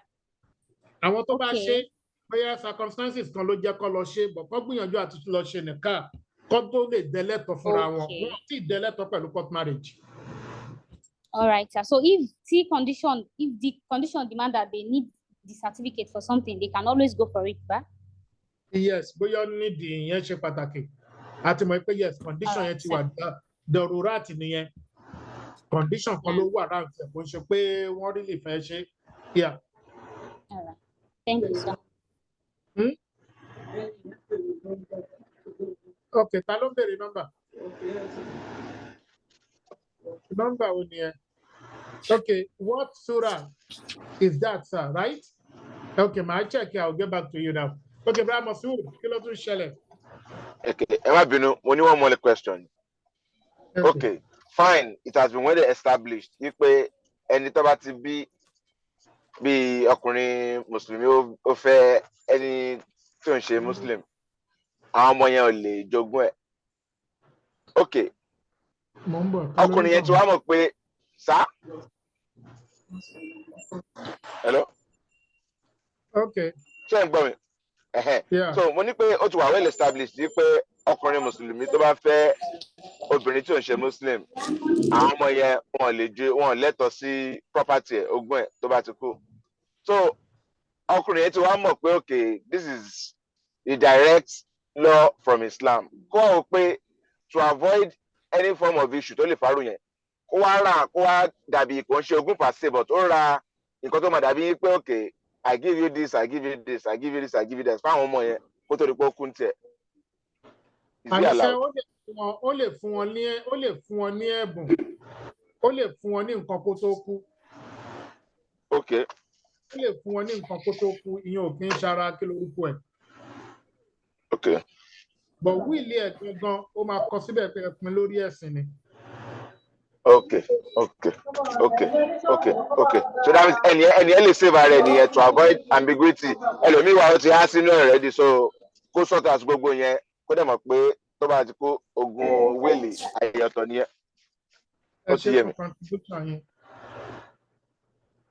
Àwọn tó bá ṣe bóyá circumstances kan ló jẹ́ kó lọ ṣe bọ̀ kó gbìyànjú àti lọ ṣe nìkan kó tó lè dẹ́lẹ́tọ̀ fúnra wọn. Wọ́n ti dẹ́lẹ́tọ̀ pẹ̀lú court marriage. All right, sir. So if the condition demand that they need the certificate for something, they can always go for it, right? Yes, bóyá nídìí ìyẹn ṣe pàtàkì. àti mọ̀ pé yes condition yẹn ti wà darurat nìyẹn condition kan ló wà ráńtì ẹ̀ kò ń ṣe pé wọ́n rí lè fẹ́ ṣe yeah. All right. Thank you, sir. Okay, ta ló ń béèrè nọ́mbà? Nọ́mbà wo ni ẹ? Okay, what surah is that, sir, right? Okay, màá check it, I'll get back to you now. Okay, Brother Masood, kí ló tún ṣẹlẹ̀? Okay, ẹ má bínú, mo ní one more question. Okay, fine, it has been well established wípé ẹni tó bá ti bí ọkùnrin mùsùlùmí ó fẹ́ ẹni tí ò ń ṣe muslim, àwọn ọmọ yẹn ò lè jogún ẹ̀. Okay, ọkùnrin yẹn tí wàá mọ̀ pé sá. Hello. Okay. Ṣé ẹ ń gbọ́ mi? So mo ní pé ó ti wà well established wípé ọkùnrin mùsùlùmí tó bá fẹ́ obìnrin tí ò ń ṣe muslim, àwọn ọmọ yẹn wọn lẹ́tọ̀ọ́ sí property ẹ̀, ogún ẹ̀ tó bá ti kú. So ọkùnrin yẹn ti wá mọ̀ pé okay, this is the direct law from Islam. Kó o pé to avoid any form of issue tó lè farú yẹn, kó wá dàbí kò ń ṣe ogún per se, but ó ra nǹkan tó máa dàbí pé okay, I give you this, I give you this, I give you this, I give you this. Fáwọn ọmọ yẹn kó tó di pé ó kún tiẹ̀. Àníṣe ó lè fún wọn ní ẹ̀bùn, ó lè fún wọn ní nǹkan kó tó kú. Okay. Ó lè fún wọn ní nǹkan kó tó kú, ìyẹn ò kí ń ṣara kí lórúkọ ẹ̀. Okay. But wíìlì ẹ̀ gangan ó máa kọ síbẹ̀ pé ẹ̀pin lórí ẹ̀sìn ni. Okay. So that means any lè save ara ẹ̀ nìyẹn to avoid ambiguity. Ẹlòmíì wà ó ti há sínú ẹ̀ ready, so kó sort out gbogbo yẹn kó dẹ̀ mọ̀ pé tó bá ti kó ogun wéèlì àyẹ̀tọ̀ nìyẹn. Ó ti yé mi.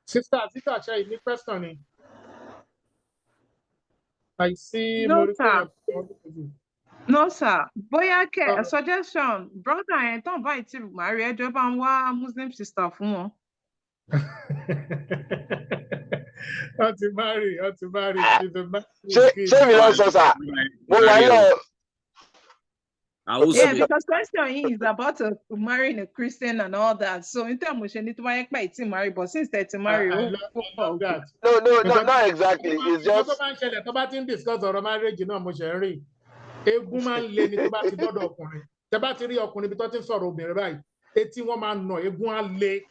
Sister ṣe ìní question ni. I see. No, sir. No, sir. Bóyá kẹ́ suggestion, brother yẹn tán báyìí tí marry ẹjọ́ bá ń wá Muslim sister fún wọn. Wọ́n ti marry. Ṣé mi lọ sọ sà? Mo wà lọ. Yeah, because question is about marrying a Christian and all that. So in terms of any to buy a marry, but since they marry, I love that. No, not exactly. It's just. Tó bá ti ń discuss ọ̀rọ̀ marriage náà mo ṣe ń rí. Egun máa ń le ni tó bá ti dọ́dọ̀ ọkùnrin. Tẹ́ bá ti rí ọkùnrin bí tó ti ń sọ̀rọ̀ obìnrin báyìí, etí wọn máa ń nà, egun á le.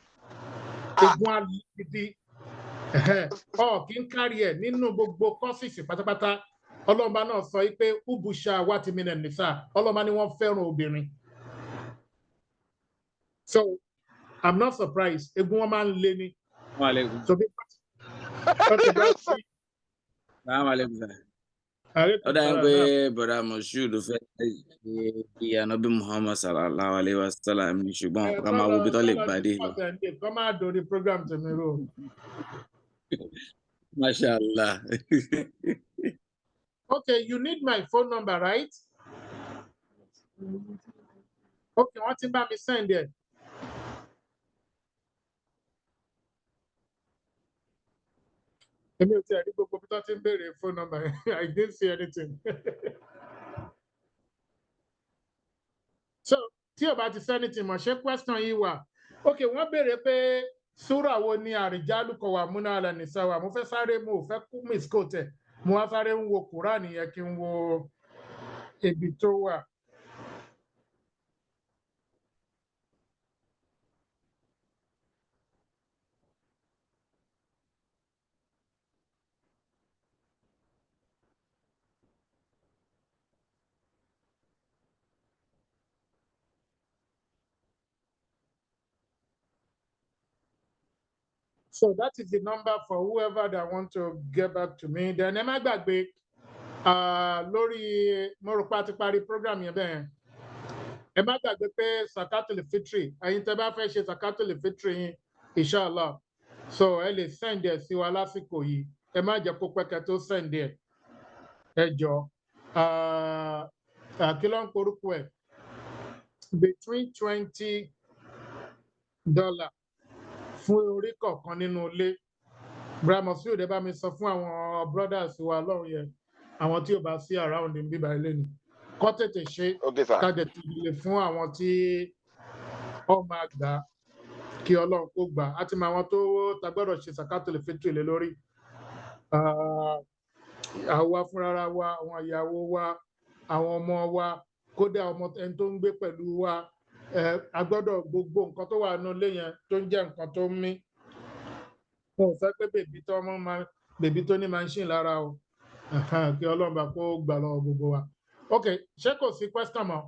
Egun á le gidi. Kì í kárí ẹ̀ nínú gbogbo courses pátápátá. Ọlọ́mọba náà sọ pé ubusha wati minen nisa. Ọlọ́mọba ni wọ́n fẹ́ràn obìnrin. So I'm not surprised. Egun wọn máa ń le ni. So bí ọ̀dà ń pé bọ̀dà Moshood fẹ́ kí Ànábì Muhammad sallallahu alayhi wa sallam ní ṣùgbọ́n ká máa wo bí tó lè gbàdé lọ. Kọ́ máa dòrí program tèmi rò. Mashallah. Okay, you need my phone number, right? Okay, wọ́n ti bá mi send it. Èmi ò tí a rí gbogbo bí tó ti ń béèrè phone number. I didn't see anything. So, tí o bá ti send anything mọ̀, ṣé question yìí wà? Okay, wọ́n béèrè pé súrà wo ni àrìjálù qawwamuna 'ala nisa wa. Mo fẹ́ sáré mo fẹ́ kú misquote ẹ̀. Mo wá sáré ń wo Quran yẹn kí n wo ibi tó wà. So that is the number for whoever that want to get back to me. Then ẹ má gbàgbé lórí mo rò pé a ti parí program yẹn bẹ́ẹ̀. Ẹ má gbàgbé pé Zakatul Fitri, ẹ̀yin tẹ́ bá fẹ́ ṣe Zakatul Fitri yín, inshallah. So ẹ lè send ẹ̀ sí wa lásìkò yìí. Ẹ má jẹ́ kó pẹ́ kẹ́ tó send ẹ̀. Ẹ jọ. Kí ló ń korúkọ ẹ̀? Between $20 fún orí kọ̀ọ̀kan nínú ilé. Brother Moshood bá mi sọ fún àwọn brothers wa lọ́run yẹn, àwọn tí ò bá sí around ní bíbá ilé ni. kọ́ tètè ṣe ká dẹ̀ tìlẹ̀ fún àwọn tí ó máa gbà kí Ọlọ́run kó gbà á ti mọ àwọn tó ta gbọ́dọ̀ ṣe sàkátò lè fẹ́tò lé lórí àwa fúnra wa àwọn ìyàwó wa àwọn ọmọ wa kódà ọmọ ẹni tó ń gbé pẹ̀lú wa a gbọ́dọ̀ gbogbo nǹkan tó wà nínú ilé yẹn tó ń jẹ́ nǹkan tó ń mí mo fẹ́ pé bèbí tó ní machine lára o kí Ọlọ́run bá kó gbà lọ́wọ́ gbogbo wa ok ṣé kò sí question mọ́.